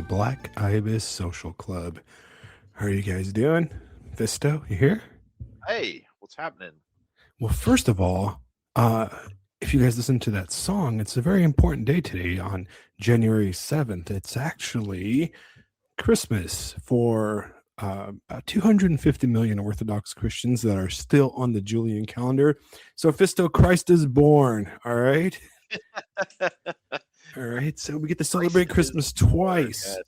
Black Ibis Social Club. How are you guys doing? Visto, you here? Hey, what's happening? Well, first of all, uh, if you guys listen to that song, it's a very important day today on January 7th. It's actually Christmas for about 250 million Orthodox Christians that are still on the Julian calendar. So, Fisto, Christ is born. All right. All right. So, we get to celebrate Christ is Christmas born. twice. Yes.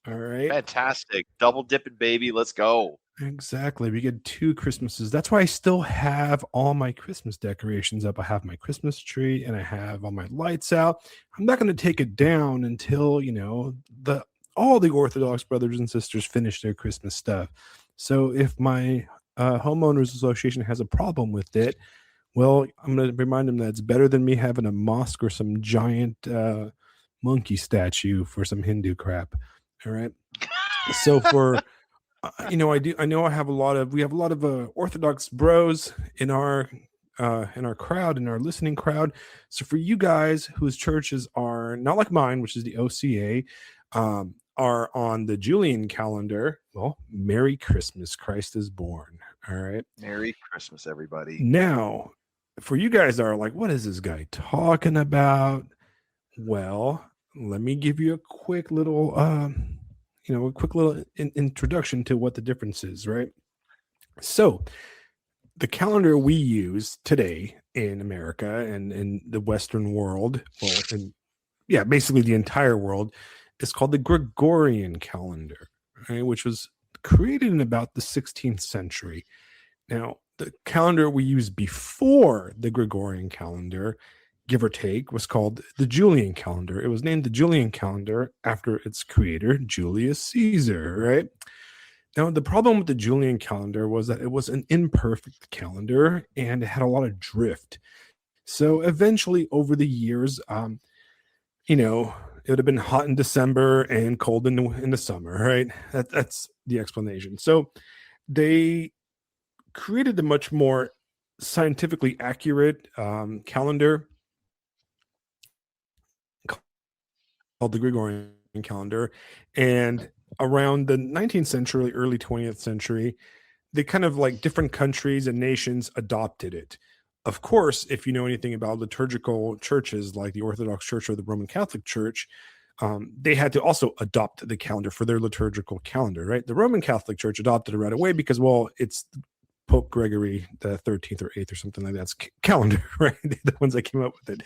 All right. Fantastic. Double dipping, baby. Let's go. Exactly. We get two Christmases. That's why I still have all my Christmas decorations up. I have my Christmas tree and I have all my lights out. I'm not going to take it down until, the all the Orthodox brothers and sisters finish their Christmas stuff. So if my homeowners association has a problem with it, well, I'm going to remind them that it's better than me having a mosque or some giant monkey statue for some Hindu crap. All right. So for I know we have a lot of Orthodox bros in our crowd, in our listening crowd. So for you guys whose churches are not like mine, which is the OCA, are on the Julian calendar, well, Merry Christmas, Christ is born. All right. Merry Christmas, everybody. Now, for you guys that are like, what is this guy talking about? Well, let me give you a quick little introduction to what the difference is, right? So the calendar we use today in America and in the Western world, basically the entire world, is called the Gregorian calendar, right, which was created in about the 16th century. Now, the calendar we use before the Gregorian calendar, give or take, was called the Julian calendar. It was named the Julian calendar after its creator, Julius Caesar, right? Now, the problem with the Julian calendar was that it was an imperfect calendar and it had a lot of drift. So eventually, over the years, it would have been hot in December and cold in the summer, right? That's the explanation. So they created a much more scientifically accurate calendar called the Gregorian calendar. And around the 19th century, early 20th century, they kind of like different countries and nations adopted it. Of course, if you know anything about liturgical churches like the Orthodox Church or the Roman Catholic Church, they had to also adopt the calendar for their liturgical calendar, right? The Roman Catholic Church adopted it right away because, well, it's Pope Gregory the 13th or 8th or something like that's calendar, right? The ones that came up with it.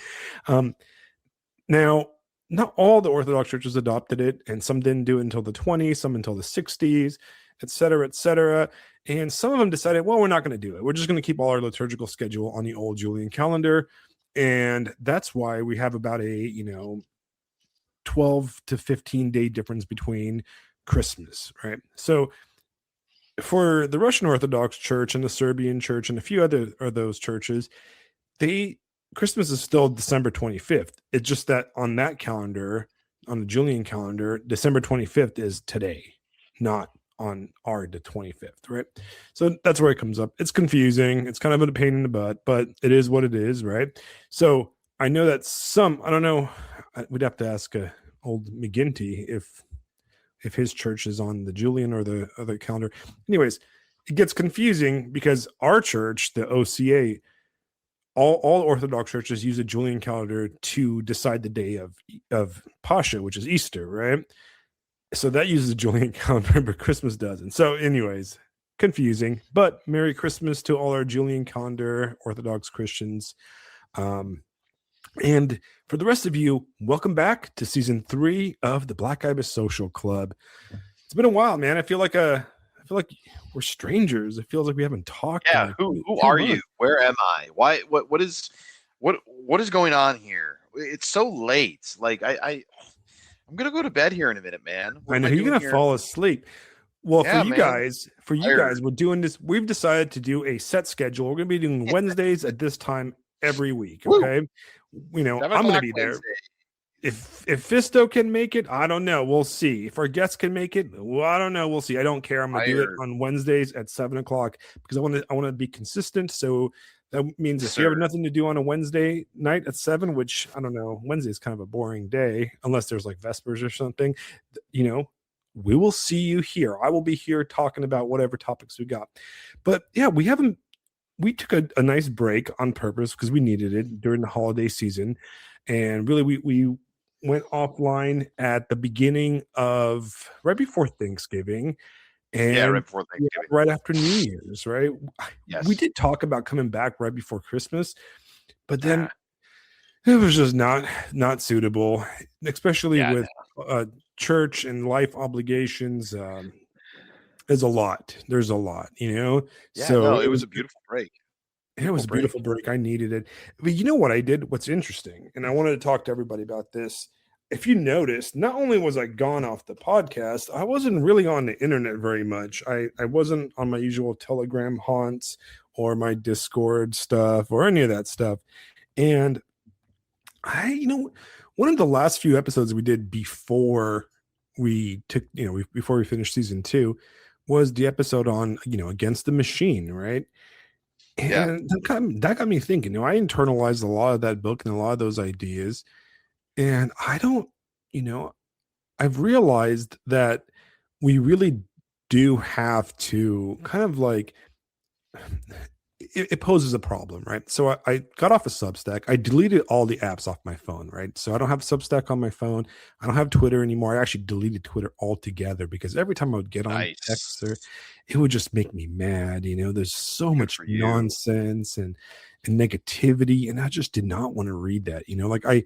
Now, not all the Orthodox churches adopted it, and some didn't do it until the 20s, some until the 60s, et cetera, et cetera. And some of them decided, well, we're not going to do it. We're just going to keep all our liturgical schedule on the old Julian calendar. And that's why we have about a, 12 to 15 day difference between Christmas, right? So for the Russian Orthodox Church and the Serbian Church and a few other of those churches, Christmas is still December 25th. It's just that on that calendar, on the Julian calendar, December 25th is today, not on our the 25th, right? So that's where it comes up. It's confusing. It's kind of a pain in the butt, but it is what it is, right? So I know that I don't know, we'd have to ask old McGinty if his church is on the Julian or the other calendar. Anyways, it gets confusing because our church, the OCA, all Orthodox churches use a Julian calendar to decide the day of Pascha, which is Easter, right? So that uses a Julian calendar, but Christmas doesn't. So anyways, confusing, but Merry Christmas to all our Julian calendar Orthodox Christians. And for the rest of you, welcome back to season 3 of the Black Ibis Social Club. It's been a while, man. I feel like we're strangers. It feels like we haven't talked. Yeah, in who are you? Where am I? Why what is going on here? It's so late. Like I'm gonna go to bed here in a minute, man. What I am know I you're doing gonna here? fall asleep. Well, Yeah, man. for you guys, we're doing this. We've decided to do a set schedule. We're gonna be doing Wednesdays at this time every week. Okay, Woo! I'm 7 gonna o'clock be there. Wednesday. if Fisto can make it, I don't know. We'll see. If our guests can make it, well, I don't know. We'll see. I don't care. I'm gonna I do it heard, on Wednesdays at 7 o'clock because I want to be consistent. So that means if you have sir. nothing to do on a Wednesday night at 7, which I don't know, Wednesday is kind of a boring day unless there's like Vespers or something, you know, we will see you here. I will be here talking about whatever topics we got. But yeah, we took a nice break on purpose because we needed it during the holiday season. And really, we went offline at the beginning of right before Thanksgiving Yeah, right and before yeah, Thanksgiving. right after New Year's, right? We Yes. did talk about coming back right before Christmas, but then Ah, it was just not suitable, especially yeah. with uh, church and life obligations. There's a lot. There's a lot, you know. Yeah. So No, it was a beautiful break. it Beautiful was a break. beautiful break. I needed it. But you know what I did? What's interesting, and I wanted to talk to everybody about this. If you noticed, not only was I gone off the podcast, I wasn't really on the internet very much. I wasn't on my usual Telegram haunts or my Discord stuff or any of that stuff. And one of the last few episodes we did before we took, before we finished season 2 was the episode on, against the machine, right? Yeah. And that got me thinking. I internalized a lot of that book and a lot of those ideas. And I don't, you know, I've realized that we really do have to kind of like it poses a problem, right? So I got off a Substack. I deleted all the apps off my phone, right? So I don't have Substack on my phone. I don't have Twitter anymore. I actually deleted Twitter altogether because every time I would get on text or Nice. it would just make me mad. There's so Good much for you. nonsense and negativity, and I just did not want to read that. Like I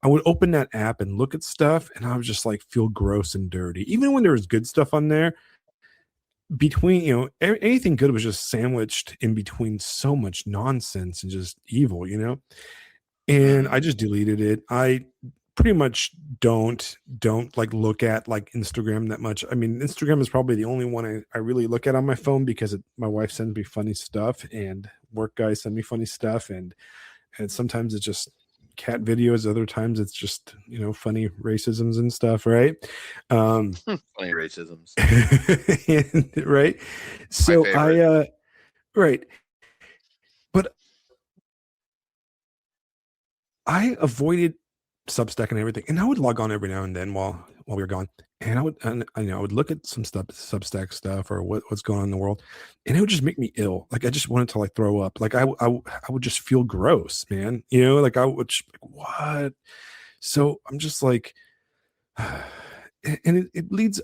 would open that app and look at stuff, and I would just like feel gross and dirty, even when there was good stuff on there between anything good was just sandwiched in between so much nonsense and just evil. And I Hmm. just deleted it. I pretty much don't like look at like Instagram that much. I mean, Instagram is probably the only one I really look at on my phone because my wife sends me funny stuff and work guys send me funny stuff, and sometimes it's just cat videos, other times it's just funny racisms and stuff, right? um Funny racisms. right. My So favorite. right. But I avoided Substack and everything, and I would log on every now and then while we were gone, and I would look at some stuff, Substack stuff, or what's going on in the world, and it would just make me ill. Like I just wanted to like throw up. Like I would just feel gross, man. Like I would just, like, what? So I'm just like, and it leads,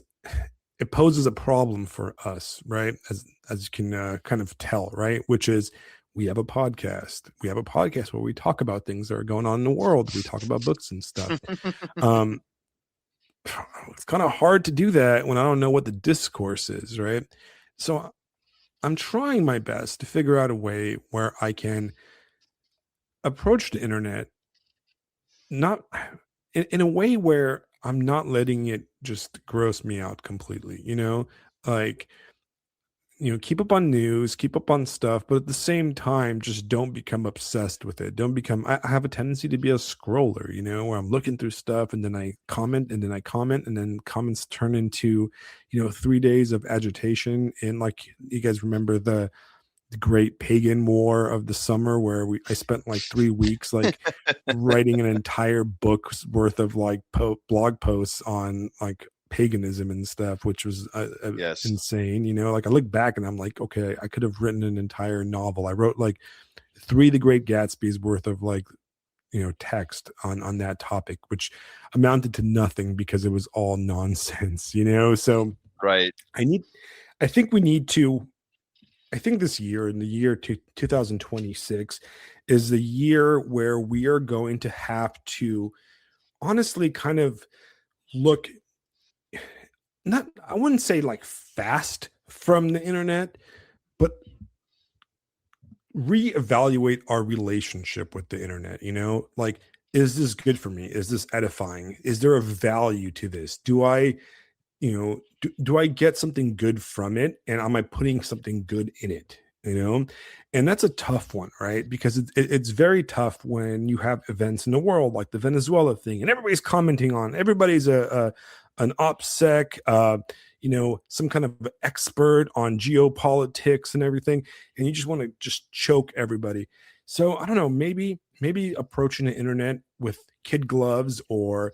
it poses a problem for us, right? As you can kind of tell, right? Which is we have a podcast. We have a podcast where we talk about things that are going on in the world. We talk about books and stuff. Um, it's kind of hard to do that when I don't know what the discourse is, right? So I'm trying my best to figure out a way where I can approach the internet not in a way where I'm not letting it just gross me out completely, like keep up on news, keep up on stuff, but at the same time, just don't become obsessed with it. Don't become, I have a tendency to be a scroller, where I'm looking through stuff and then I comment and then I comment and then comments turn into, 3 days of agitation. And like, you guys remember the great pagan war of the summer where I spent like 3 weeks, like writing an entire book's worth of like blog posts on like paganism and stuff, which was Yes. insane. Like I look back and I'm like, okay, I could have written an entire novel. I wrote like 3 The Great Gatsby's worth of like text on that topic, which amounted to nothing because it was all nonsense. So Right. I need, I think we need to, I think this year, in the year 2026, is the year where we are going to have to honestly kind of look, not, I wouldn't say like fast from the internet, but reevaluate our relationship with the internet. Like, is this good for me? Is this edifying? Is there a value to this? Do I get something good from it? And am I putting something good in it? you know, and that's a tough one, right? Because it's very tough when you have events in the world like the Venezuela thing, and everybody's commenting on, everybody's a an opsec, some kind of expert on geopolitics and everything, and you just want to just choke everybody. So I don't know, maybe approaching the internet with kid gloves, or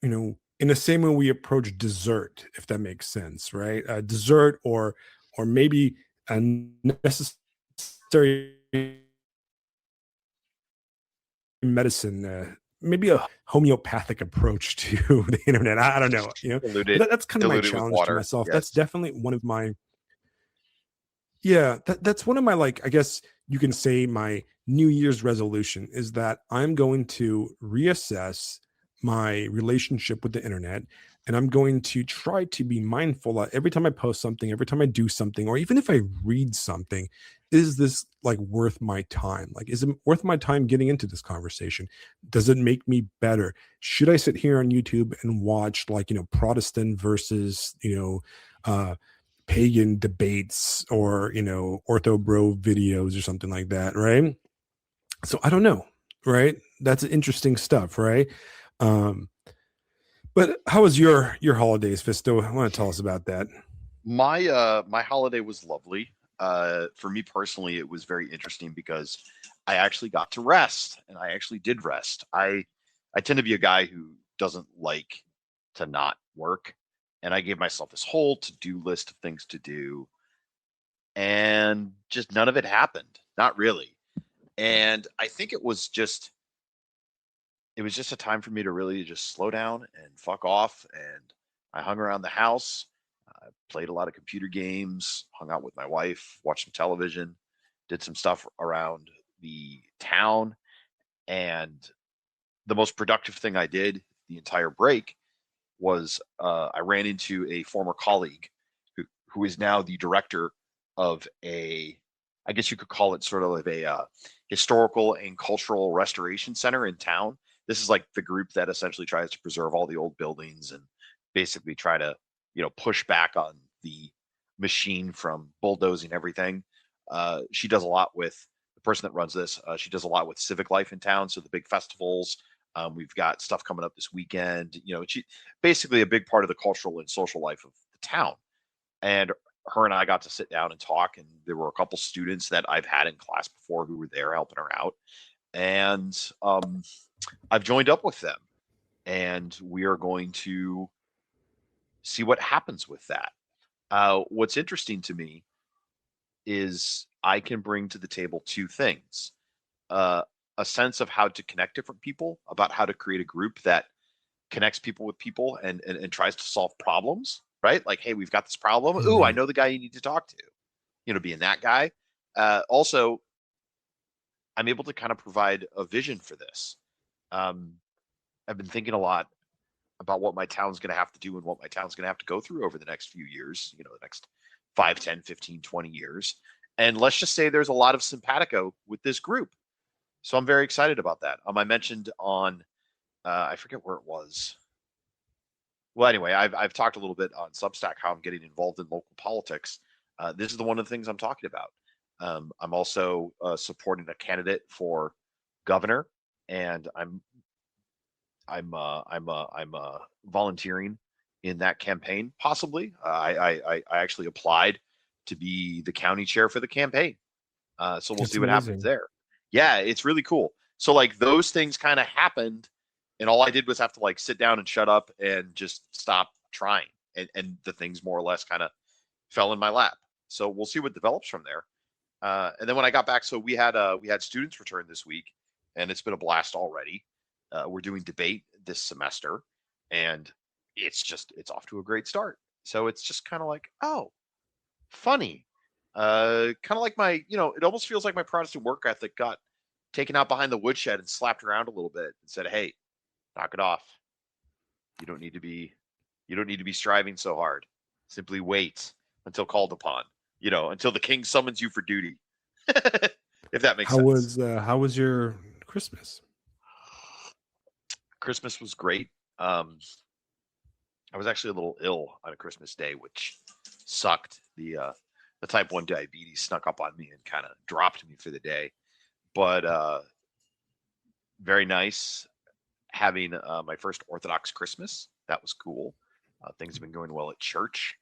in the same way we approach dessert, if that makes sense, right? Dessert, or maybe a necessary medicine, maybe a homeopathic approach to the internet. I don't know, but Dilute it, that's kind of my dilute it with challenge to water. myself. That's Yes. definitely one of my, yeah, that's one of my, like, I guess you can say my New Year's resolution is that I'm going to reassess my relationship with the internet, and I'm going to try to be mindful that every time I post something, every time I do something, or even if I read something, is this like worth my time? Like, is it worth my time getting into this conversation? Does it make me better? Should I sit here on YouTube and watch, like, Protestant versus, pagan debates, or ortho bro videos or something like that, right? So I don't know, right? That's interesting stuff, right? um but how was your holidays, Fisto? I want to tell us about that. My holiday was lovely. For me personally, it was very interesting because I actually got to rest, and I actually did rest. I tend to be a guy who doesn't like to not work, and I gave myself this whole to-do list of things to do, and just none of it happened. Not really. And I think it was just a time for me to really just slow down and fuck off. And I hung around the house, played a lot of computer games, hung out with my wife, watched some television, did some stuff around the town. And the most productive thing I did the entire break was I ran into a former colleague who is now the director of I guess you could call it sort of a historical and cultural restoration center in town. This is like the group that essentially tries to preserve all the old buildings and basically try to, push back on the machine from bulldozing everything. She does a lot with the person that runs this. She does a lot with civic life in town, so the big festivals. We've got stuff coming up this weekend. She basically a big part of the cultural and social life of the town. And her and I got to sit down and talk, and there were a couple students that I've had in class before who were there helping her out, and I've joined up with them, and we are going to see what happens with that. What's interesting to me is I can bring to the table two things: uh, a sense of how to connect different people, about how to create a group that connects people with people and tries to solve problems, right? Like, hey, we've got this problem. Ooh, I Mhm. know the guy you need to talk to, being that guy. Also, I'm able to kind of provide a vision for this. Um, I've been thinking a lot about what my town's going to have to do and what my town's going to have to go through over the next few years, the next 5, 10, 15, 20 years. And let's just say there's a lot of simpatico with this group. So I'm very excited about that. I mentioned on, I forget where it was. Well, anyway, I've talked a little bit on Substack how I'm getting involved in local politics. This is one of the things I'm talking about. I'm also supporting a candidate for governor, and I'm volunteering in that campaign. Possibly, I actually applied to be the county chair for the campaign. So we'll That's see what happens amazing. there. Yeah, it's really cool. So like those things kind of happened, and all I did was have to like sit down and shut up and just stop trying, and the things more or less kind of fell in my lap. So we'll see what develops from there. And then when I got back, so we had students return this week, and it's been a blast already. We're doing debate this semester, and it's off to a great start. So it's just kind of like, oh, funny. Kind of like it almost feels like my Protestant work ethic got taken out behind the woodshed and slapped around a little bit and said, "Hey, knock it off. You don't need to be, you don't need to be striving so hard. Simply wait until called upon. Until the king summons you for duty." If that makes sense. How was your Christmas? Christmas was great. Um, I was actually a little ill on a Christmas day, which sucked. The the type 1 diabetes snuck up on me and kind of dropped me for the day. But very nice having my first Orthodox Christmas. That was cool. Things have been going well at church.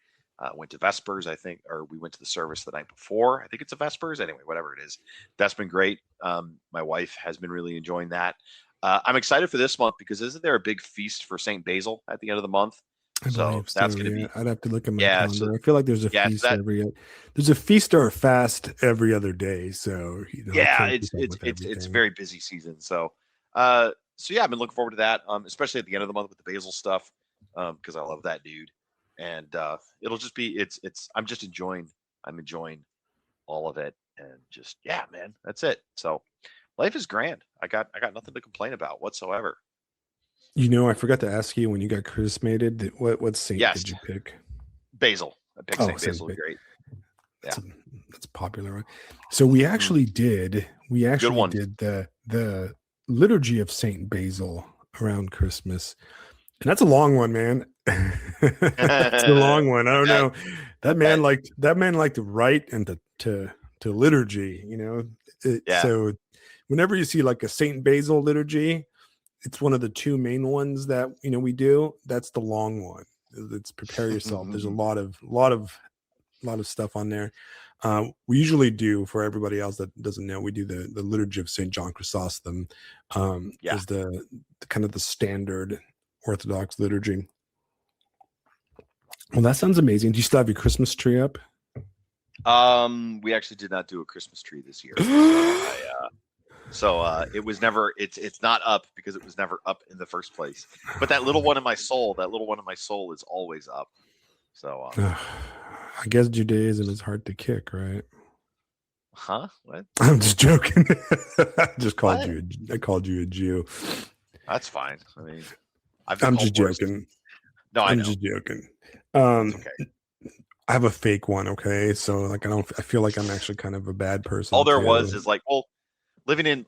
Went to Vespers, I think, or we went to the service the night before. I think it's a Vespers. Anyway, whatever it is. That's been great. My wife has been really enjoying that. I'm excited for this month because isn't there a big feast for St. Basil at the end of the month? I So believe that's so. going to Yeah, be, I'd have to look at my yeah. So, calendar. I feel like there's a yeah, so feast that, there's a feast or a fast every other day. So I yeah, can't it's keep up it's with it's it's a everything. very busy season. So yeah, I've been looking forward to that. Especially at the end of the month with the basil stuff, because I love that dude, and it'll just be I'm enjoying all of it, and just yeah, man, that's it. So life is grand. I got nothing to complain about whatsoever. I forgot to ask you when you got chrismated, what saint Yes, did you pick? basil. I picked Oh, Saint Saint Basil. Ba- Great. That's Yeah. a that's a popular one. So we Good actually one. did the liturgy of Saint Basil around Christmas. And that's a long one, man. That's a long one. I I don't bet. know. I bet. That man liked to write and to liturgy, Yeah. so whenever you see like a Saint Basil liturgy, it's one of the two main ones that we do. That's the long one. It's prepare yourself. There's a lot of stuff on there. We usually do, for everybody else that doesn't know, we do the liturgy of Saint John Chrysostom. Yeah. Is the kind of the standard Orthodox liturgy. Well, that sounds amazing. Do you still have your Christmas tree up? We actually did not do a Christmas tree this year, so it was never. It's not up because it was never up in the first place. But that little one in my soul, is always up. So, I guess Judaism is hard to kick, right? huh? What? I'm just joking. I just called What? you. I called you a Jew. That's fine. I mean, I've been I'm called just worse. joking. No, I I'm know. just joking. It's Um, okay. I have a fake one. Okay, so like I feel like I'm actually kind of a bad All person there was too. is like, well, living in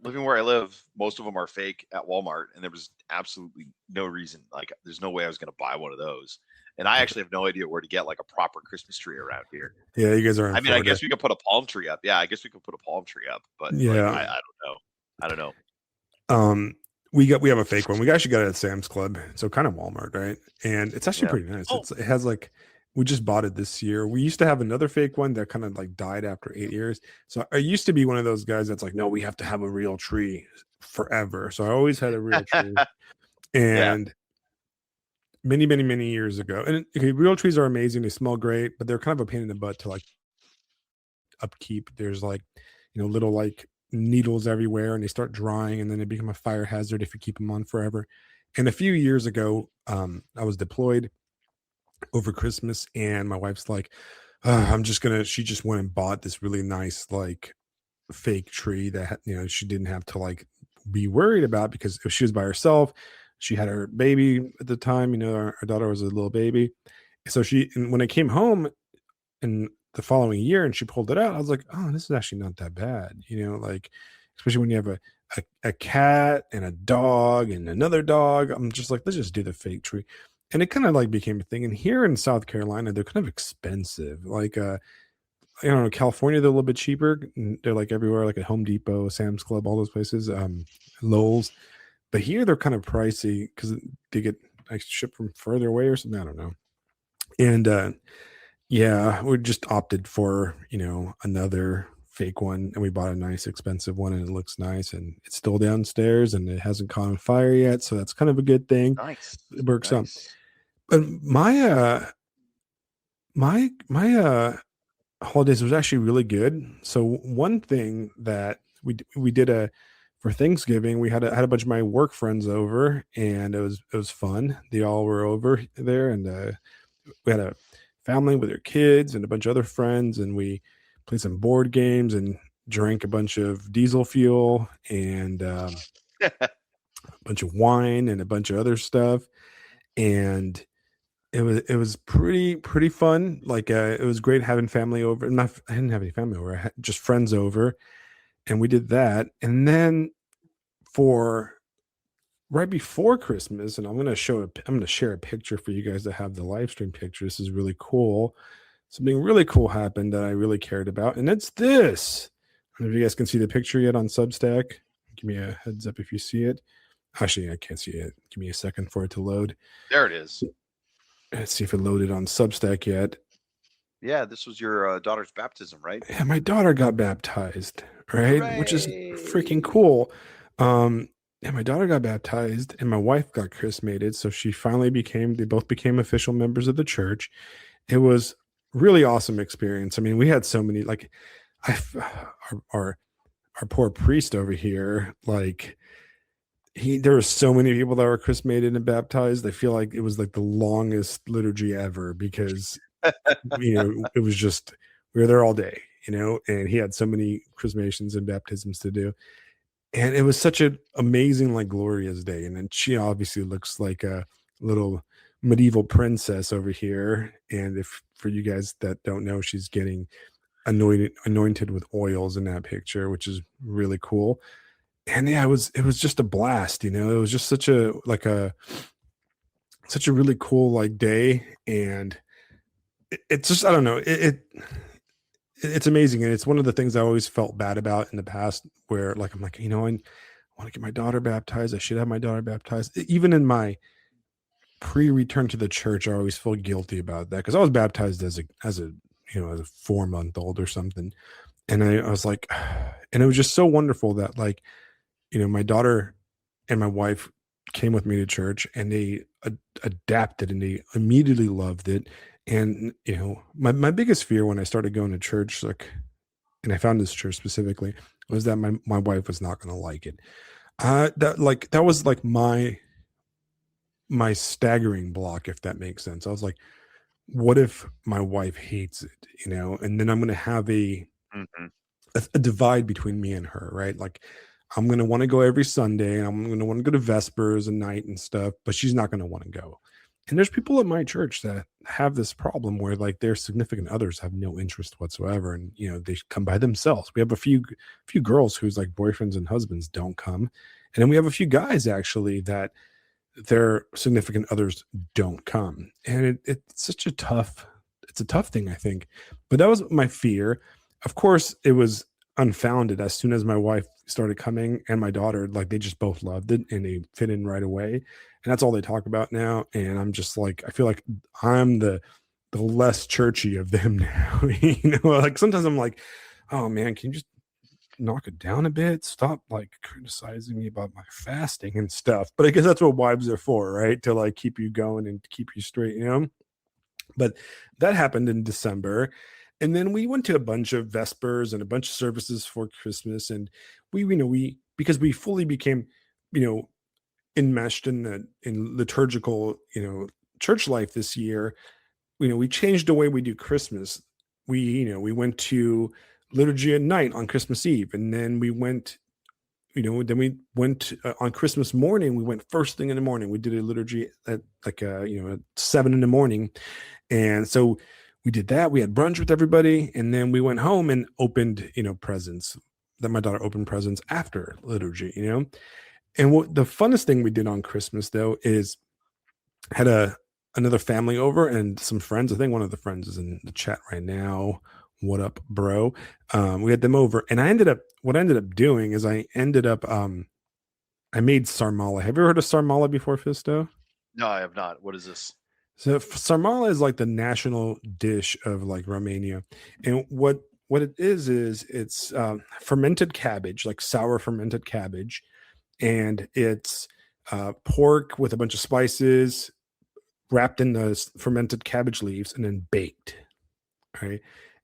living where I live, most of them are fake at Walmart, and there was absolutely no reason. Like, there's no way I was going to buy one of those. And I actually have no idea where to get like a proper Christmas tree around here. Yeah, you guys are in I mean, I Florida. guess we could put a palm tree up. Yeah, I guess we could put a palm tree up, but like, Yeah. I don't know. I don't know. Um, we have a fake one. We actually got it at Sam's Club, so kind of Walmart, right? And it's actually Yeah. pretty nice. Oh, It has like we just bought it this year. We used to have another fake one that kind of like died after 8 years. So I used to be one of those guys that's like, no, we have to have a real tree forever. So I always had a real tree. yeah. And many, many, many years ago, and okay, real trees are amazing. They smell great, but they're kind of a pain in the butt to like upkeep. There's like, little like needles everywhere and they start drying and then they become a fire hazard if you keep them on forever. And a few years ago, I was deployed over Christmas and my wife's like, she just went and bought this really nice, like fake tree that, she didn't have to like be worried about because if she was by herself, she had her baby at the time, our daughter was a little baby. So and when I came home, and the following year and she pulled it out, I was like, oh, this is actually not that bad, like especially when you have a cat and a dog and another dog. I'm just like, let's just do the fake tree. And it kind of like became a thing. And here in South Carolina, they're kind of expensive. Like I don't know, California, they're a little bit cheaper. They're like everywhere, like at Home Depot, Sam's Club, all those places, Lowell's. But here they're kind of pricey because they get like shipped from further away or something. I don't know. And yeah, we just opted for, another fake one and we bought a nice expensive one and it looks nice and it's still downstairs and it hasn't caught on fire yet. So that's kind of a good thing. Nice. It works out. Nice. But my holidays was actually really good. So one thing that we did for Thanksgiving, we had a bunch of my work friends over and it was fun. They all were over there and we had a family with their kids and a bunch of other friends, and we played some board games and drank a bunch of diesel fuel and a bunch of wine and a bunch of other stuff. And it was pretty fun. Like it was great having family over. I didn't have any family over. I had just friends over, and we did that. And then for right before Christmas, and I'm gonna share a picture for you guys that have the live stream picture. This is really cool. something really cool happened that I really cared about, and it's this. I don't know if you guys can see the picture yet on Substack. Give me a heads up if you see it. Actually, I can't see it. Give me a second for it to load. There it is. Let's see if it loaded on Substack yet. Yeah, this was your daughter's baptism, right? Yeah, my daughter got baptized, right? Which is freaking Hooray! cool. Yeah, my daughter got baptized and my wife got chrismated. So she finally they both became official members of the church. It was really awesome experience. I mean, we had so many, like, I, our, our poor priest over here, like, there were so many people that were chrismated and baptized. I feel like it was like the longest liturgy ever because it was just we were there all day, and he had so many chrismations and baptisms to do, and it was such an amazing, like, glorious day. And then she obviously looks like a little medieval princess over here. And if for you guys that don't know, she's getting anointed with oils in that picture, which is really cool. And yeah, it was just a blast. It was just such a really cool, like, day. And it's just, I don't know, it's amazing. And it's one of the things I always felt bad about in the past, where, like, I'm like, I want to get my daughter baptized. I should have my daughter baptized. Even in my pre-return to the church, I always feel guilty about that, because I was baptized as a 4-month old or something. And I was like, and it was just so wonderful that, like, my daughter and my wife came with me to church, and they adapted, and they immediately loved it. And my biggest fear when I started going to church, like, and I found this church specifically, was that my wife was not going to like it. That was like my staggering block, if that makes sense. I was like, what if my wife hates it, and then I'm going to have Mhm. a divide between me and her, right? Like, I'm going to want to go every Sunday, and I'm going to want to go to Vespers and night and stuff, but she's not going to want to go. And there's people at my church that have this problem where, like, their significant others have no interest whatsoever, and they come by themselves. We have a few girls whose, like, boyfriends and husbands don't come, and then we have a few guys actually that their significant others don't come. And it's such it's a tough thing, I think. But that was my fear. Of course, it was unfounded. As soon as my wife started coming and my daughter, like, they just both loved it and they fit in right away. And that's all they talk about now. And I'm just like, I feel like I'm the less churchy of them now. Like, sometimes I'm like, oh man, can you just knock it down a bit? Stop, like, criticizing me about my fasting and stuff. But I guess that's what wives are for, right? To, like, keep you going and keep you straight. But that happened in December. And then we went to a bunch of Vespers and a bunch of services for Christmas. And because we fully became, you know, enmeshed in liturgical, church life this year, we changed the way we do Christmas. We went to liturgy at night on Christmas Eve, and then we went on Christmas morning. We went first thing in the morning. We did a liturgy at, like, at 7 in the morning, and so we did that. We had brunch with everybody, and then we went home and opened presents. That my daughter opened presents after liturgy. And what the funnest thing we did on Christmas, though, is had another family over and some friends. I think one of the friends is in the chat right now. What up, bro? We had them over, and what I ended up doing is I made sarmala. Have you ever heard of sarmala before, Fisto? No, I have not. What is this? So sarmala is like the national dish of, like, Romania, and what it is it's fermented cabbage, like sour fermented cabbage, and it's pork with a bunch of spices wrapped in the fermented cabbage leaves and then baked. Right.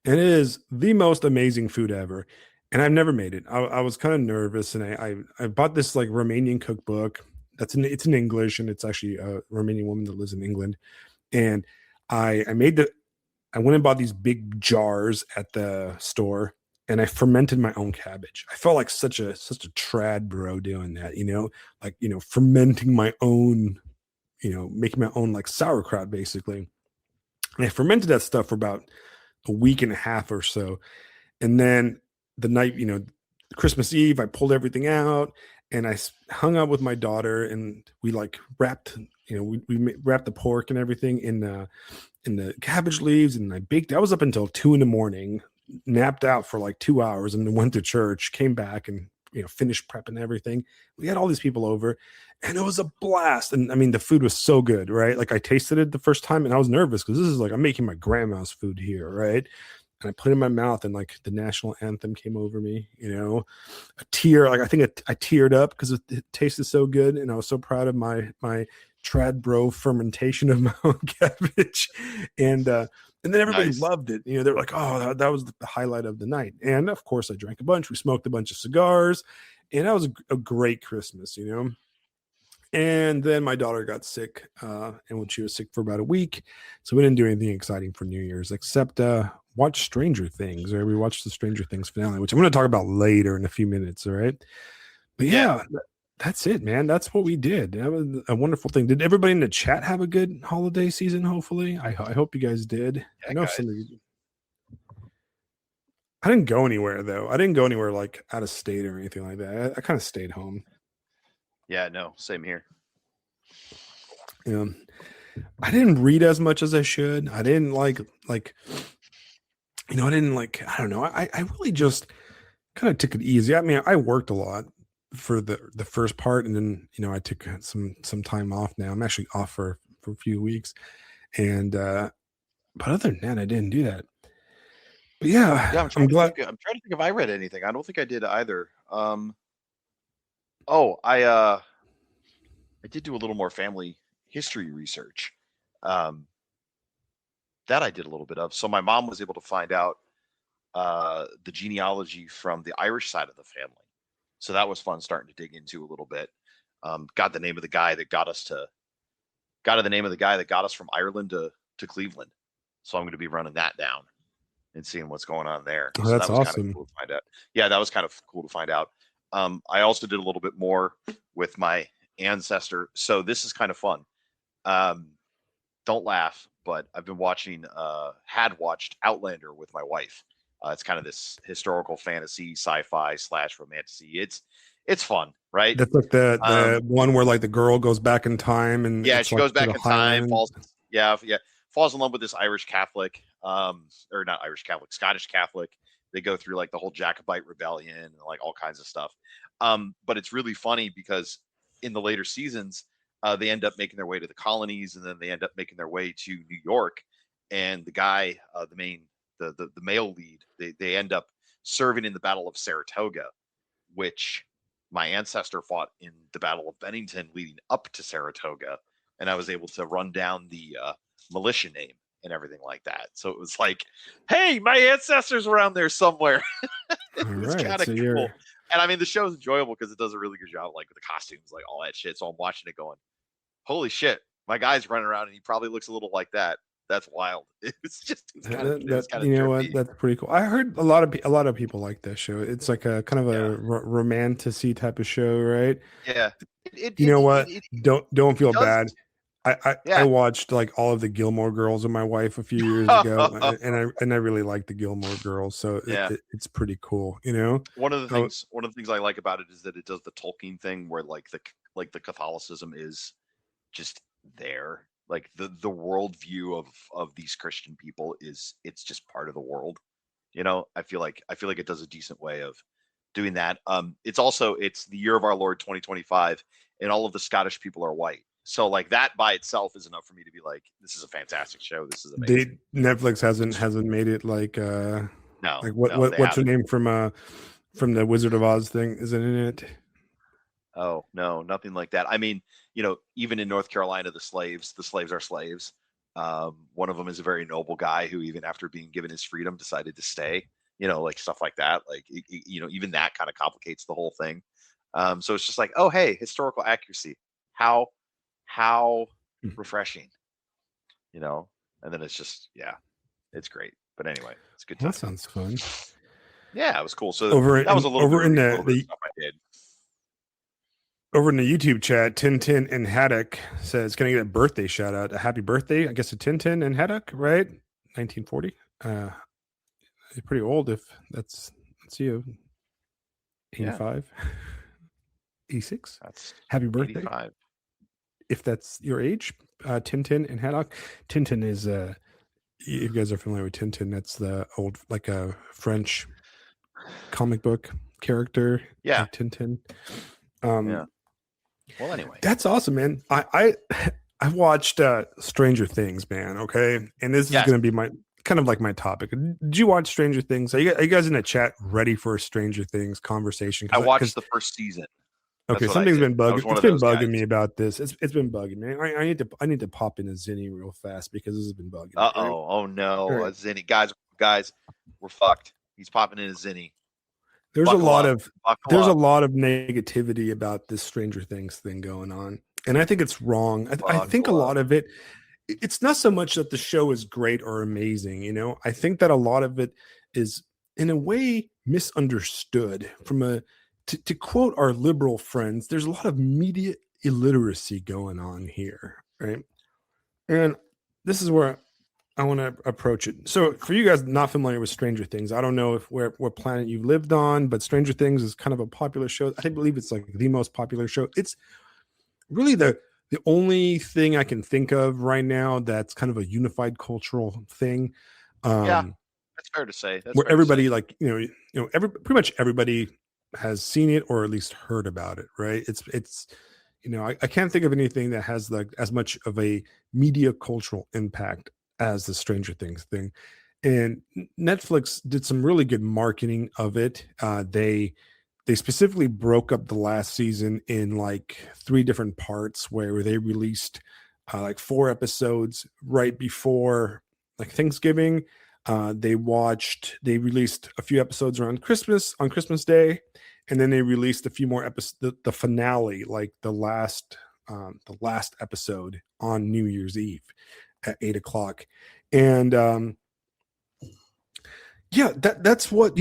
And it is the most amazing food ever. And I've never made it. I was kind of nervous, and I bought this, like, Romanian cookbook. It's in English, and it's actually a Romanian woman that lives in England. And I went and bought these big jars at the store, and I fermented my own cabbage. I felt like such a trad bro doing that, like, fermenting my own, making my own, like, sauerkraut basically. And I fermented that stuff for about a week and a half or so. And then the night, Christmas Eve, I pulled everything out and I hung out with my daughter, and we, like, wrapped we wrapped the pork and everything in the cabbage leaves, and I baked. I was up until 2 a.m, napped out for like 2 hours, and then went to church. Came back and finished prepping everything. We had all these people over, and it was a blast. And I mean, the food was so good, right? Like I tasted it the first time, and I was nervous because this is like I'm making my grandma's food here, right? And I put it in my mouth, and like the national anthem came over me, a tear. Like I think I teared up because it tasted so good, and I was so proud of my trad bro fermentation of my own cabbage, and then everybody Nice. loved it. They're like, "Oh, that was the highlight of the night." And of course, I drank a bunch. We smoked a bunch of cigars, and that was a great Christmas. And then my daughter got sick, and when she was sick for about a week, so we didn't do anything exciting for New Year's except watch Stranger Things. Right, we watched the Stranger Things finale, which I'm going to talk about later in a few minutes. All right, but yeah, that's it, man. That's what we did. That was a wonderful thing. Did everybody in the chat have a good holiday season? Hopefully, I hope you guys did. Yeah, I know guys. some of you. I didn't go anywhere though. I didn't go anywhere like out of state or anything like that. I kind of stayed home. Yeah, no, same here. I didn't read as much as I should. I didn't like I didn't like, I don't know. I really just kind of took it easy. I mean, I worked a lot for the first part, and then, I took some time off now. I'm actually off for a few weeks. And but other than that, I didn't do that. But yeah, Yeah, I'm trying to think if I read anything. I don't think I did either. I did do a little more family history research. That I did a little bit of. So my mom was able to find out the genealogy from the Irish side of the family. So that was fun starting to dig into a little bit. Got the name of the guy that got us from Ireland to Cleveland. So I'm going to be running that down and seeing what's going on there. Oh, so that's that was awesome. kind of cool to find out. Yeah, that was kind of cool to find out. I also did a little bit more with my ancestor. So this is kind of fun. Don't laugh, but I've been had watched Outlander with my wife. It's kind of this historical fantasy, sci-fi / romantasy. It's fun, right? That's like the one where like the girl goes back in time, and Yeah, it's she like goes back in time, Highland. falls in love with this Irish Catholic, or not Irish Catholic, Scottish Catholic. They go through like the whole Jacobite rebellion and like all kinds of stuff. But it's really funny because in the later seasons, they end up making their way to the colonies, and then they end up making their way to New York. And the guy, the male lead, they end up serving in the Battle of Saratoga, which my ancestor fought in the Battle of Bennington leading up to Saratoga. And I was able to run down the militia name and everything like that. So it was like, hey, my ancestors were around there somewhere. It was kind of cool. And I mean, the show's enjoyable because it does a really good job, like with the costumes, like all that shit. So I'm watching it going, holy shit, my guy's running around and he probably looks a little like that. That's wild. It's kind of trippy. That's pretty cool. I heard a lot of people like that show. It's like a kind of a romantasy type of show, right? Yeah. Don't feel bad. I watched like all of the Gilmore Girls with my wife a few years ago, and I really like the Gilmore Girls, so it's pretty cool. One of the things I like about it is that it does the Tolkien thing, where like the Catholicism is just there. Like the worldview of these Christian people it's just part of the world. I feel like it does a decent way of doing that. It's the year of our Lord 2025, and all of the Scottish people are white. So like that by itself is enough for me to be like, this is a fantastic show. This is amazing. Netflix hasn't made it like what's her name from the Wizard of Oz thing isn't in it? Oh no, nothing like that. I mean, even in North Carolina, the slaves are slaves. One of them is a very noble guy who, even after being given his freedom, decided to stay. Like stuff like that. Like even that kind of complicates the whole thing. So it's just like, oh hey, historical accuracy. How refreshing, and then it's just, it's great. But anyway, it's good time. That sounds fun. Yeah, it was cool. So that was a little bit of stuff I did. Over in the YouTube chat, Tintin and Haddock says, can I get a birthday shout out? A happy birthday, I guess, to Tintin and Haddock, right? 1940. He's pretty old if that's you. 85. 86. That's happy birthday. 85. if that's your age. Tintin and Haddock. Tintin is if you guys are familiar with Tintin, that's the old like a French comic book character. Yeah. Tintin. Yeah. Well, anyway, That's awesome, man. I watched Stranger Things, man. Okay, and this is Yes. going to be my kind of like my topic. Did you watch Stranger Things? Are you guys in the chat ready for a Stranger Things conversation? I watched the first season. That's Okay, what I something's did. been I bugging. was one It's of been those bugging guys. me about this. It's been bugging me. I need to pop in a Zinni real fast because this has been bugging me. Uh oh. Oh no, All right. Zinni. Guys, we're fucked. He's popping in a Zinni. There's Buckle a lot up. of Buckle there's a up. lot of negativity about this Stranger Things thing going on, and I think it's wrong. I think a Buckle lot of it. It's not so much that the show is great or amazing. You know, I think that a lot of it is, in a way, misunderstood. From a to quote our liberal friends, there's a lot of media illiteracy going on here, right? And this is where I want to approach it. So, for you guys not familiar with Stranger Things, I don't know if what planet you've lived on, but Stranger Things is kind of a popular show. I believe it's like the most popular show. It's really the only thing I can think of right now that's kind of a unified cultural thing. Yeah, that's fair to say. That's Where fair everybody, to say. like, pretty much everybody has seen it or at least heard about it, right? It's I can't think of anything that has like as much of a media cultural impact as the Stranger Things thing. And Netflix did some really good marketing of it. They specifically broke up the last season in like 3 different parts where they released like 4 episodes right before like Thanksgiving. They released a few episodes around Christmas on Christmas Day, and then they released a few more episodes, the finale, like the last episode on New Year's Eve at 8 o'clock. And yeah, that's what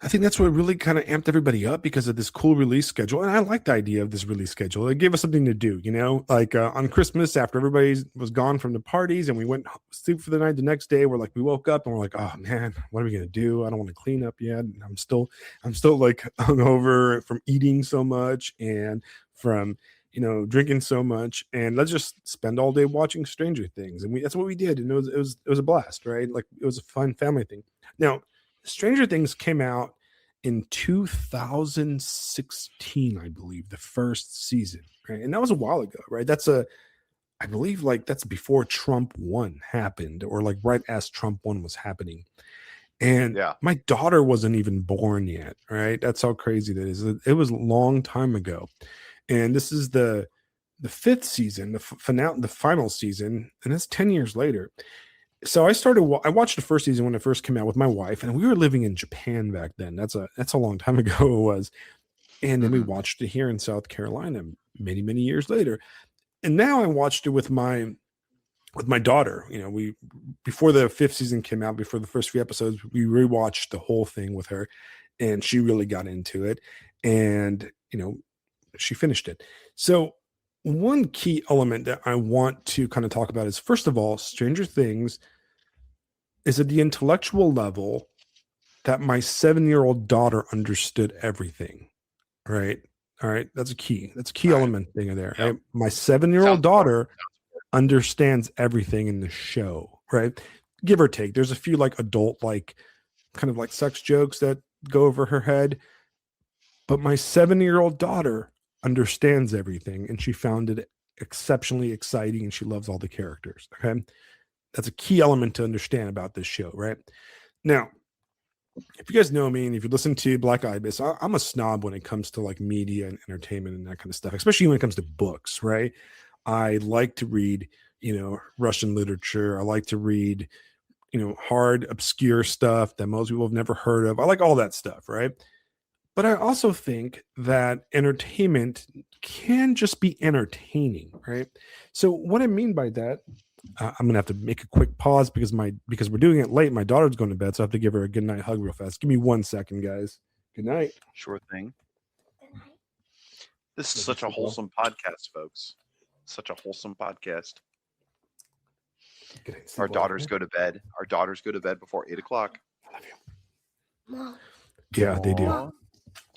I think that's what really kind of amped everybody up because of this cool release schedule. And I like the idea of this release schedule. It gave us something to do, like on Christmas after everybody was gone from the parties and we went sleep for the night. The next day, we woke up and we're like, oh man, what are we going to do? I don't want to clean up yet. I'm still like hungover from eating so much and from, drinking so much, and let's just spend all day watching Stranger Things. And that's what we did. And it was a blast, right? Like it was a fun family thing. Now, Stranger Things came out in 2016, I believe, the first season, right? And that was a while ago, right? I believe like that's before Trump 1 happened, or like right as Trump 1 was happening. And Yeah. my daughter wasn't even born yet, right? That's how crazy that is. It was a long time ago. And this is the 5th season, the final season, and it's 10 years later. So I watched the first season when it first came out with my wife, and we were living in Japan back then. That's a long time ago it was. And then we watched it here in South Carolina many, many years later. And now I watched it with my daughter. Before the 5th season came out, before the first few episodes, we rewatched the whole thing with her, and she really got into it. And, she finished it. So one key element that I want to kind of talk about is, first of all, Stranger Things is at the intellectual level that my 7-year-old daughter understood everything. Right. All right. That's a key element thing there. Yep. Right? My 7-year-old daughter understands everything in the show. Right. Give or take. There's a few like adult, like kind of like sex jokes that go over her head. But my 7-year-old daughter understands everything, and she found it exceptionally exciting, and she loves all the characters. Okay. That's a key element to understand about this show, right? Now, if you guys know me and if you listen to Black Ibis, I'm a snob when it comes to like media and entertainment and that kind of stuff, especially when it comes to books, right? I like to read, Russian literature. I like to read, hard, obscure stuff that most people have never heard of. I like all that stuff, right? But I also think that entertainment can just be entertaining, right? So what I mean by that, I'm gonna have to make a quick pause because we're doing it late. My daughter's going to bed, so I have to give her a good night hug real fast. Give me 1 second, guys. Good night. Sure thing. This is such a wholesome podcast, folks. Such a wholesome podcast. Our daughters go to bed. Our daughters go to bed before 8 o'clock. I love you. Yeah, they do.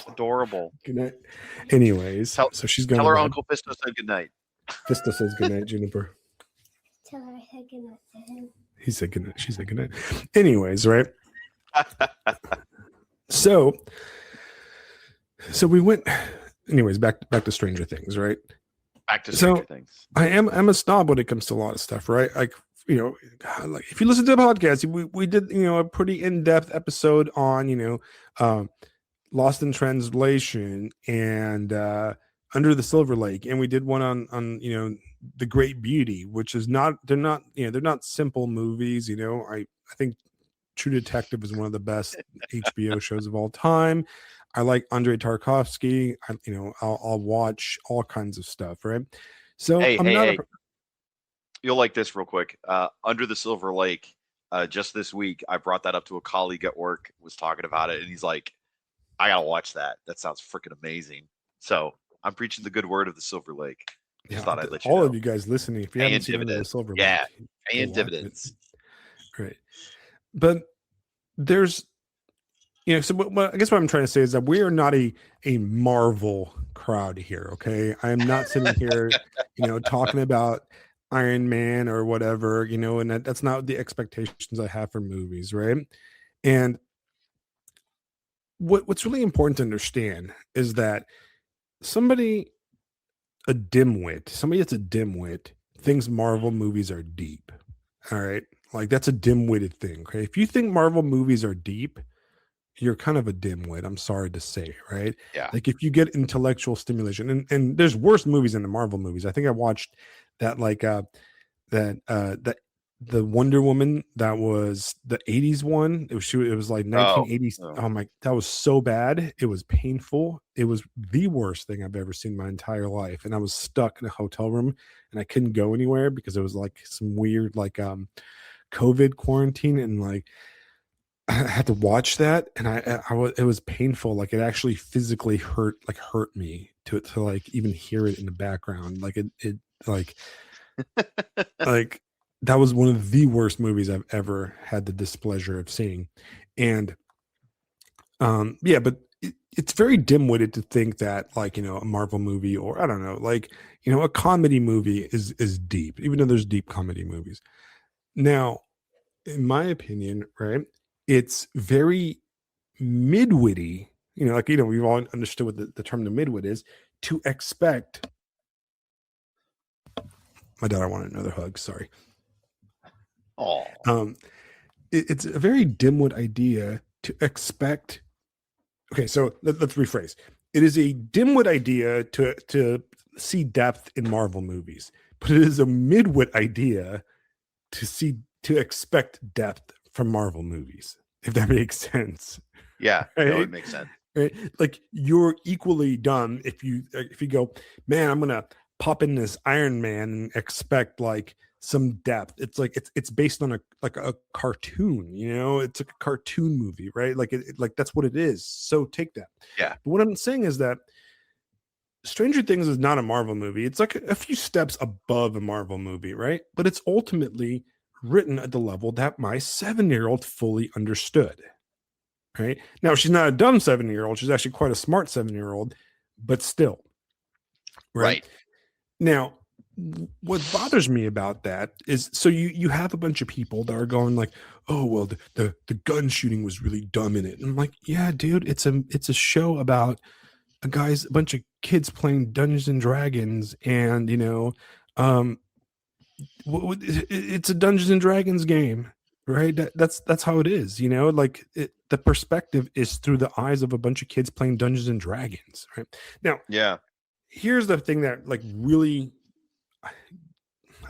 Adorable. Good night. Anyways, Tell so she's going tell to her bed. Uncle Fisto said good night. Fisto says good night, Juniper. Tell her I said goodnight to him. He said good night. She said good night. Anyways, right? So we went. Anyways, back to Stranger Things, right? Back to Stranger Things. I'm a snob when it comes to a lot of stuff, right? Like, you know, like if you listen to the podcast, we did, you know, a pretty in-depth episode on, you know, Lost in Translation and Under the Silver Lake, and we did one on you know, The Great Beauty, which is they're not simple movies. You know, I think True Detective is one of the best HBO shows of all time. I like Andrei Tarkovsky. I'll watch all kinds of stuff, right? So hey, you'll like this real quick. Under the Silver Lake, just this week, I brought that up to a colleague at work, was talking about it, and he's like, I gotta watch that. That sounds freaking amazing. So I'm preaching the good word of the Silver Lake. Just thought I'd let you know. All of you guys listening, if you haven't seen Under the Silver Lake, paying dividends. Right. But there's, you know, so I guess what I'm trying to say is that we are not a Marvel crowd here. Okay. I am not sitting here, you know, talking about Iron Man or whatever, you know, and that's not the expectations I have for movies. Right. And what's really important to understand is that somebody that's a dimwit thinks Marvel movies are deep. All right. Like, that's a dim-witted thing. Okay. If you think Marvel movies are deep, you're kind of a dimwit. I'm sorry to say, right? Yeah. Like, if you get intellectual stimulation, and there's worse movies than the Marvel movies. I think I watched that, like the Wonder Woman, that was the 80s one. It was like 1980s. Oh my, that was so bad. It was painful. It was the worst thing I've ever seen in my entire life. And I was stuck in a hotel room and I couldn't go anywhere because it was like some weird, like, COVID quarantine, and like I had to watch that, and it was painful. Like, it actually physically hurt me to like even hear it in the background. Like it like like that was one of the worst movies I've ever had the displeasure of seeing. And yeah, but it's very dim-witted to think that, like, you know, a Marvel movie, or I don't know, like, you know, a comedy movie is deep, even though there's deep comedy movies. Now, in my opinion, right, it's very midwitty, you know, like, you know, we've all understood what the term the midwit is, to expect. My daughter wanted another hug, sorry. Oh. It's a very dimwit idea to expect. Okay, so let's rephrase. It is a dimwit idea to see depth in Marvel movies, but it is a midwit idea to expect depth from Marvel movies, if that makes sense. Yeah, right? No, it makes sense. Right? Like, you're equally dumb if you go, man, I'm gonna pop in this Iron Man and expect like some depth. It's like it's based on a cartoon, you know, it's like a cartoon movie, right? Like like that's what it is. So take that. Yeah. But what I'm saying is that Stranger Things is not a Marvel movie. It's like a few steps above a Marvel movie, right? But it's ultimately written at the level that my 7-year-old fully understood. Right? Now, she's not a dumb 7-year-old. She's actually quite a smart 7-year-old, but still. Right? Now, what bothers me about that is, so you have a bunch of people that are going like, oh, well, the gun shooting was really dumb in it. And I'm like, yeah, dude, it's a show about a bunch of kids playing Dungeons and Dragons, and, you know, it's a Dungeons and Dragons game, right? That's how it is, you know, like the perspective is through the eyes of a bunch of kids playing Dungeons and Dragons, right? Now, yeah, here's the thing that, like, really,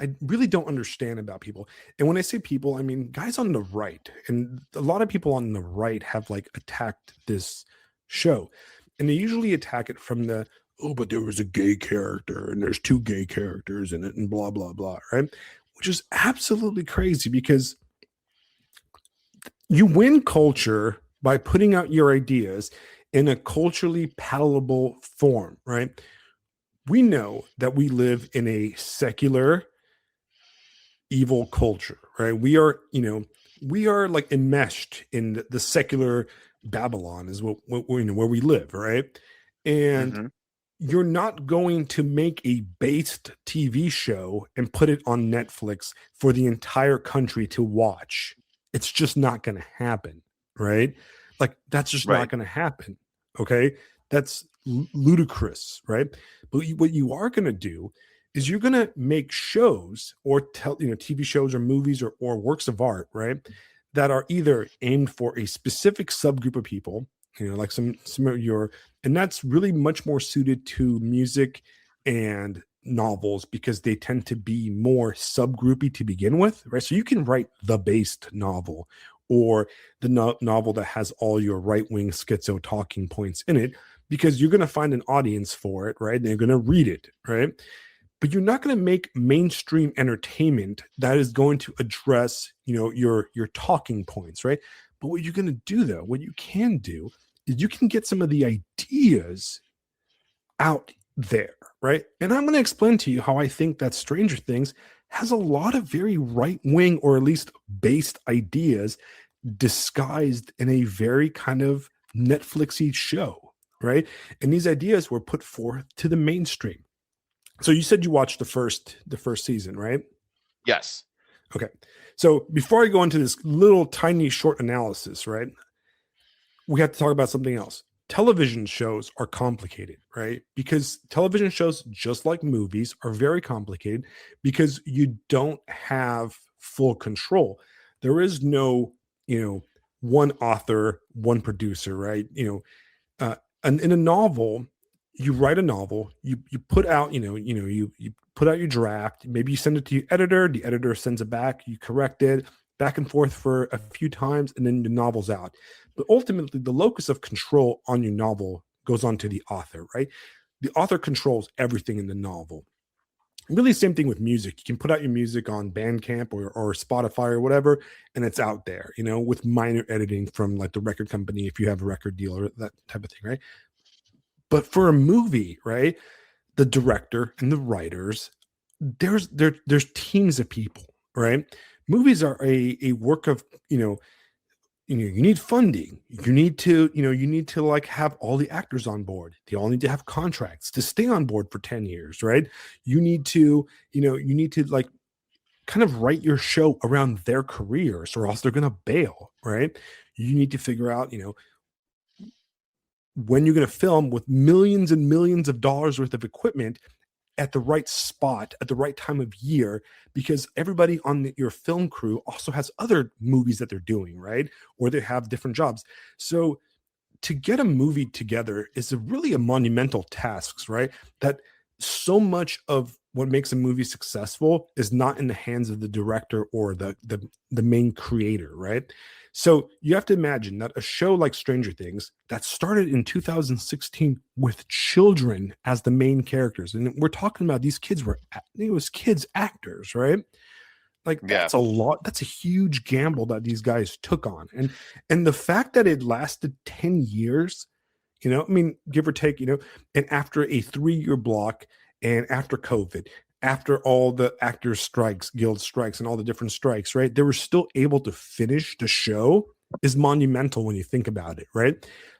I really don't understand about people. And when I say people, I mean guys on the right, and a lot of people on the right have like attacked this show, and they usually attack it from the, oh, but there was a gay character and there's 2 gay characters in it and blah, blah, blah, right? Which is absolutely crazy, because you win culture by putting out your ideas in a culturally palatable form, right? We know that we live in a secular, evil culture, right? We are like enmeshed in the secular Babylon is what you know, where we live, right? And Mm-hmm. you're not going to make a based TV show and put it on Netflix for the entire country to watch. It's just not going to happen, right? Like that's just not Right. going to happen. Okay? That's ludicrous, right? But what you are going to do is you're going to make shows or tell, you know, TV shows or movies or works of art, right? That are either aimed for a specific subgroup of people, you know, like some of your, and that's really much more suited to music and novels because they tend to be more subgroupy to begin with, right? So you can write the based novel or the novel that has all your right-wing schizo talking points in it because you're going to find an audience for it, right? And they're going to read it, right? But you're not going to make mainstream entertainment that is going to address, you know, your talking points, right? But what you're going to do though, what you can do is you can get some of the ideas out there, right? And I'm going to explain to you how I think that Stranger Things has a lot of very right-wing or at least based ideas disguised in a very kind of Netflixy show, right? And these ideas were put forth to the mainstream. So you said you watched the first season, right? Yes. Okay. So before I go into this little tiny short analysis, right? We have to talk about something else. Television shows are complicated, right? Because television shows, just like movies, are very complicated because you don't have full control. There is no, you know, one author, one producer, right? You know, and in a novel, you write a novel, you put out, you put out your draft, maybe you send it to your editor, the editor sends it back, you correct it, back and forth for a few times, and then the novel's out. But ultimately, the locus of control on your novel goes on to the author, right? The author controls everything in the novel. Really, same thing with music. You can put out your music on Bandcamp or Spotify or whatever, and it's out there, you know, with minor editing from like the record company if you have a record deal or that type of thing, right? But for a movie, right, the director and the writers, there's teams of people, right? Movies are a work of, you need funding. You need to like have all the actors on board. They all need to have contracts to stay on board for 10 years, right? You need to, you need to like kind of write your show around their careers or else they're going to bail, right? You need to figure out, when you're going to film with millions and millions of dollars worth of equipment at the right spot at the right time of year, because everybody on your film crew also has other movies that they're doing, right? Or they have different jobs. So to get a movie together is really a monumental task, right? That so much of what makes a movie successful is not in the hands of the director or the main creator, right? So you have to imagine that a show like Stranger Things that started in 2016 with children as the main characters, and we're talking about these kids it was kids actors, right? Like Yeah. that's a lot. That's a huge gamble that these guys took on, and the fact that it lasted 10 years, I mean, give or take, and after a 3-year block, and after COVID, after all the actors strikes, guild strikes, and all the different strikes, right? They were still able to finish the show is monumental when you think about it, right?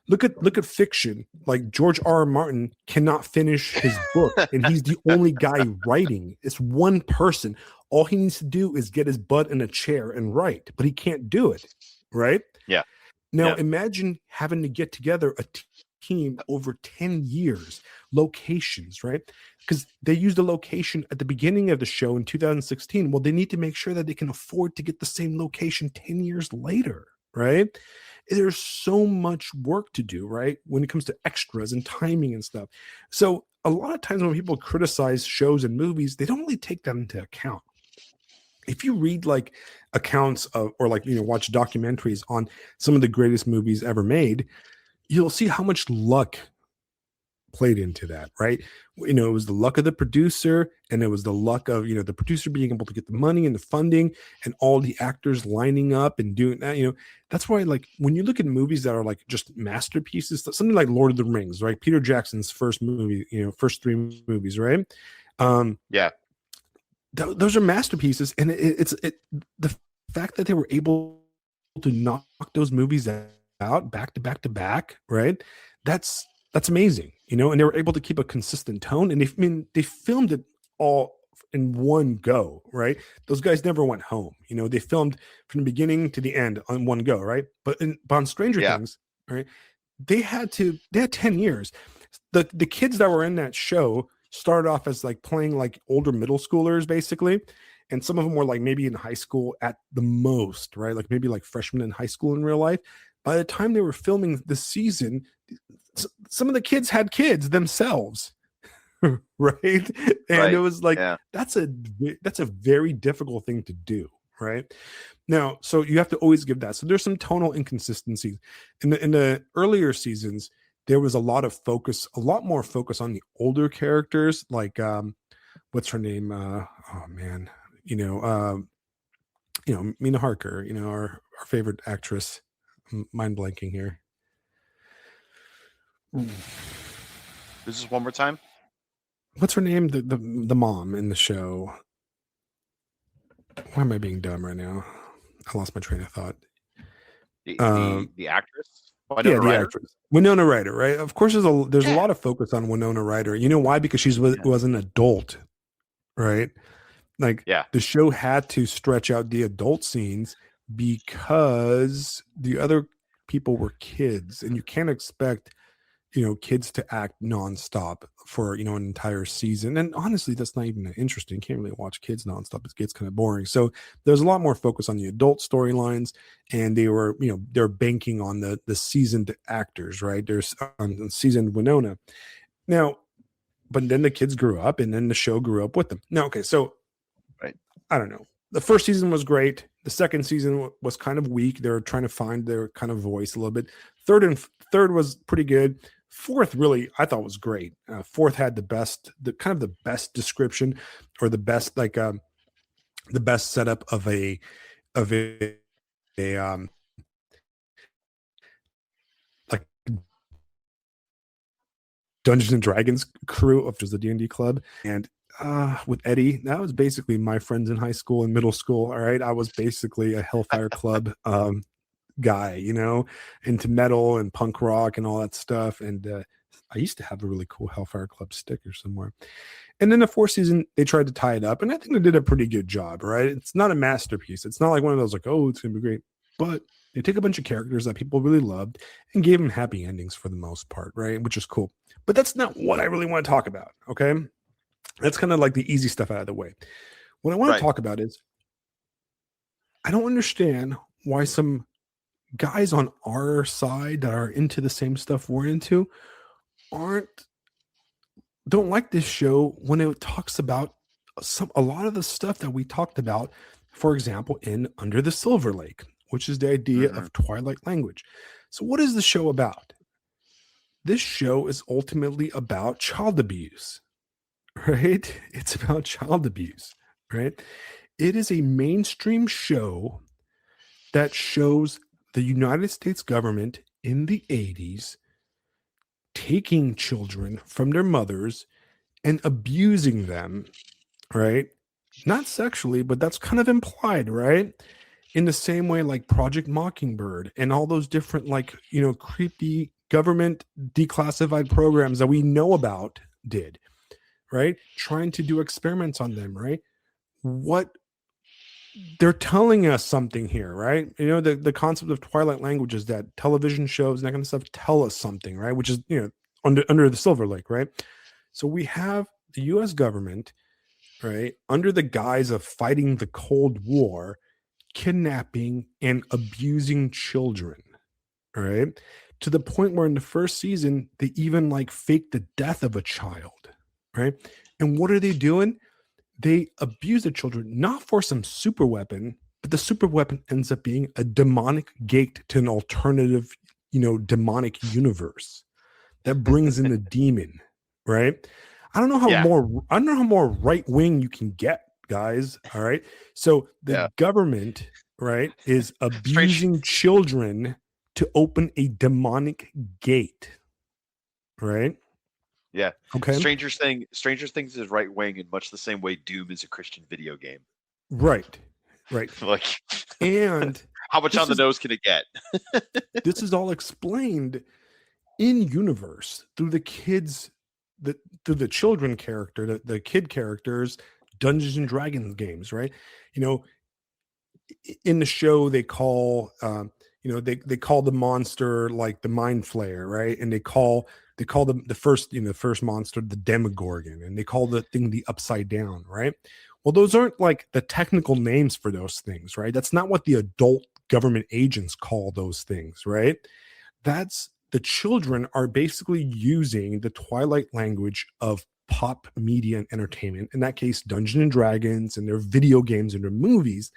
Look at fiction. Like George R. R. Martin cannot finish his book, and he's the only guy writing. It's one person. All he needs to do is get his butt in a chair and write, but he can't do it, right? Yeah. Now Yeah. imagine having to get together a team over 10 years, locations, right? Because they used a location at the beginning of the show in 2016. Well, they need to make sure that they can afford to get the same location 10 years later, right? There's so much work to do, right? When it comes to extras and timing and stuff. So a lot of times when people criticize shows and movies, they don't really take that into account. If you read like accounts of, or like, watch documentaries on some of the greatest movies ever made, you'll see how much luck played into that, right? It was the luck of the producer, and it was the luck of, the producer being able to get the money and the funding and all the actors lining up and doing that. That's why, like, when you look at movies that are like just masterpieces, something like Lord of the Rings, right? Peter Jackson's first movie, first 3 movies, right? Yeah. Those are masterpieces, and it's the fact that they were able to knock those movies out back to back to back, right? That's amazing, you know. And they were able to keep a consistent tone, and they filmed it all in one go, right? Those guys never went home, you know. They filmed from the beginning to the end on one go, right? But on Stranger Things, right? They had 10 years. The kids that were in that show started off as like playing like older middle schoolers, basically. And some of them were like maybe in high school at the most, right? Like maybe like freshmen in high school in real life. By the time they were filming the season, some of the kids had kids themselves, right? And it was like, that's a very difficult thing to do, right? Now, so you have to always give that. So there's some tonal inconsistencies in the earlier seasons. There was a lot more focus on the older characters, like what's her name? Oh man, Mina Harker, our favorite actress. Mind blanking here. This is one more time. What's her name? The mom in the show. Why am I being dumb right now? I lost my train of thought. The actress? The actress. Winona Ryder, right? Of course, there's a lot of focus on Winona Ryder. You know why? Because she was an adult, right? Like, the show had to stretch out the adult scenes because the other people were kids, and you can't expect kids to act nonstop for an entire season. And honestly, that's not even that interesting. You can't really watch kids nonstop. It gets kind of boring. So there's a lot more focus on the adult storylines, and they're banking on the seasoned actors, right? There's on seasoned Winona now, but then the kids grew up, and then the show grew up with them. Now, okay, so I don't know. The first season was great. The second season was kind of weak. They're trying to find their kind of voice a little bit. Third was pretty good. Fourth, really, I thought was great. Fourth had the best description, or the best the best setup of a like Dungeons and Dragons crew, which was the D&D club, and with Eddie, that was basically my friends in high school and middle school. All right, I was basically a Hellfire Club guy, into metal and punk rock and all that stuff. And I used to have a really cool Hellfire Club sticker somewhere. And then the fourth season, they tried to tie it up, and I think they did a pretty good job, right? It's not a masterpiece. It's not like one of those like, oh, it's gonna be great. But they took a bunch of characters that people really loved and gave them happy endings for the most part, right? Which is cool. But that's not what I really want to talk about, okay? That's kind of like the easy stuff out of the way. What I want to talk about is, I don't understand why some guys on our side that are into the same stuff we're into don't like this show when it talks about a lot of the stuff that we talked about, for example, in Under the Silver Lake, which is the idea of Twilight language. So what is the show about? This show is ultimately about child abuse, right? It's about child abuse, right? It is a mainstream show that shows the United States government in the 80s taking children from their mothers and abusing them, right? Not sexually, but that's kind of implied, right? In the same way like Project Mockingbird and all those different creepy government declassified programs that we know about did, right? Trying to do experiments on them, right? What they're telling us something here, right? The concept of Twilight language is that television shows and that kind of stuff tell us something, right? Which is, under the Silver Lake, right? So we have the US government, right, under the guise of fighting the Cold War, kidnapping and abusing children, right? To the point where in the first season, they even fake the death of a child, right? And what are they doing? They abuse the children, not for some super weapon, but the super weapon ends up being a demonic gate to an alternative, demonic universe that brings in the demon, right? I don't know how more right wing you can get, guys. All right. So the government, right, is abusing children to open a demonic gate, right? Yeah. Okay. Stranger Things is right wing in much the same way Doom is a Christian video game. Right. Like, and How much on the nose can it get? This is all explained in universe through the kids, through the children character, the kid characters, Dungeons and Dragons games, right? You know, in the show they call they call the monster like the mind flayer, right? And they call the first monster the Demogorgon, and they call the thing the upside down, right? Well, those aren't like the technical names for those things, right? That's not what the adult government agents call those things, right? That's the children are basically using the Twilight language of pop media and entertainment, in that case Dungeons and Dragons and their video games and their movies,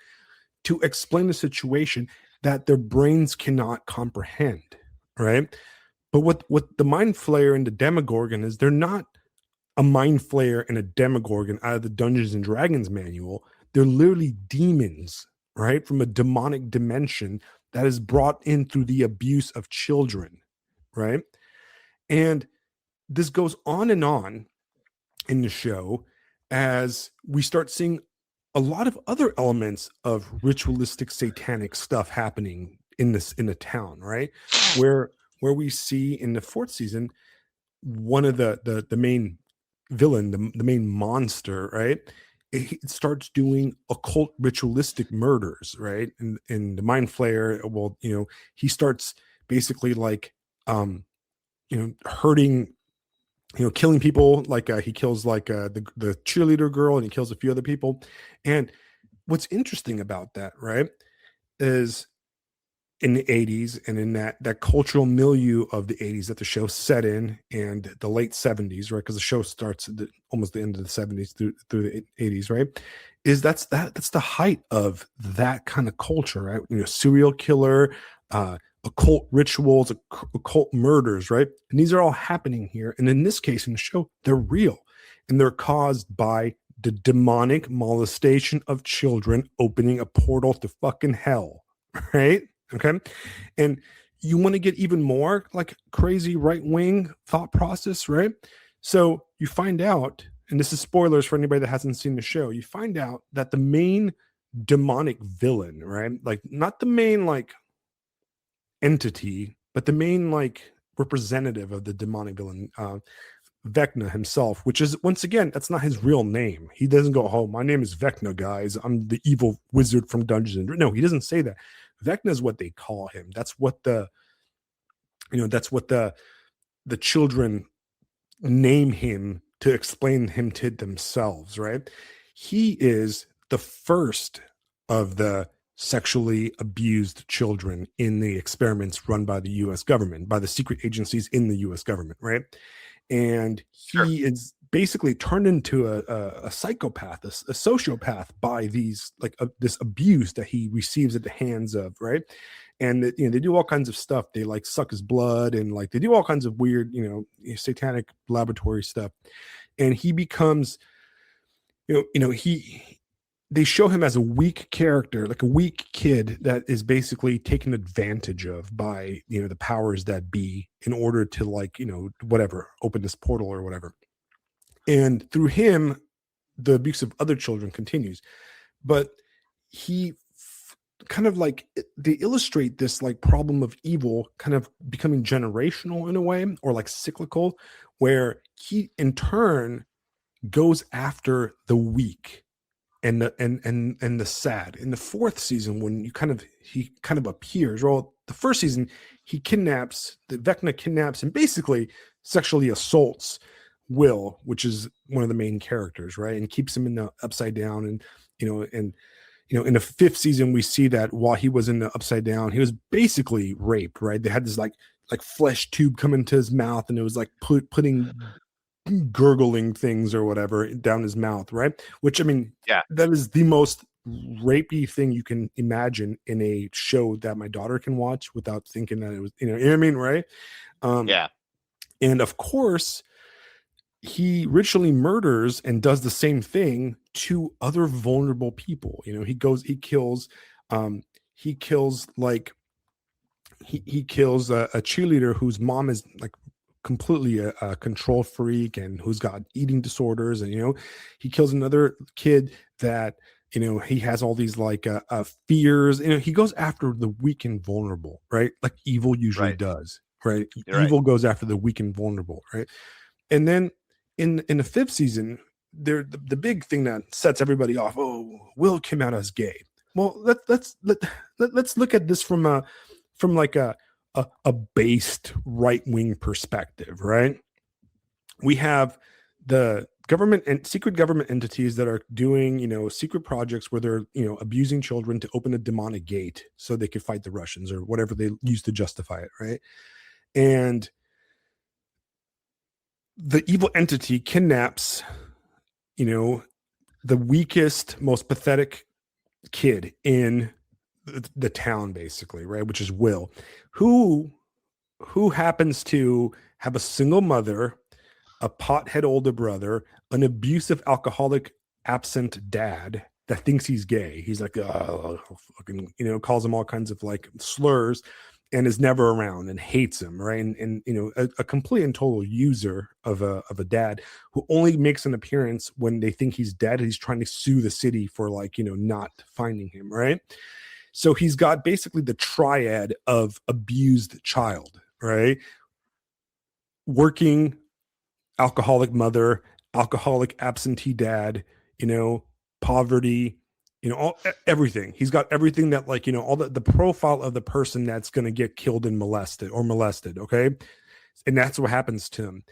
to explain the situation that their brains cannot comprehend, right? But what the mind flayer and the Demogorgon is, they're not a mind flayer and a Demogorgon out of the Dungeons and Dragons manual. They're literally demons, right, from a demonic dimension that is brought in through the abuse of children, right? And this goes on and on in the show as we start seeing a lot of other elements of ritualistic satanic stuff happening in the town, right? Where we see in the fourth season one of the main villain, the main monster, right? It starts doing occult ritualistic murders, right? And the mind flayer, well, he starts basically like hurting, killing people, like he kills like the cheerleader girl, and he kills a few other people. And what's interesting about that, right, is in the 80s and in that cultural milieu of the 80s that the show set in, and the late 70s, right, because the show starts at almost the end of the 70s through the 80s, right, is that's the height of that kind of culture, right? Serial killer, occult rituals, occult murders, right? And these are all happening here. And in this case, in the show, they're real, and they're caused by the demonic molestation of children opening a portal to fucking hell, right? Okay. And you want to get even more like crazy right-wing thought process, right? So you find out, and this is spoilers for anybody that hasn't seen the show, you find out that the main demonic villain, right? Like not the main like entity, but the main like representative of the demonic villain, Vecna himself, which is, once again, that's not his real name. He doesn't go, "Oh, my name is Vecna, guys. I'm the evil wizard from Dungeons and Dragons." No, he doesn't say that. Vecna is what they call him. That's what the children name him to explain him to themselves, right? He is the first of the sexually abused children in the experiments run by the U.S. government, by the secret agencies in the U.S. government, right? And he is basically turned into a psychopath, a sociopath by these this abuse that he receives at the hands of, right? And they do all kinds of stuff. They like suck his blood, and like they do all kinds of weird, satanic laboratory stuff. And he becomes, they show him as a weak character, like a weak kid that is basically taken advantage of by, the powers that be in order to whatever, open this portal or whatever. And through him, the abuse of other children continues. But he kind of like, they illustrate this like problem of evil kind of becoming generational in a way, or like cyclical, where he in turn goes after the weak and the sad. In the fourth season, when he kind of appears, well, the first season Vecna kidnaps and basically sexually assaults Will, which is one of the main characters, right, and keeps him in the upside down. And in the fifth season, we see that while he was in the upside down, he was basically raped, right? They had this like flesh tube come into his mouth, and it was like putting gurgling things or whatever down his mouth, right? Which, I mean, that is the most rapey thing you can imagine in a show that my daughter can watch without thinking that it was, you know what I mean, right? And of course, he ritually murders and does the same thing to other vulnerable people. He kills a cheerleader whose mom is like completely a control freak and who's got eating disorders, and he kills another kid that You know, he has all these like fears. You know, he goes after the weak and vulnerable, right? Like evil usually Right. does, right? You're right. Evil goes after the weak and vulnerable, right? And then in the fifth season, the big thing that sets everybody off. Oh, Will came out as gay. Well, let's look at this from like a based right wing perspective, right? We have the government and secret government entities that are doing, you know, secret projects where they're, you know, abusing children to open a demonic gate so they could fight the Russians or whatever they use to justify it, right? And the evil entity kidnaps, you know, the weakest, most pathetic kid in the town, basically, right? Which is Will, who happens to have a single mother, a pothead older brother, an abusive alcoholic absent dad that thinks he's gay. He's like, fucking, you know, calls him all kinds of like slurs and is never around and hates him, right? And you know, a complete and total user of a dad who only makes an appearance when they think he's dead. He's trying to sue the city for like, you know, not finding him, right? So he's got basically the triad of abused child, right? Working alcoholic mother, alcoholic absentee dad, you know, poverty, you know, everything. He's got everything that, like, you know, all the profile of the person that's going to get killed and molested. Okay. And that's what happens to him.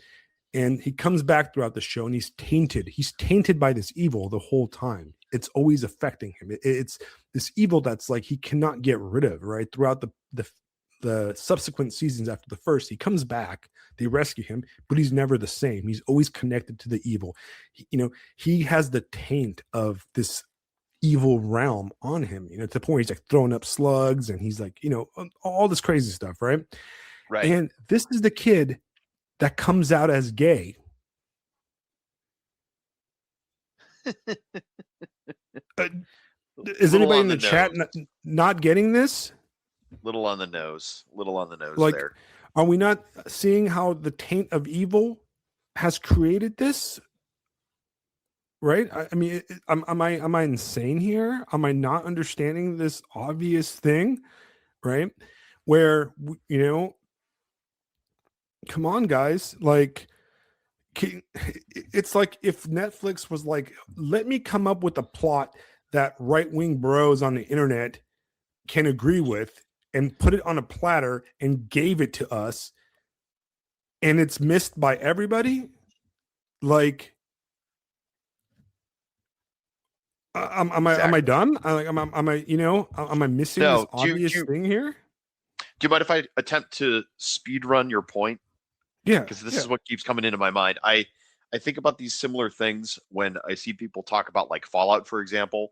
And he comes back throughout the show and he's tainted. He's tainted by this evil the whole time. It's always affecting him. It's this evil that's like he cannot get rid of, right? Throughout the subsequent seasons after the first, he comes back, they rescue him, but he's never the same. He's always connected to the evil. You know, he has the taint of this evil realm on him, you know, to the point he's like throwing up slugs and he's like, you know, all this crazy stuff, right? Right. And this is the kid that comes out as gay. Is anybody in the chat not getting this? Little on the nose. Like, there. are we not seeing how the taint of evil has created this? Right? I mean, am I insane here? Am I not understanding this obvious thing? Right? Where, you know, come on, guys. Like, it's like if Netflix was like, let me come up with a plot that right-wing bros on the internet can agree with and put it on a platter and gave it to us, and it's missed by everybody. Like, am I done? Am I, you know, am I missing this obvious thing here? Do you mind if I attempt to speed run your point? Yeah, because this is what keeps coming into my mind. I think about these similar things when I see people talk about like Fallout, for example,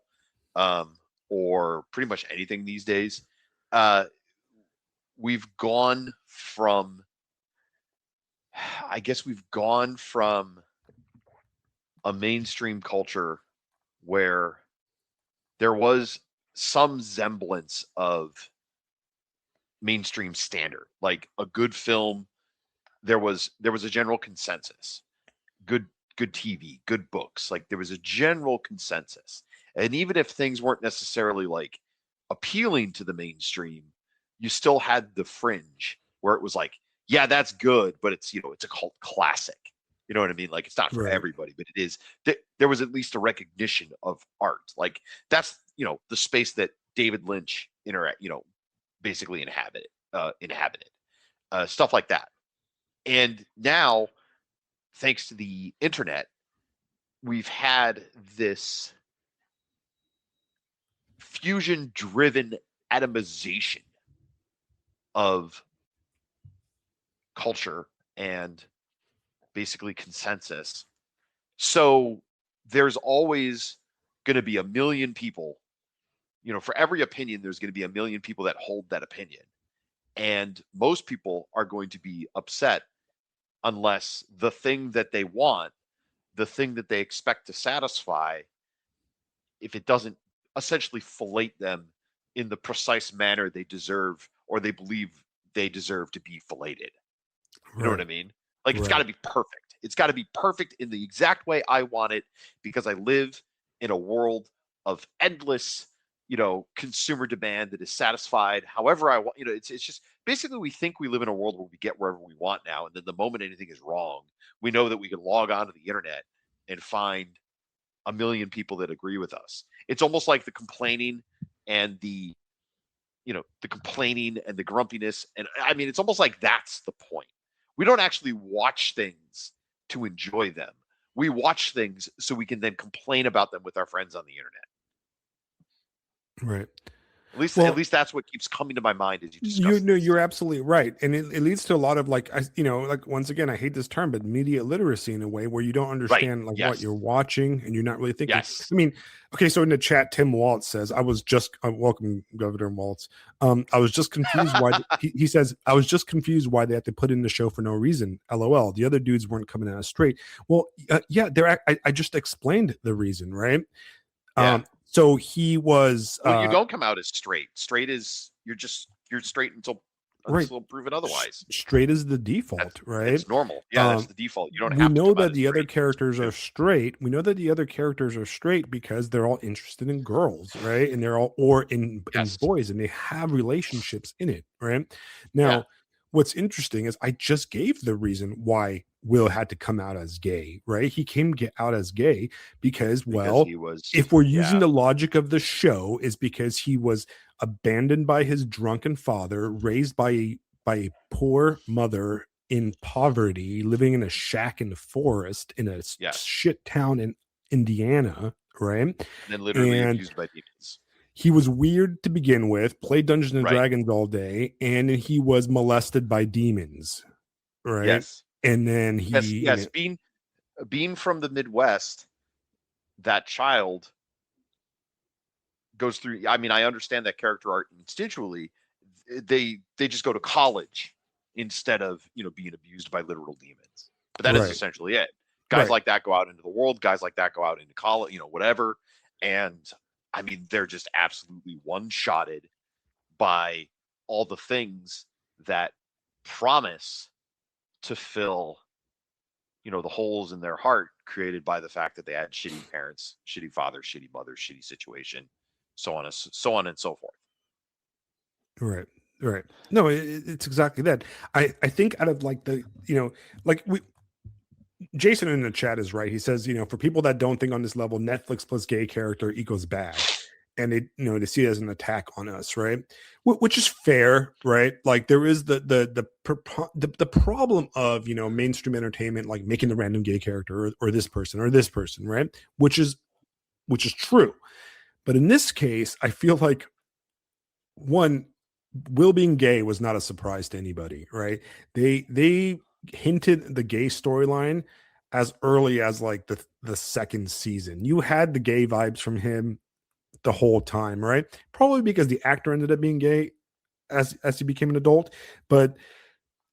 or pretty much anything these days. We've gone from, I guess we've gone from a mainstream culture where there was some semblance of mainstream standard, like a good film. There was a general consensus. Good TV, good books. Like there was a general consensus. And even if things weren't necessarily like appealing to the mainstream, you still had the fringe where it was like, yeah, that's good, but it's, you know, it's a cult classic. You know what I mean? Like it's not for everybody, but it is. There was at least a recognition of art. Like that's, you know, the space that David Lynch basically inhabited, stuff like that. And now, thanks to the internet, we've had this fusion-driven atomization of culture and basically consensus. So there's always going to be a million people, you know, for every opinion, there's going to be a million people that hold that opinion. And most people are going to be upset unless the thing that they want, the thing that they expect to satisfy, if it doesn't essentially fillet them in the precise manner they deserve or they believe they deserve to be filleted. You know what I mean? Like it's got to be perfect. It's got to be perfect in the exact way I want it because I live in a world of endless, consumer demand that is satisfied however I want. It's just basically we think we live in a world where we get wherever we want now, and then the moment anything is wrong, we know that we can log on to the internet and find a million people that agree with us. It's almost like the complaining and the grumpiness, and I mean, it's almost like that's the point. We don't actually watch things to enjoy them. We watch things so we can then complain about them with our friends on the internet. Right. At least that's what keeps coming to my mind as you discuss. You're absolutely right, and it leads to a lot of like once again, I hate this term, but media literacy in a way where you don't understand what you're watching and you're not really thinking. Yes. I mean, okay, so in the chat, Tim Waltz says, "I was just welcome, Governor Waltz. I was just confused why he says I was just confused why they had to put in the show for no reason. LOL. The other dudes weren't coming out straight. Well, yeah, I just explained the reason, right? Yeah. So he was. Well, you don't come out as straight. Straight is you're straight until proven otherwise. Straight is the default, right? It's normal. Yeah, that's the default. You don't have to. We know that the other characters are straight. We know that the other characters are straight because they're all interested in girls, right? And they're all in boys, and they have relationships in it, right? Now, what's interesting is I just gave the reason why Will had to come out as gay, right? He came out as gay because he was, if we're using the logic of the show, is because he was abandoned by his drunken father, raised by a poor mother in poverty, living in a shack in the forest in a shit town in Indiana, right? And then literally abused by demons. He was weird to begin with, played Dungeons and Dragons all day, and he was molested by demons, right? Yes. And then he being from the Midwest, that child goes through. I mean, I understand that character art instinctually. They just go to college instead of being abused by literal demons. But that is essentially it. Guys like that go out into the world. Guys like that go out into college. Whatever. And I mean, they're just absolutely one-shotted by all the things that promise to fill, the holes in their heart created by the fact that they had shitty parents, shitty fathers, shitty mothers, shitty situation, so on and so forth. Right. No, it's exactly that. I think out of Jason in the chat is right. He says, for people that don't think on this level, Netflix plus gay character equals bad. And they see it as an attack on us, right? Which is fair, right? Like there is the problem of mainstream entertainment, like making the random gay character or this person, right? Which is true, but in this case, I feel like Will being gay was not a surprise to anybody, right? They hinted the gay storyline as early as like the second season. You had the gay vibes from him the whole time, right? Probably because the actor ended up being gay as he became an adult, but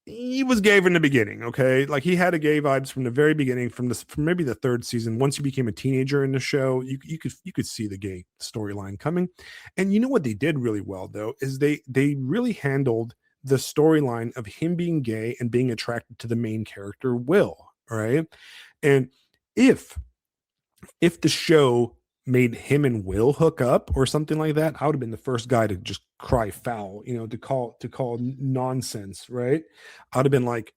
he was gay from the beginning. Okay, like he had a gay vibes from the very beginning, from maybe the third season. Once he became a teenager in the show, you could see the gay storyline coming. And you know what they did really well though is they really handled the storyline of him being gay and being attracted to the main character Will, right? And if the show made him and Will hook up or something like that, I would have been the first guy to just cry foul, to call nonsense, right? I would have been like,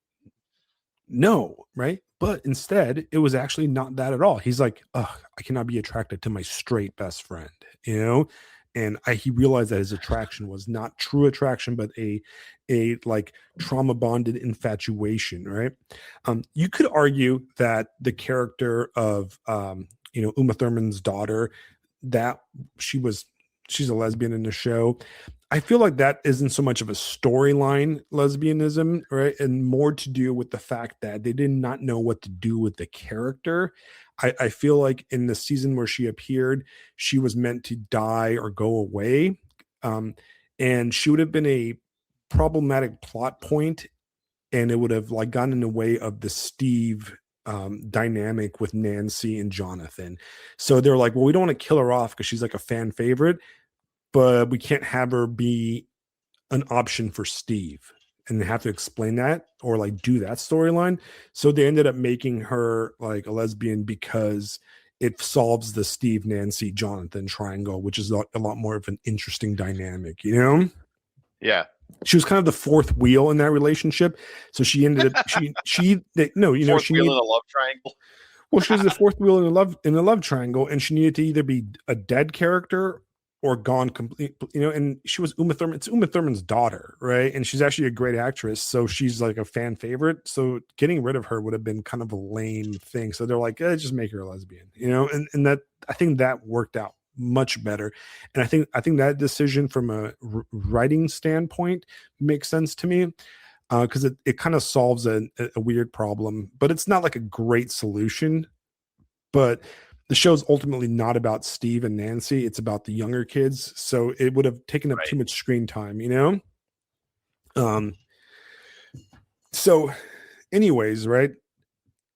no, right? But instead, it was actually not that at all. He's like, I cannot be attracted to my straight best friend, and he realized that his attraction was not true attraction, but a like trauma bonded infatuation, right? You could argue that the character of Uma Thurman's daughter, that she's a lesbian in the show. I feel like that isn't so much of a storyline lesbianism, right? And more to do with the fact that they did not know what to do with the character. I feel like in the season where she appeared, she was meant to die or go away. And she would have been a problematic plot point, and it would have like gotten in the way of the Steve dynamic with Nancy and Jonathan. So they're like, well, we don't want to kill her off because she's like a fan favorite, but we can't have her be an option for Steve. And they have to explain that or like do that storyline. So they ended up making her like a lesbian because it solves the Steve, Nancy, Jonathan triangle, which is a lot more of an interesting dynamic, you know? Yeah. She was kind of the fourth wheel in that relationship. So she ended up, no, you know, Fourth wheel in a love triangle. well, she was the fourth wheel in the love triangle, and she needed to either be a dead character or gone complete. You know, and she was Uma Thurman. It's Uma Thurman's daughter, right? And she's actually a great actress, so she's like a fan favorite. So getting rid of her would have been kind of a lame thing. So they're like, just make her a lesbian, you know. And that I think that worked out much better. And I think that decision from a writing standpoint makes sense to me. Because it kind of solves a weird problem, but it's not like a great solution. But the show's ultimately not about Steve and Nancy; it's about the younger kids. So it would have taken up too much screen time, you know. So, anyways, right?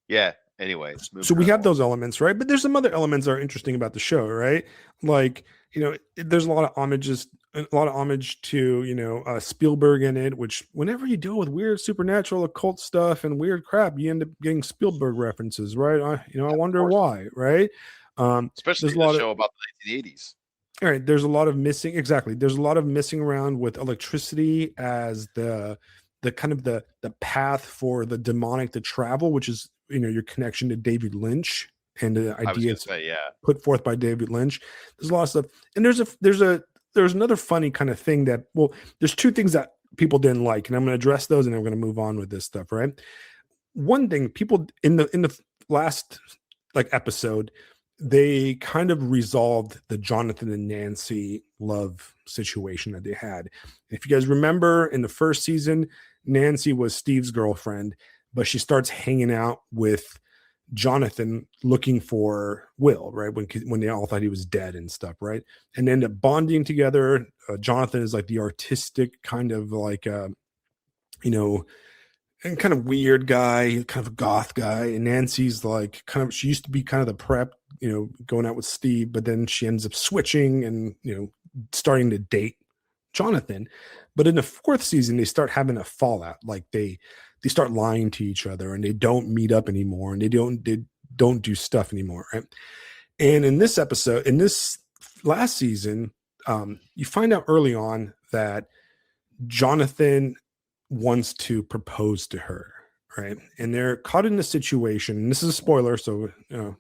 Yeah. Anyways, So we have those elements, right? But there's some other elements that are interesting about the show, right? Like, you know, there's a lot of homage to, you know, Spielberg in it, which whenever you deal with weird supernatural occult stuff and weird crap, you end up getting Spielberg references, right? I wonder why, right? Especially in the show about the 1980s. All right, there's a lot of missing. Exactly. There's a lot of messing around with electricity as the kind of the path for the demonic to travel, which is, you know, your connection to David Lynch and the ideas put forth by David Lynch. There's a lot of stuff. And there's another funny kind of thing that, well, there's two things that people didn't like, and I'm going to address those and then we're going to move on with this stuff, right? One thing, people in the last like episode, they kind of resolved the Jonathan and Nancy love situation that they had. If you guys remember, in the first season, Nancy was Steve's girlfriend, but she starts hanging out with Jonathan looking for Will, right? When they all thought he was dead and stuff, right? And end up bonding together. Jonathan is like the artistic kind of like, you know, and kind of weird guy, kind of a goth guy. And Nancy's like she used to be kind of the prep, you know, going out with Steve, but then she ends up switching and, you know, starting to date Jonathan. But in the fourth season, they start having a fallout. Like they start lying to each other and they don't meet up anymore and they don't do stuff anymore, right? And in this episode, in this last season, you find out early on that Jonathan wants to propose to her, right? And they're caught in a situation, and this is a spoiler, so you know,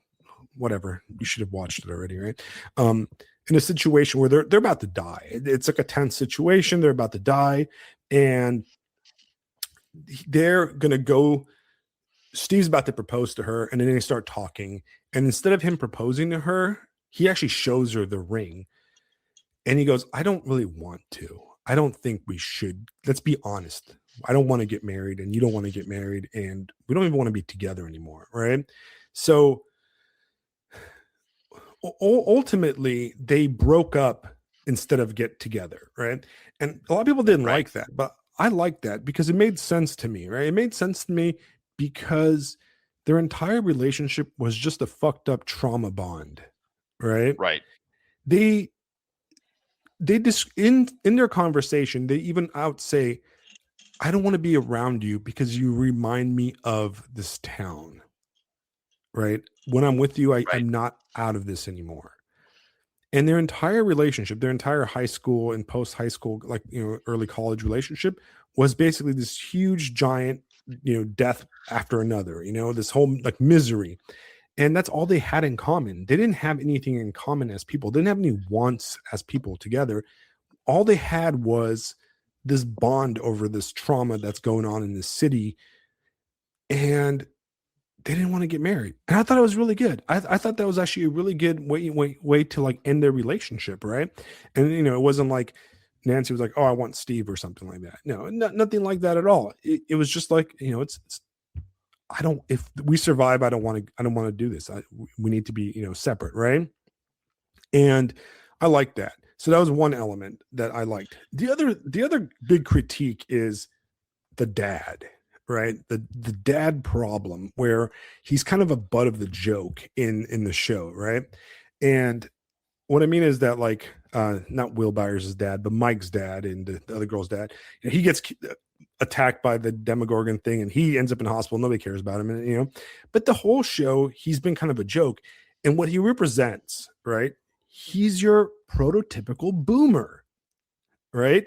whatever, you should have watched it already, right? In a situation where they're about to die. It's like a tense situation. They're about to die, and they're gonna go. Steve's about to propose to her, and then they start talking. And instead of him proposing to her, he actually shows her the ring, and he goes, "I don't really want to. I don't think we should. Let's be honest. I don't want to get married, and you don't want to get married, and we don't even want to be together anymore, right?" So ultimately, they broke up instead of get together, right? And a lot of people didn't like that, but I like that because it made sense to me, right? It made sense to me because their entire relationship was just a fucked up trauma bond, right? Right. They just in their conversation, they even out say, "I don't want to be around you because you remind me of this town." Right? When I'm with you, I'm not out of this anymore. And their entire relationship, their entire high school and post high school, like, you know, early college relationship was basically this huge giant, you know, death after another, you know, this whole like misery. And that's all they had in common. They didn't have anything in common as people. They didn't have any wants as people together. All they had was this bond over this trauma that's going on in the city. And they didn't want to get married. And I thought it was really good. I thought that was actually a really good way to like end their relationship, right? And, you know, it wasn't like Nancy was like, "Oh, I want Steve," or something like that. No, nothing like that at all. It was just like, you know, it's if we survive, I don't want to do this. We need to be, you know, separate, right? And I like that. So that was one element that I liked. The other big critique is the dad, right? The dad problem where he's kind of a butt of the joke in the show, right? And what I mean is that, like, not Will Byers' dad, but Mike's dad and the other girl's dad, you know, he gets attacked by the Demogorgon thing and he ends up in the hospital. Nobody cares about him, and, you know, but the whole show, he's been kind of a joke. And what he represents, right? He's your prototypical boomer, right?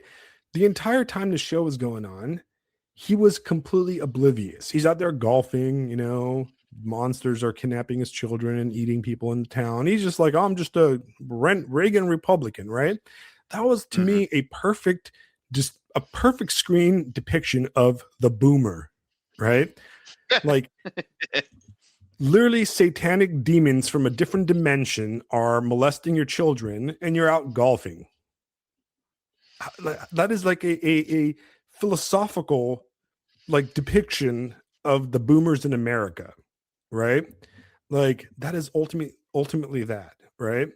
The entire time the show was going on, he was completely oblivious. He's out there golfing, monsters are kidnapping his children and eating people in town. He's just like, oh, I'm just a Reagan Republican, right? That was to me a perfect screen depiction of the boomer, right? Like literally satanic demons from a different dimension are molesting your children and you're out golfing. That is like a philosophical like depiction of the boomers in America, right? Like that is ultimately that, right?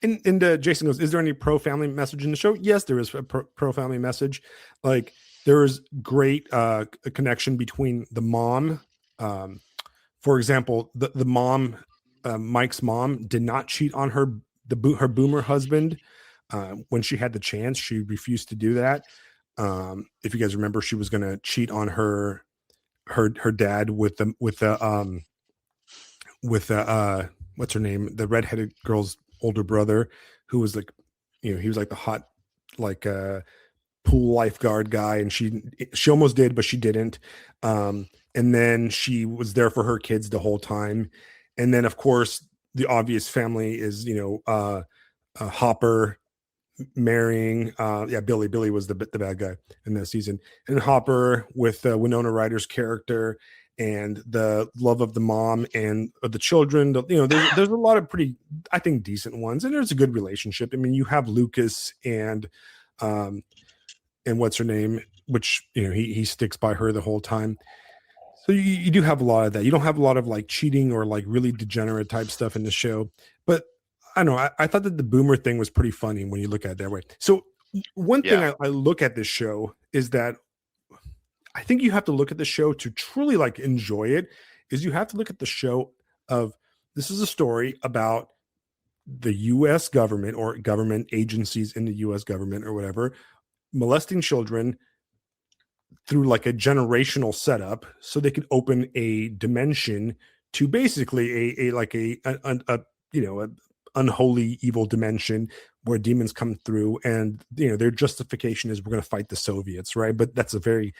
And Jason goes, is there any pro-family message in the show? Yes, there is a pro-family message. Like there is great connection between the mom. For example, the mom, Mike's mom, did not cheat on her boomer husband when she had the chance. She refused to do that. If you guys remember, she was going to cheat on her dad with the what's her name, the redheaded girl's older brother, who was like, he was like the hot like pool lifeguard guy, and she almost did, but she didn't. And then she was there for her kids the whole time. And then of course the obvious family is Hopper marrying Billy was the bad guy in that season, and Hopper with Winona Ryder's character and the love of the mom and of the children. There's a lot of pretty, I think, decent ones, and there's a good relationship. I mean, you have Lucas and what's her name, which he sticks by her the whole time. So you do have a lot of that. You don't have a lot of like cheating or like really degenerate type stuff in the show, but I don't know. I thought that the boomer thing was pretty funny when you look at it that way. So one thing I look at this show is that I think you have to look at the show to truly like enjoy it. Is you have to look at the show of, this is a story about the U.S. government or government agencies in the U.S. government or whatever molesting children through like a generational setup so they could open a dimension to basically a unholy evil dimension where demons come through, and their justification is we're going to fight the Soviets, right? But that's a very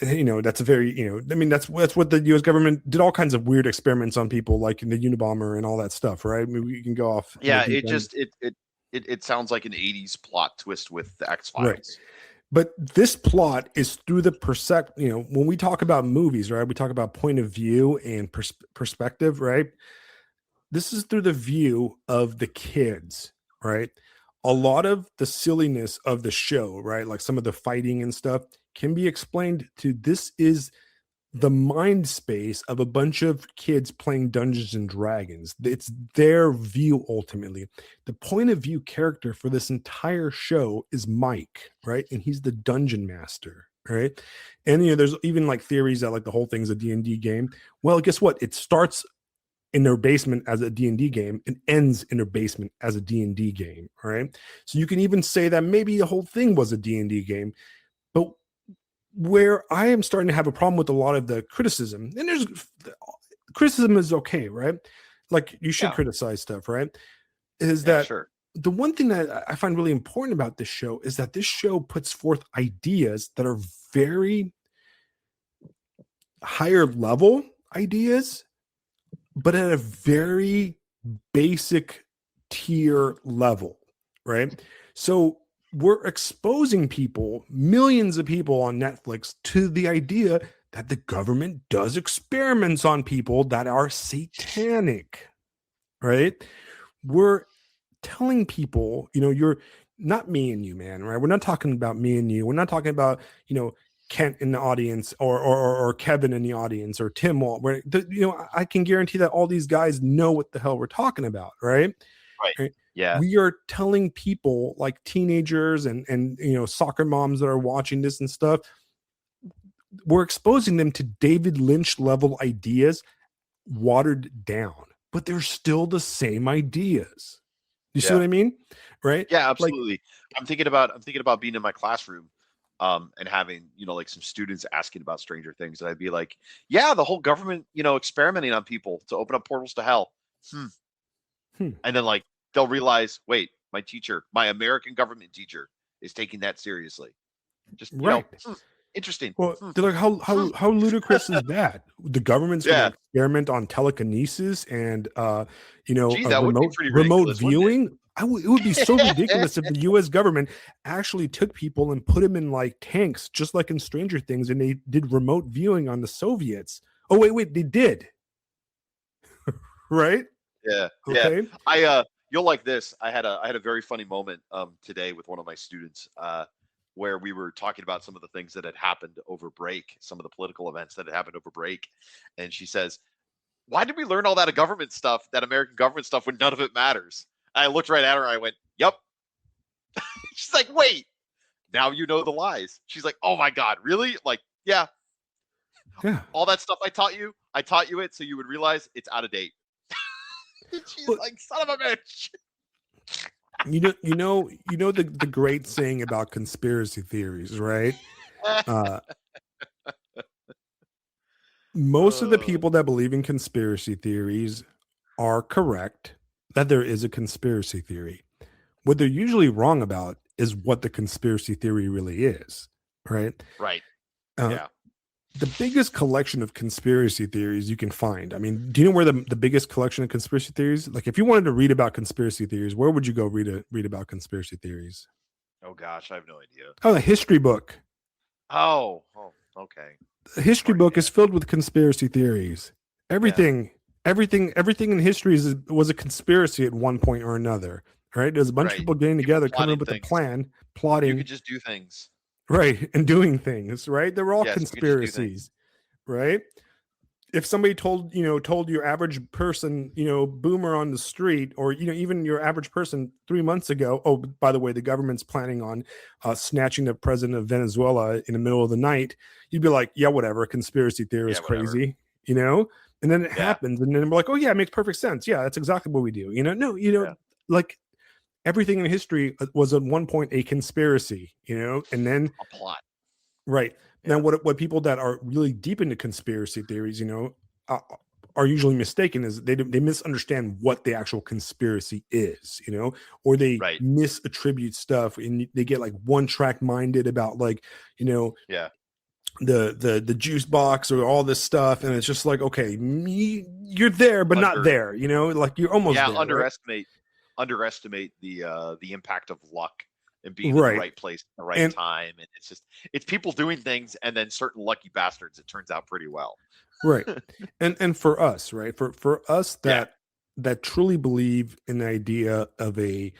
I mean, that's what the U.S. government did, all kinds of weird experiments on people, like in the Unabomber and all that stuff, right? I mean, we can go off. Yeah, it sounds like an 80s plot twist with the X-Files. Right. But this plot is through the when we talk about movies, right? We talk about point of view and perspective, right? This is through the view of the kids, right? A lot of the silliness of the show, right? Like some of the fighting and stuff can be explained to, this is the mind space of a bunch of kids playing Dungeons and Dragons. It's their view ultimately. The point of view character for this entire show is Mike, right? And he's the dungeon master, right? And there's even like theories that like the whole thing's a D&D game. Well, guess what? It starts in their basement as a D&D game and ends in their basement as a D&D game, right? So you can even say that maybe the whole thing was a D&D game. But where I am starting to have a problem with a lot of the criticism, and there's criticism is okay, right? Like you should criticize stuff, right? Is that sure. The one thing that I find really important about this show is that this show puts forth ideas that are very higher level ideas, but at a very basic tier level, right? So we're exposing people, millions of people on Netflix, to the idea that the government does experiments on people that are satanic, right? We're telling people, you're not me and you, man, right? We're not talking about me and you. We're not talking about, Kent in the audience or Kevin in the audience or Tim. Where I can guarantee that all these guys know what the hell we're talking about, right? Right. Yeah. We are telling people like teenagers and soccer moms that are watching this and stuff. We're exposing them to David Lynch level ideas, watered down, but they're still the same ideas. You see what I mean? Right? Yeah, absolutely. I'm thinking about being in my classroom and having, like some students asking about Stranger Things, and I'd be like, yeah, the whole government, experimenting on people to open up portals to hell. Hmm. And then like they'll realize, wait, my American government teacher is taking that seriously. Just, Right. interesting. Well, they're like, how ludicrous is that? The government's going to Yeah. experiment on telekinesis and Gee, a that would be pretty remote ridiculous, wouldn't it? viewing. It would be so ridiculous if the U.S. government actually took people and put them in like tanks, just like in Stranger Things, and they did remote viewing on the Soviets. Oh wait, they did, right? Yeah. Okay. You'll like this. I had a very funny moment today with one of my students where we were talking about some of the things that had happened over break, some of the political events that had happened over break, and she says, "Why did we learn all that government stuff, that American government stuff, when none of it matters?" I looked right at her. I went, "Yep." She's like, "Wait, now you know the lies." She's like, "Oh my God, really?" Like, yeah, Yeah. all that stuff I taught you it so you would realize it's out of date. She's like, "Son of a bitch." You know the great saying about conspiracy theories, right? Most of the people that believe in conspiracy theories are correct that there is a conspiracy theory. What they're usually wrong about is what the conspiracy theory really is, right? Right. Yeah. The biggest collection of conspiracy theories you can find. I mean, do you know where the biggest collection of conspiracy theories? Like, if you wanted to read about conspiracy theories, where would you go read about conspiracy theories? Oh gosh, I have no idea. Oh, a history book. Oh, okay. A history book is filled with conspiracy theories. Everything in history was a conspiracy at one point or another. Right? There's a bunch of people getting together, coming up with a plan, plotting. You could just do things. Right, and doing things, right? They're all conspiracies, right? If somebody told your average person, boomer on the street, or even your average person 3 months ago, oh, by the way, the government's planning on snatching the president of Venezuela in the middle of the night, you'd be like, yeah, whatever, conspiracy theory is crazy, and then it happens, and then we're like, oh yeah, it makes perfect sense. Yeah, that's exactly what we do. Like everything in history was at one point a conspiracy, and then a plot. Right. Now, what people that are really deep into conspiracy theories, are usually mistaken is they misunderstand what the actual conspiracy is, or they misattribute stuff, and they get like one track minded about like, the juice box or all this stuff, and it's just like, okay, you're there but not there, like you're almost there, underestimate the impact of luck and being in the right place at the right time, and it's people doing things, and then certain lucky bastards, it turns out pretty well. Right. And for us, right, for us that truly believe in the idea of a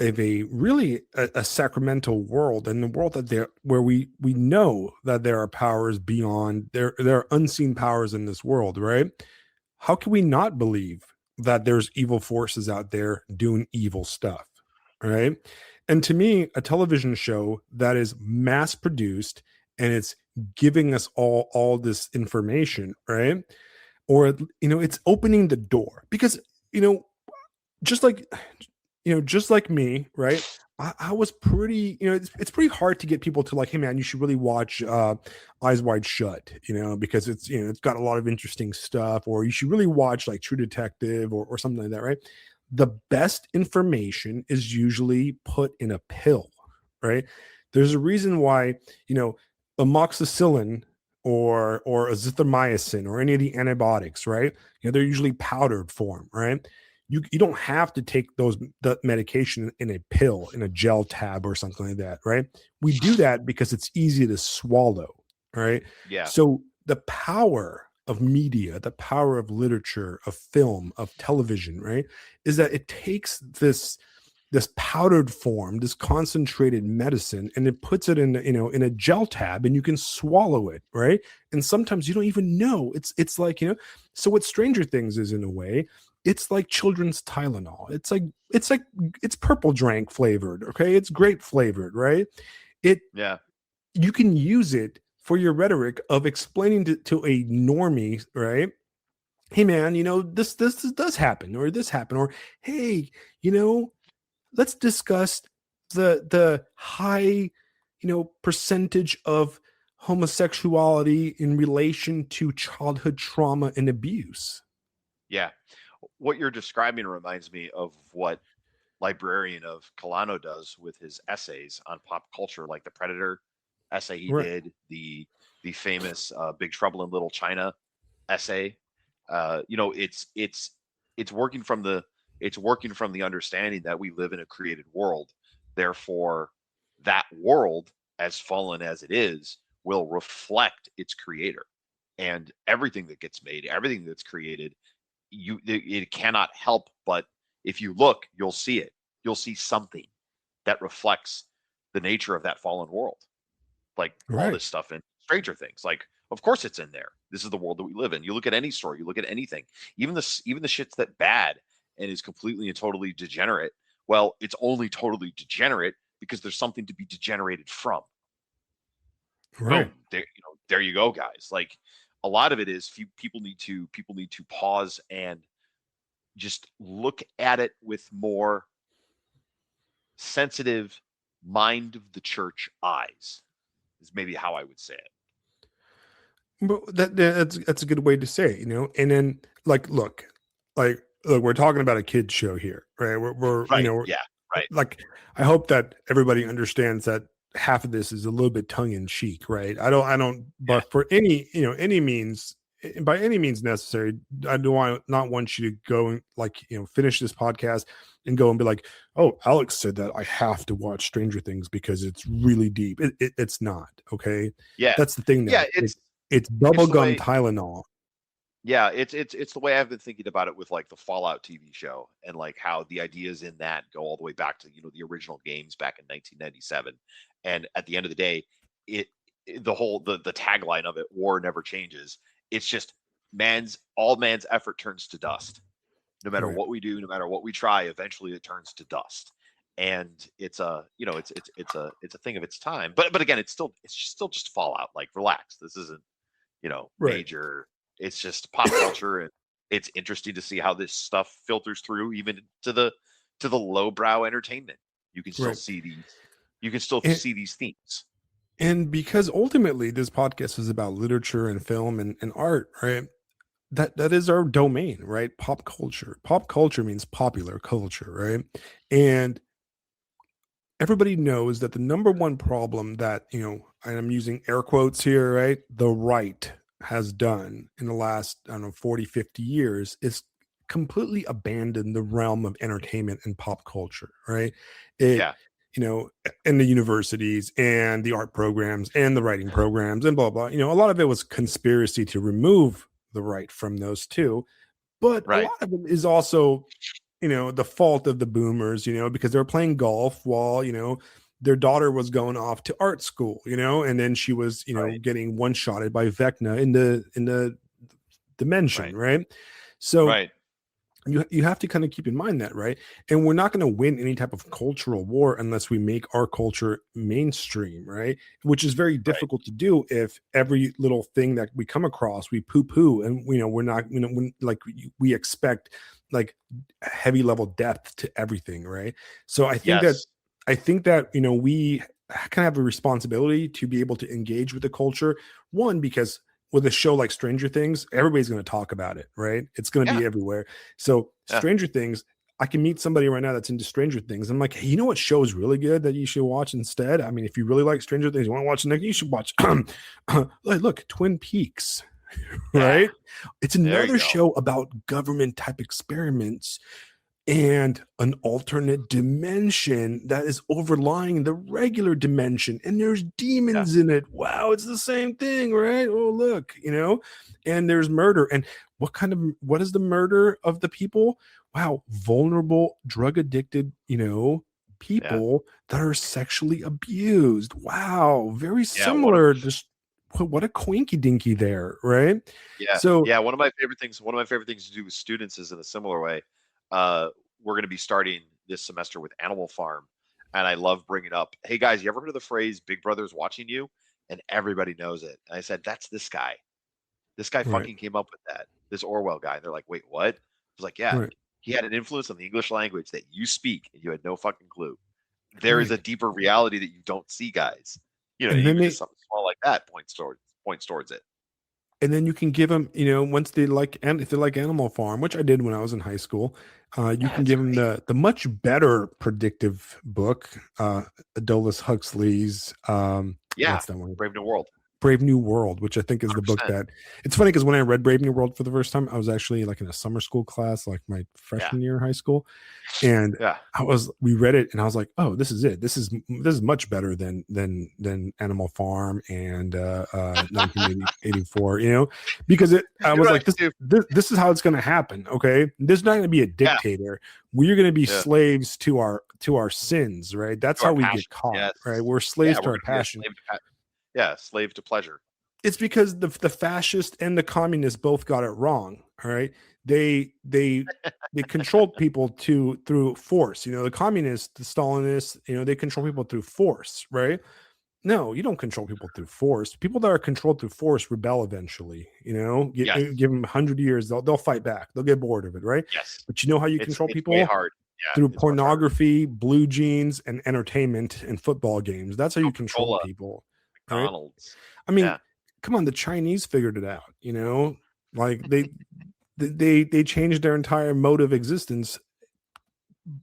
really a sacramental world, and the world where we know that there are powers beyond, there are unseen powers in this world, right? How can we not believe that there's evil forces out there doing evil stuff, right? And to me, a television show that is mass produced and it's giving us all this information, right? Or it's opening the door, because just like me, right? I was pretty, it's pretty hard to get people to like, hey man, you should really watch Eyes Wide Shut, because it's it's got a lot of interesting stuff, or you should really watch like True Detective or something like that, right? The best information is usually put in a pill, right? There's a reason why, amoxicillin or azithromycin or any of the antibiotics, right? They're usually powdered form, right? You don't have to take the medication in a pill, in a gel tab or something like that, right? We do that because it's easy to swallow, right? Yeah. So the power of media, the power of literature, of film, of television, right, is that it takes this powdered form, this concentrated medicine, and it puts it in in a gel tab, and you can swallow it, right? And sometimes you don't even know. It's like, so what Stranger Things is, in a way, it's like children's Tylenol. It's purple drank flavored, okay? It's grape flavored, right? You can use it for your rhetoric of explaining to a normie, right? Hey man, this does happen, or this happened, or hey, let's discuss the high, percentage of homosexuality in relation to childhood trauma and abuse. Yeah. What you're describing reminds me of what librarian of Colano does with his essays on pop culture, like the Predator essay he Right. did, the famous Big Trouble in Little China essay. It's working from the understanding that we live in a created world. Therefore, that world, as fallen as it is, will reflect its creator, and everything that gets made, everything that's created, it cannot help but, if you look, you'll see it. You'll see something that reflects the nature of that fallen world. Like all Right. this stuff in Stranger Things. Like, of course it's in there. This is the world that we live in. You look at any story, you look at anything, even the shit's that bad and is completely and totally degenerate. Well, it's only totally degenerate because there's something to be degenerated from. Right. Boom. There you go, guys. Like, a lot of it is people need to pause and just look at it with more sensitive mind of the church eyes, is maybe how I would say it. But that's a good way to say it, and then look, we're talking about a kids show here, right? We're Right. Yeah. Right. like, I hope that everybody understands that half of this is a little bit tongue in cheek, right? I don't, Yeah. but for any means, by any means necessary, I do not want you to go and finish this podcast and go and be like, oh, Alex said that I have to watch Stranger Things because it's really deep. It's not, okay? Yeah. That's the thing. Yeah. It's It's the bubblegum way. Tylenol. Yeah, it's the way I've been thinking about it with like the Fallout TV show, and like how the ideas in that go all the way back to the original games back in 1997. And at the end of the day, it the whole the tagline of it, war never changes. It's just all man's effort turns to dust. No matter Right. what we do, no matter what we try, eventually it turns to dust. And it's a it's a thing of its time. But again, it's still just Fallout. Like, relax. This isn't Right. major. It's just pop culture, and it's interesting to see how this stuff filters through even to the lowbrow entertainment. You can still Right. see these. You can still And, see these themes. and because ultimately this podcast is about literature and film and art, right? That is our domain, right? Pop culture. Pop culture means popular culture, right? And everybody knows that the number one problem that, and I'm using air quotes here, right? The right has done in the last, I don't know, 40, 50 years is completely abandoned the realm of entertainment and pop culture, right? It, Yeah. in the universities and the art programs and the writing programs and blah, blah, a lot of it was conspiracy to remove the right from those two. But a Right. lot of it is also, the fault of the boomers, because they're playing golf while, their daughter was going off to art school, and then she was, Right. getting one shotted by Vecna in the dimension, Right. right? So Right. you have to kind of keep in mind that, right? And we're not going to win any type of cultural war unless we make our culture mainstream, right? Which is very Right. difficult to do if every little thing that we come across we poo poo, and we're not, we expect like heavy level depth to everything, right? So Yes. I think that we kind of have a responsibility to be able to engage with the culture. One, because with a show like Stranger Things, everybody's going to talk about it, right? It's going to Yeah. be everywhere. So Yeah. Stranger Things, I can meet somebody right now that's into Stranger Things. I'm like, hey, you know what show is really good that you should watch instead? I mean, if you really like Stranger Things, you want to watch the next, you should watch look, Twin Peaks, Yeah. right? It's There you another go. show about government type experiments and an alternate dimension that is overlying the regular dimension, and there's demons in it. Wow, it's the same thing, right? Oh, look, and there's murder. And what is the murder of the people? Wow, vulnerable, drug addicted, people that are sexually abused. Wow, very Yeah. One of similar. Just what a quinky dinky there, right? Yeah, So yeah. One of my favorite things. One of my favorite things to do with students is in a similar way. We're going to be starting this semester with Animal Farm, and I love bringing up, "Hey guys, you ever heard of the phrase Big Brother's watching you?" And everybody knows it. And I said, "That's this guy. This guy right, fucking came up with that. This Orwell guy." And they're like, "Wait, what?" I was like, "Yeah, right, he had an influence on the English language that you speak, and you had no fucking clue. There is a right. deeper reality that you don't see, guys." And then even just something small like that points towards it. and then you can give them, once they like, and if they like Animal Farm, which I did when I was in high school, you can That's give them the much better predictive book, Aldous Huxley's, Yeah, what's that one? Brave New World. Brave New World, which I think is the book 100%. that it's funny because when I read Brave New World for the first time, I was actually like in a summer school class, like my freshman year in high school. And Yeah. we read it and I was like, oh, this is it. This is much better than Animal Farm and 1984, because I was like, this is how it's going to happen. Okay. There's not going to be a dictator. We're going to be slaves to our sins, right? That's how we get caught, right? We're slaves to our passion. Slave to pleasure. It's because the fascist and the communists both got it wrong. All right. They controlled people through force. The communists, the Stalinists, they control people through force, right? No, you don't control people through force. People that are controlled through force rebel eventually. Give them 100 years, they'll fight back. They'll get bored of it, right? Yes. But you know how you control people? Way hard. Yeah, through pornography, blue jeans, and entertainment and football games. That's how you control people. McDonald's. Right? I mean, come on, the Chinese figured it out. Like they changed their entire mode of existence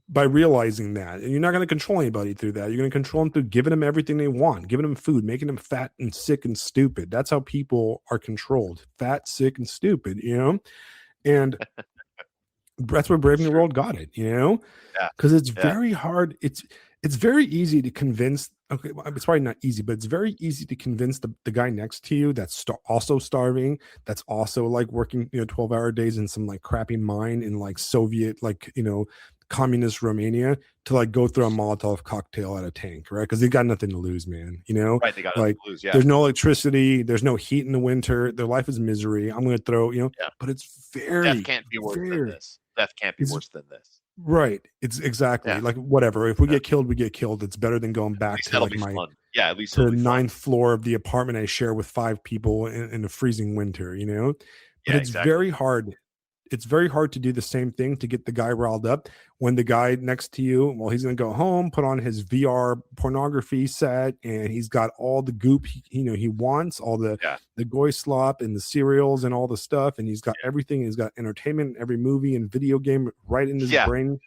by realizing that. And you're not going to control anybody through that. You're going to control them through giving them everything they want, giving them food, making them fat and sick and stupid. That's how people are controlled. Fat, sick, and stupid, And that's where Brave New World got it, because it's very hard. It's very easy to convince. Okay, it's probably not easy, but it's very easy to convince the guy next to you that's also starving, that's also like working 12-hour days in some like crappy mine in like Soviet communist Romania to like go through a Molotov cocktail at a tank, right? Because they got nothing to lose, man. Right? They got nothing to lose. Yeah. There's no electricity. There's no heat in the winter. Their life is misery. I'm going to throw, but it's very. Death can't be worse than this. Death can't be worse than this. Right. It's exactly like whatever. If we get killed, we get killed. It's better than going back to like at least to the ninth floor of the apartment I share with 5 people in a freezing winter, But it's very hard. It's very hard to do the same thing to get the guy riled up when the guy next to you, well, he's going to go home, put on his VR pornography set, and he's got all the goop he wants, all the goy slop and the cereals and all the stuff, and he's got everything. He's got entertainment in every movie and video game right in his brain,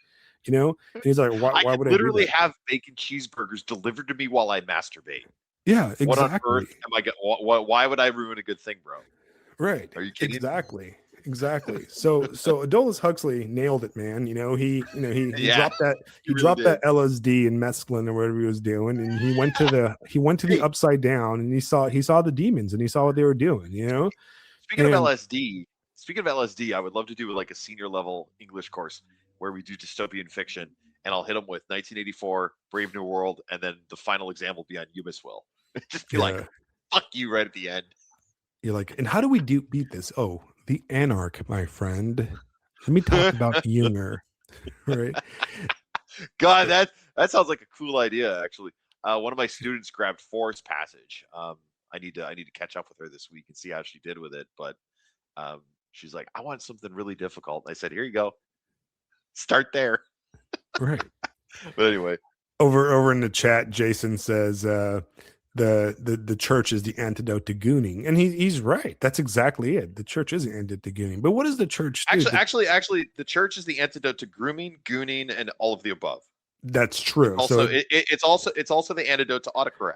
And he's like, why would I literally have bacon cheeseburgers delivered to me while I masturbate? Yeah, exactly. What on earth am I? Why would I ruin a good thing, bro? Right. Are you kidding? Exactly. So Aldous Huxley nailed it, man. He dropped that that LSD and mescaline or whatever he was doing, and he went to the upside down, and he saw the demons, and he saw what they were doing. Speaking of LSD, I would love to do like a senior level English course where we do dystopian fiction, and I'll hit them with 1984, Brave New World, and then the final exam will be on Ibis. Just be like, fuck you right at the end. You're like, and how do we beat this? Oh, the anarch, my friend. Let me talk about Junger. Right. God, that sounds like a cool idea, actually. One of my students grabbed Forest Passage. I need to catch up with her this week and see how she did with it. But she's like, I want something really difficult. I said, here you go. Start there. Right. But anyway. Over in the chat, Jason says the church is the antidote to gooning, and he's right. That's exactly it. The church is the antidote to gooning. But what does the church do? Actually, the church is the antidote to grooming, gooning, and all of the above. That's true. It's also the antidote to autocorrect.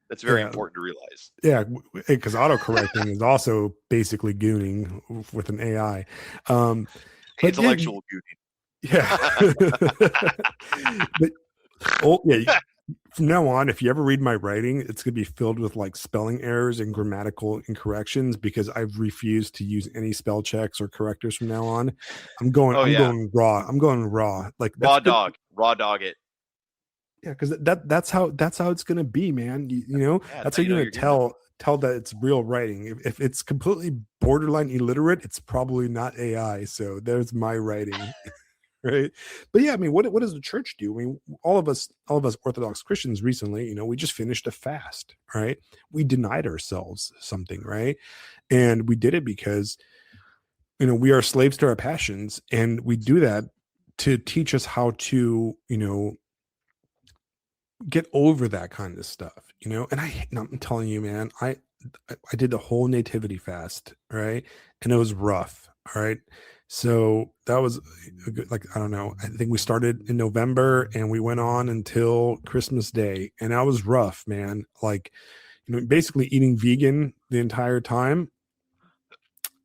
That's very important to realize. Yeah, because autocorrecting is also basically gooning with an AI. Intellectual gooning. Yeah. But from now on, if you ever read my writing, it's going to be filled with like spelling errors and grammatical incorrections because I've refused to use any spell checks or correctors from now on. I'm going raw. I'm going raw. Like raw dog it. Yeah, because that's how it's going to be, man. That's how you're going to tell that it's real writing. If it's completely borderline illiterate, it's probably not AI. So there's my writing. Right. But yeah, I mean, what does the church do? I mean, all of us Orthodox Christians recently, we just finished a fast, right? We denied ourselves something, right? And we did it because, we are slaves to our passions, and we do that to teach us how to, get over that kind of stuff, you know. And I'm telling you, man, I did the whole nativity fast, right? And it was rough. All right. So that was a good, like, I don't know. I think we started in November and we went on until Christmas Day. And that was rough, man. Like, you know, basically eating vegan the entire time,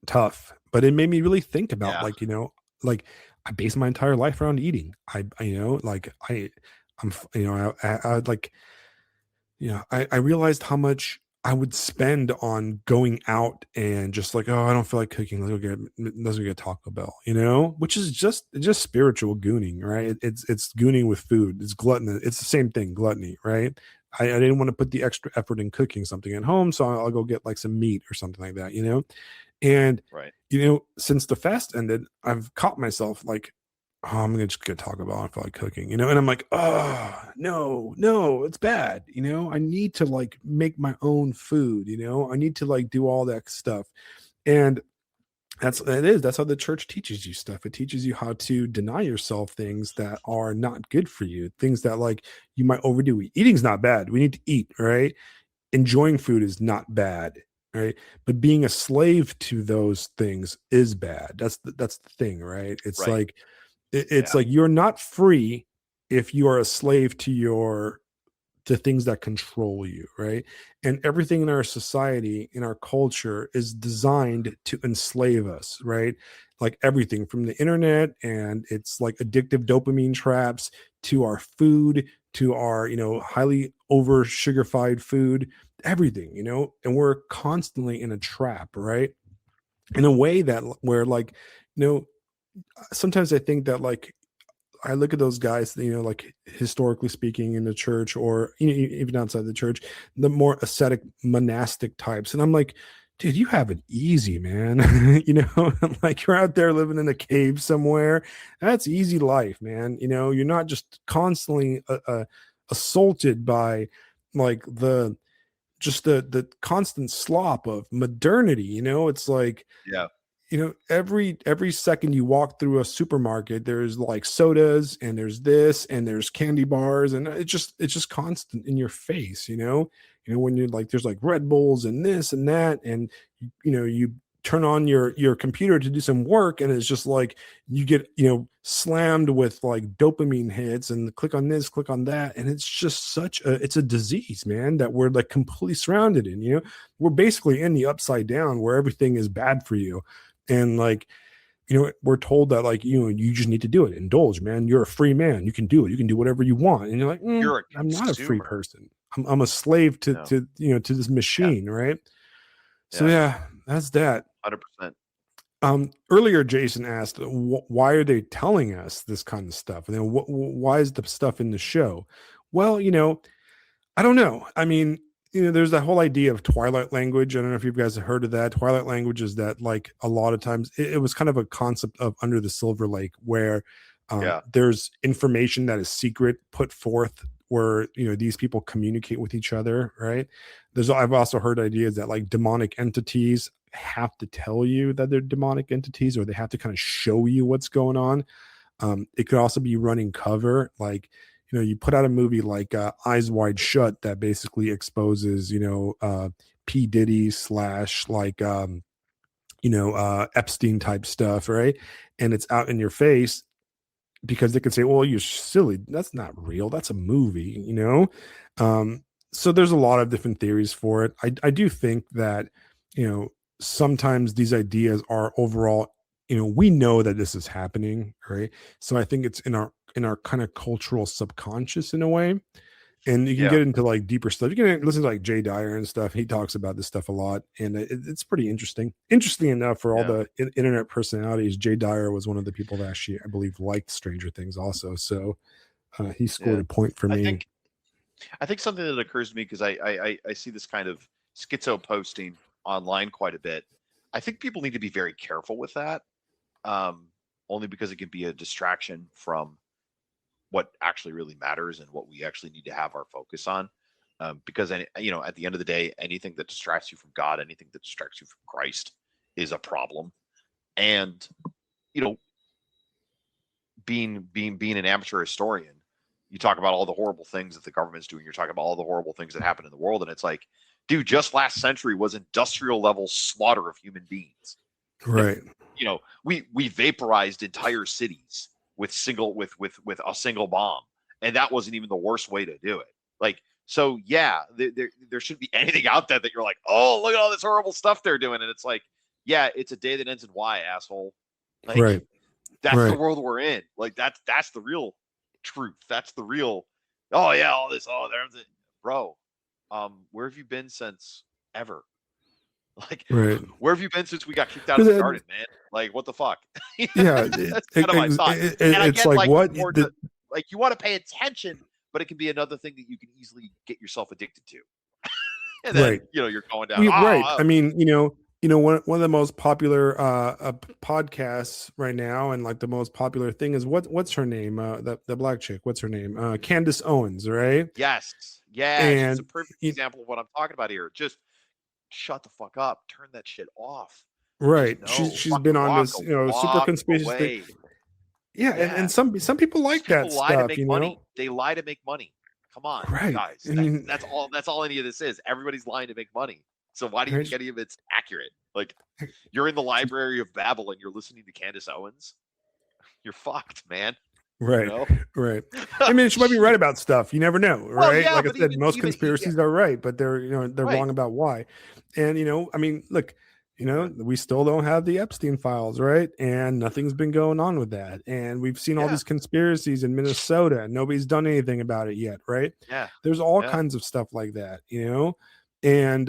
tough. But it made me really think about, Yeah. like, you know, like I base my entire life around eating. You know, like you know, I like, you know, I realized how much I would spend on going out and just like, oh, I don't feel like cooking. Let's go get Taco Bell, you know, which is just spiritual gooning, right? It's gooning with food. It's gluttony. It's the same thing, gluttony, right? I didn't want to put the extra effort in cooking something at home, so I'll go get like some meat or something like that, you know. And Right. you know, since the fast ended, I've caught myself like, oh, I'm gonna just get Taco Bell. I feel like cooking, you know, and I'm like, oh no, it's bad. You know, I need to like make my own food, you know, I need to like do all that stuff. And that's how the church teaches you stuff. It teaches you how to deny yourself things that are not good for you, things that like you might overdo. Eating's not bad. We need to eat, right? Enjoying food is not bad, right? But being a slave to those things is bad. That's the thing, right? It's Right. like it's Yeah. like you're not free if you are a slave to your to things that control you, right? And everything in our society, in our culture, is designed to enslave us, right? Like everything from the internet and it's like addictive dopamine traps to our food, to our, you know, highly over sugarified food, everything, you know, and we're constantly in a trap, right? In a way that where like, you know, sometimes I think that like I look at those guys, you know, like historically speaking in the church or even outside the church, the more ascetic monastic types. And I'm like, dude, you have it easy, man. You know, like you're out there living in a cave somewhere. That's easy life, man. You know, you're not just constantly assaulted by like the constant slop of modernity. You know, it's like, Yeah. you know, every second you walk through a supermarket there's like sodas and there's this and there's candy bars and it's just constant in your face, you know when you're like there's like Red Bulls and this and that, and you know you turn on your computer to do some work and it's just like you get, you know, slammed with like dopamine hits and click on this, click on that, and it's just such a it's a disease, man, that we're like completely surrounded in, you know. We're basically in the upside down where everything is bad for you. And like, you know, we're told that like, you know, you just need to do it, indulge, man, you're a free man, you can do it, you can do whatever you want. And you're like, You're a I'm not a free consumer. person. I'm a slave No. to you know, to this Yeah. machine, right? So Yeah. yeah, that's that. 100%. Earlier Jason asked, why are they telling us this kind of stuff, and then why is the stuff in the show? Well, you know, I don't know. I mean, you know, there's that whole idea of Twilight language. I don't know if you guys have heard of that. Twilight language is that like a lot of times it was kind of a concept of Under the Silver Lake where Yeah. there's information that is secret put forth where, you know, these people communicate with each other, right? I've also heard ideas that like demonic entities have to tell you that they're demonic entities, or they have to kind of show you what's going on. It could also be running cover, like, you know, you put out a movie like Eyes Wide Shut that basically exposes, you know, P Diddy slash like you know, Epstein type stuff, right? And it's out in your face because they can say, well, you're silly, that's not real, that's a movie, you know. um so there's a lot of different theories for it. I do think that, you know, sometimes these ideas are overall, you know, we know that this is happening, right? So I think it's in our kind of cultural subconscious in a way. And you can Yeah. get into like deeper stuff. You can listen to like Jay Dyer and stuff. He talks about this stuff a lot, and it's pretty interesting. Interesting enough, for all Yeah. the internet personalities, Jay Dyer was one of the people that actually, I believe, liked Stranger Things also. So he scored Yeah. a point for I me. think I think something that occurs to me, because I see this kind of schizo posting online quite a bit. I think people need to be very careful with that, um, only because it can be a distraction from what actually really matters and what we actually need to have our focus on. Because you know, at the end of the day, anything that distracts you from God, anything that distracts you from Christ, is a problem. And you know, being an amateur historian, You talk about all the horrible things that the government's doing. You're talking about all the horrible things that happen in the world. And it's like, dude, just last century was industrial level slaughter of human beings. Right. You know, we vaporized entire cities with a single bomb. And that wasn't even the worst way to do it. Like, so yeah, there shouldn't be anything out there that you're like, oh, look at all this horrible stuff they're doing. And it's like, yeah, it's a day that ends in Y, asshole. Like, Right. that's the world we're in. Like, that's the real truth. That's the real, oh yeah, all this, oh, there's it. Bro, where have you been since ever? Like, where have you been since we got kicked out of the garden, man? Like, what the fuck? Yeah, that's kind of my thought. And I get like what? Like, you want to pay attention, but it can be another thing that you can easily get yourself addicted to. And then, you know, you're going down. Right. I mean, you know, one of the most popular podcasts right now, and like the most popular thing is what's her name? The black chick. What's her name? Candace Owens, right? Yes. Yeah. And she's a perfect example of what I'm talking about here. Just shut the fuck up. Turn that shit off. Right. She's been on this, you know, super conspiracy thing. Yeah, and some people like that lie stuff, to make money. They lie to make money. Come on, guys. I mean, that's all any of this is. Everybody's lying to make money. So why do you think any of it's accurate? Like, you're in the Library of Babel and you're listening to Candace Owens. You're fucked, man. Right. You know? Right. I mean, she might be right about stuff. You never know, right? Well, yeah, like I said, most conspiracies are right, but they're wrong about why. And I mean, look, we still don't have the Epstein files, right? And nothing's been going on with that. And we've seen all these conspiracies in Minnesota, and nobody's done anything about it yet, right? Yeah. There's all kinds of stuff like that, and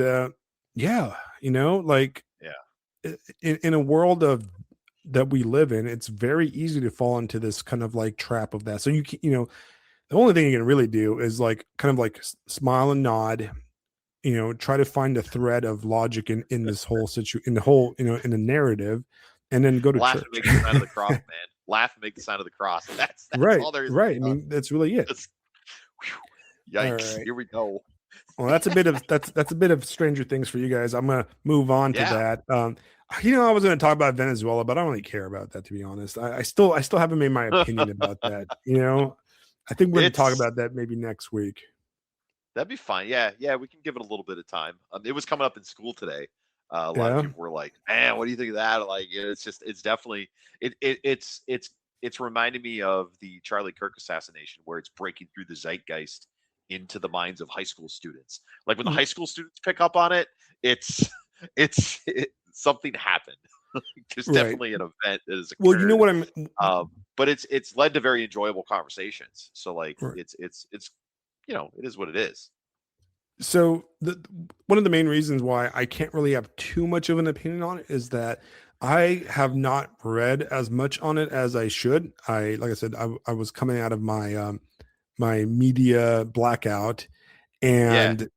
like in a world that we live in, it's very easy to fall into this kind of like trap of that. So the only thing you can really do is like kind of like smile and nod, try to find a thread of logic in this whole situation, in the whole, in the narrative, and then go to laugh church. And make the sign of the cross, man. Laugh and make the sign of the cross. That's right, all there is. Right. I mean, that's really it. Yikes! Right. Here we go. Well, that's a bit of Stranger Things for you guys. I'm gonna move on to that. I was going to talk about Venezuela, but I don't really care about that, to be honest. I still haven't made my opinion about that. I think we're going to talk about that maybe next week. That'd be fine. Yeah, we can give it a little bit of time. It was coming up in school today. A lot of people were like, "Man, what do you think of that?" Like, it's definitely it's reminding me of the Charlie Kirk assassination, where it's breaking through the zeitgeist into the minds of high school students. Like, when the high school students pick up on it, it's something happened. There's definitely an event that is occurred. Well, you know what I'm. But it's led to very enjoyable conversations. So like it's it is what it is. So one of the main reasons why I can't really have too much of an opinion on it is that I have not read as much on it as I should. Like I said, I was coming out of my my media blackout, and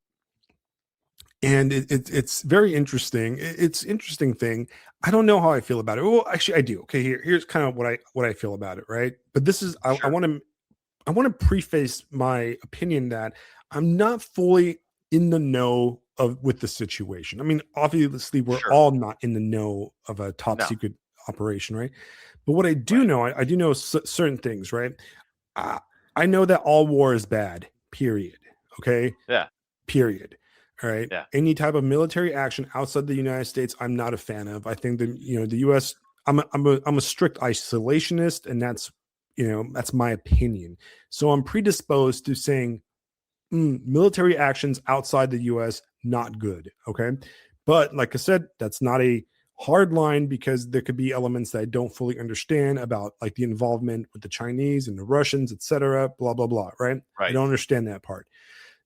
it's very interesting. It's interesting thing. I don't know how I feel about it. Well, actually, I do. Okay, here's kind of what I feel about it, right? But this is I want to preface my opinion that I'm not fully in the know with the situation. I mean, obviously, we're all not in the know of a top secret operation, right? But what I do know, I do know certain things, right? I know that all war is bad. Period. Okay. Yeah. Period. All right. Yeah. Any type of military action outside the United States, I'm not a fan of. I think that the U.S. I'm a strict isolationist, and that's my opinion. So I'm predisposed to saying military actions outside the U.S. not good. Okay, but like I said, that's not a hard line, because there could be elements that I don't fully understand about, like the involvement with the Chinese and the Russians, etc. Blah blah blah. Right. I don't understand that part.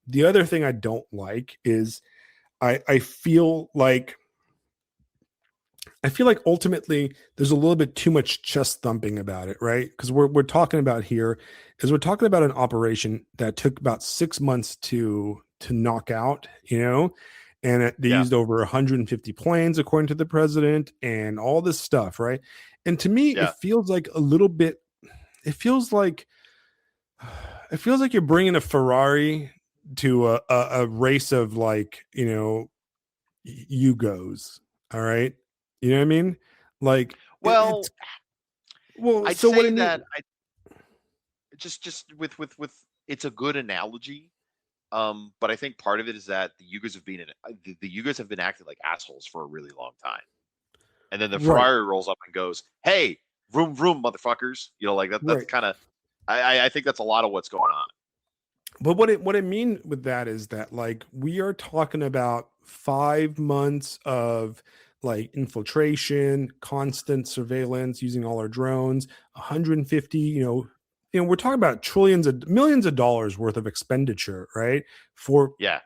The other thing I don't like is I feel like ultimately there's a little bit too much chest thumping about it, right? Because we're talking about here is we're talking about an operation that took about 6 months to knock out, and they used over 150 planes according to the president and all this stuff, right? And to me, it feels like a little bit. It feels like you're bringing a Ferrari to a race of like Yugos. All right, you know what I mean? Like, well, I'd so what I mean, that I just with it's a good analogy. But I think part of it is that the Yugas have been acting like assholes for a really long time. And then the Right. Ferrari rolls up and goes, "Hey, vroom vroom, motherfuckers!" You know, like that's Right. kind of. I think that's a lot of what's going on. But what I mean with that is that like we are talking about 5 months of like infiltration, constant surveillance using all our drones, 150, we're talking about trillions of millions of dollars worth of expenditure, right? For Yeah,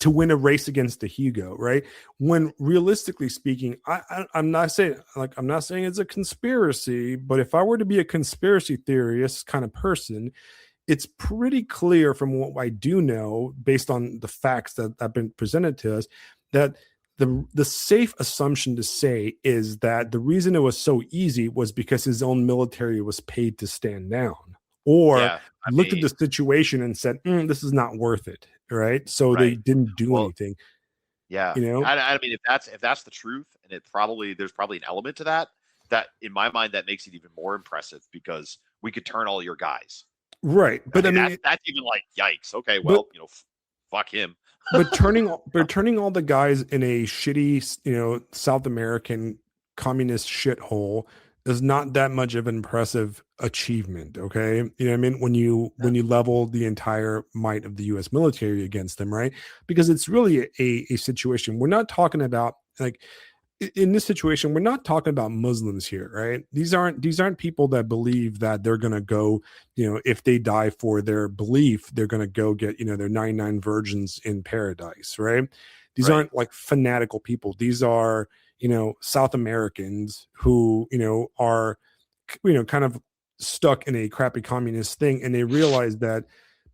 to win a race against the Hugo, right? When realistically speaking, I'm not saying it's a conspiracy, but if I were to be a conspiracy theorist kind of person, it's pretty clear from what I do know, based on the facts that have been presented to us, that the safe assumption to say is that the reason it was so easy was because his own military was paid to stand down, or yeah. I looked at mean, the situation and said, "This is not worth it," right? So they right. didn't do Well, anything. yeah. I mean, if that's the truth, and there's probably an element to that. That in my mind, that makes it even more impressive because we could turn all your guys. Right? But I Okay, mean, that's even like yikes. Okay, but well, fuck him. but turning all the guys in a shitty, South American communist shithole is not that much of an impressive achievement. Okay, you know what I mean? When you level the entire might of the U.S. military against them, right? Because it's really a situation. We're not talking about like in this situation, we're not talking about Muslims here, right? These aren't people that believe that they're gonna go, if they die for their belief, they're gonna go get, their 99 virgins in paradise, right? These Right. aren't like fanatical people. These are, South Americans who, are, kind of stuck in a crappy communist thing, and they realize that,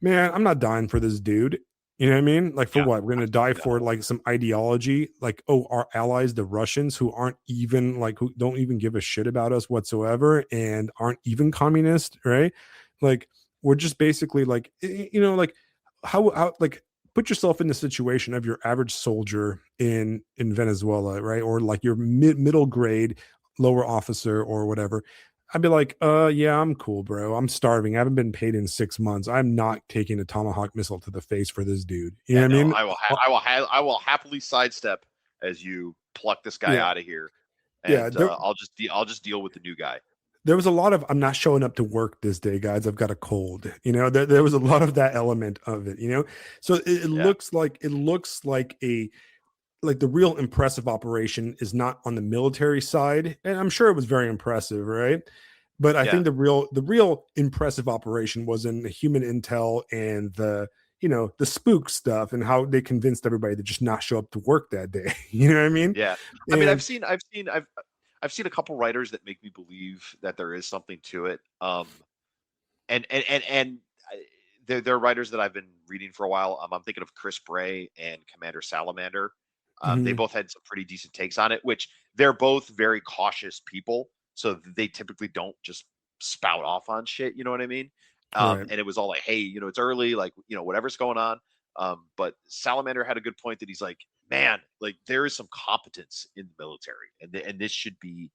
man, I'm not dying for this dude. You know what I mean? Like for Yeah. what? We're gonna die for No. like some ideology, like, oh, our allies, the Russians, who aren't even like who don't even give a shit about us whatsoever and aren't even communist, right? Like we're just basically like like how like put yourself in the situation of your average soldier in Venezuela, right? Or like your middle grade lower officer or whatever. I'd be like, yeah, I'm cool, bro. I'm starving. I haven't been paid in 6 months. I'm not taking a tomahawk missile to the face for this dude. You know Yeah, what I no, mean? I will happily sidestep as you pluck this guy Yeah. out of here, Yeah. and I'll just deal with the new guy. There was a lot of I'm not showing up to work this day, guys. I've got a cold. There was a lot of that element of it. So it Yeah, looks like the real impressive operation is not on the military side, and I'm sure it was very impressive, right? But I yeah, think the real impressive operation was in the human intel and the spook stuff and how they convinced everybody to just not show up to work that day. You know what I mean? yeah. I mean, And I've seen a couple writers that make me believe that there is something to it. And they're writers that I've been reading for a while. I'm thinking of Chris Bray and Commander Salamander. They mhm, both had some pretty decent takes on it, which they're both very cautious people, so they typically don't just spout off on shit. You know what I mean? right, And it was all like, hey, it's early, like whatever's going on. But Salamander had a good point that he's like, man, like there is some competence in the military, and this should be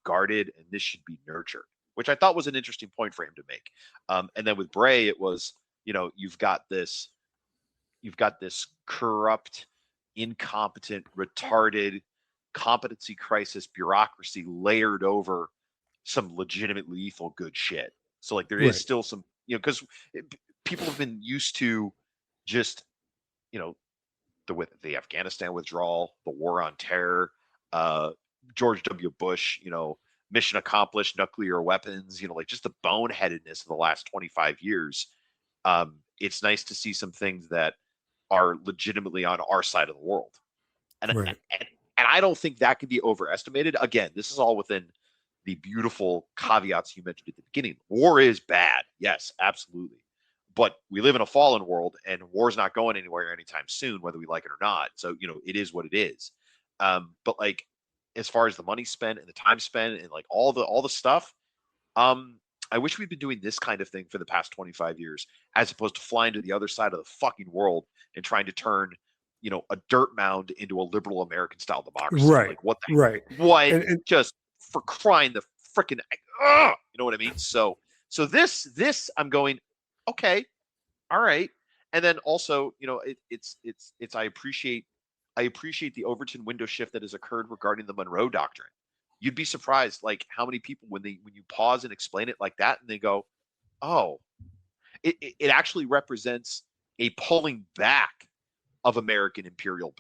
guarded and this should be nurtured, which I thought was an interesting point for him to make. And then with Bray, it was, you've got this corrupt, incompetent, retarded competency crisis bureaucracy layered over some legitimate lethal good shit. So like there is right, still some, because people have been used to just, you know, the Afghanistan withdrawal, the war on terror, uh, George W. Bush, mission accomplished, nuclear weapons, like just the boneheadedness of the last 25 years. It's nice to see some things that are legitimately on our side of the world. And, right, and, and I don't think that can be overestimated. Again, this is all within the beautiful caveats you mentioned at the beginning. War is bad. Yes, absolutely. But we live in a fallen world and war's not going anywhere anytime soon, whether we like it or not. So, it is what it is. But like, as far as the money spent and the time spent and like all the stuff, I wish we'd been doing this kind of thing for the past 25 years, as opposed to flying to the other side of the fucking world and trying to turn, a dirt mound into a liberal American style democracy. right, Like right. what? And Just for crying the freaking, you know what I mean? So this I'm going. okay, all right. And then also, it's I appreciate the Overton window shift that has occurred regarding the Monroe Doctrine. You'd be surprised, like how many people when you pause and explain it like that, and they go, "Oh, it actually represents a pulling back of American imperial,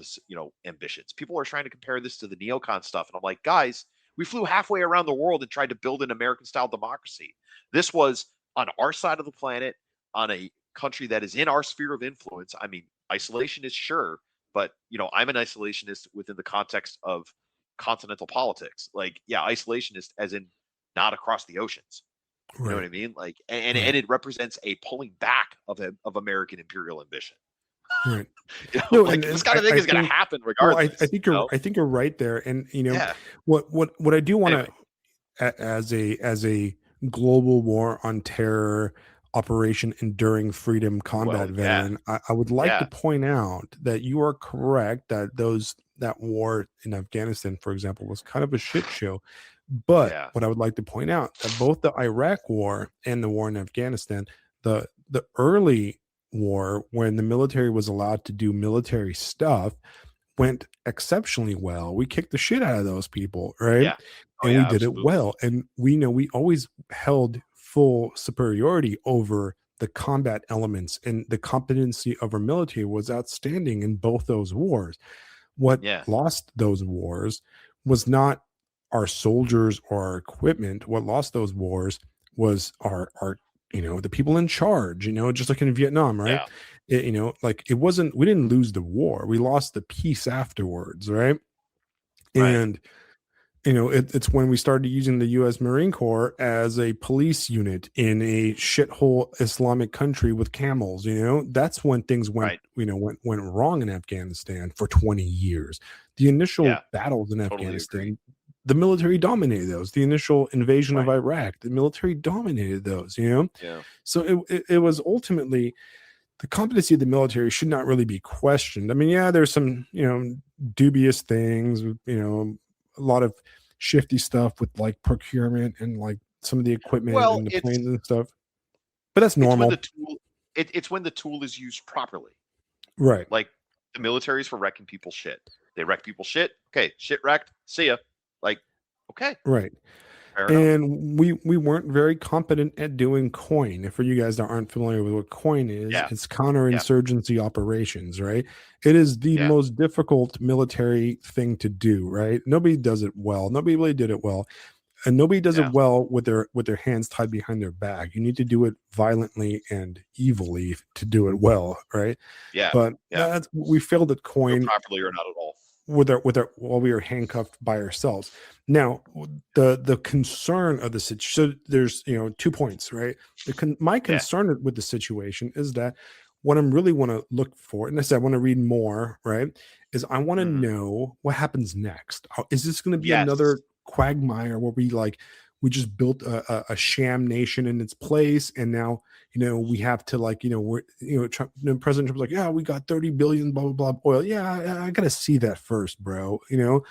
ambitions." People are trying to compare this to the neocon stuff, and I'm like, guys, we flew halfway around the world and tried to build an American-style democracy. This was on our side of the planet, on a country that is in our sphere of influence. I mean, isolationist, sure, but I'm an isolationist within the context of continental politics. Like, yeah, isolationist as in not across the oceans. You know what I Right. mean? Like, and Right. it represents a pulling back of American imperial ambition. Right. No, Like this kind of thing I is going to think, happen well, regardless. I think you're right there. And Yeah. what I do want Anyway, to, as a global war on terror operation enduring freedom well, combat yeah, veteran, I would like to yeah, point out that you are correct that that war in Afghanistan, for example, was kind of a shit show. But yeah, what I would like to point out that both the Iraq war and the war in Afghanistan, the early war when the military was allowed to do military stuff went exceptionally well. We kicked the shit out of those people, right? yeah. Oh And we yeah, did it absolutely. well. And we know we always held full superiority over the combat elements, and the competency of our military was outstanding in both those wars. What Yeah, lost those wars was not our soldiers or our equipment. What lost those wars was our the people in charge, just like in Vietnam, right? yeah, Like it wasn't, we didn't lose the war, we lost the peace afterwards, right? right, And it's when we started using the U.S. Marine Corps as a police unit in a shithole Islamic country with camels. That's when things right. went wrong in Afghanistan for 20 years. The initial Yeah, battles in totally agree. Afghanistan, the military dominated those. The initial invasion of Right. Iraq, the military dominated those. Yeah. So it was ultimately the competency of the military should not really be questioned. I mean, yeah, there's some, dubious things, a lot of shifty stuff with like procurement and like some of the equipment Well, and the planes and stuff, but that's it's when the normal. tool it's when the tool is used properly. Right. Like the military is for wrecking people's shit. They wreck people's shit. Okay, shit wrecked. See ya. Like, okay, Right. fair enough. And we weren't very competent at doing coin. For you guys that aren't familiar with what coin is, Yeah, it's yeah, counterinsurgency operations, right? It is the yeah, most difficult military thing to do, right? Nobody does it well. Nobody really did it well. And nobody does it yeah, well with their hands tied behind their back. You need to do it violently and evilly to do it well, right? yeah, But yeah. we failed at Do it coin properly or not at all. with our while we were handcuffed by ourselves. Now, the concern of the situation. So there's 2 points, right? My Yeah. concern with the situation is that what I'm really want to look for, and I said I want to read more, right? Is I want to Hmm. know what happens next. Is this going to be Yes. another quagmire where we just built a sham nation in its place, and now we have to Trump, President Trump's like, yeah, we got 30 billion blah blah blah oil. Yeah, I gotta see that first, bro.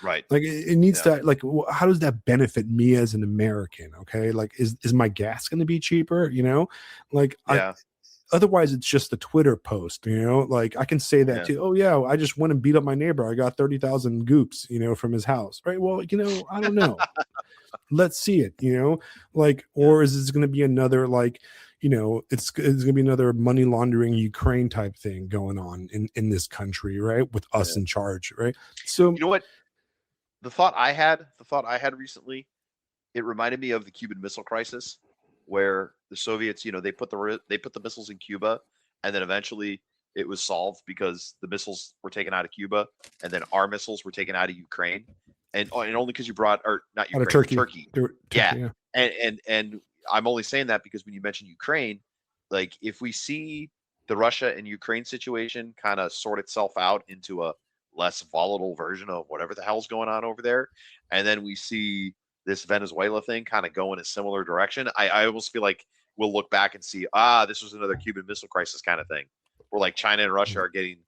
Right. Like it needs Yeah. to, like, how does that benefit me as an American? Okay, like is my gas going to be cheaper? Like I Yeah. otherwise it's just a Twitter post. Like I can say that Yeah. too. Oh yeah, I just went and beat up my neighbor. I got 30,000 goops, from his house. Right. Well, I don't know. Let's see it. Like, Yeah. or is this going to be another like it's going to be another money laundering Ukraine type thing going on in this country, right, with us Yeah. in charge, right? So You know what? The thought I had recently, it reminded me of the Cuban Missile Crisis, where the Soviets, they put the missiles in Cuba, and then eventually it was solved because the missiles were taken out of Cuba, and then our missiles were taken out of Ukraine, and only because you brought, or not out of Ukraine, but Turkey, Turkey. Yeah, Turkey, yeah. and I'm only saying that because when you mention Ukraine, like if we see the Russia and Ukraine situation kind of sort itself out into a less volatile version of whatever the hell's going on over there, and then we see this Venezuela thing kind of go in a similar direction, I almost feel like we'll look back and see, this was another Cuban Missile Crisis kind of thing, where like China and Russia are getting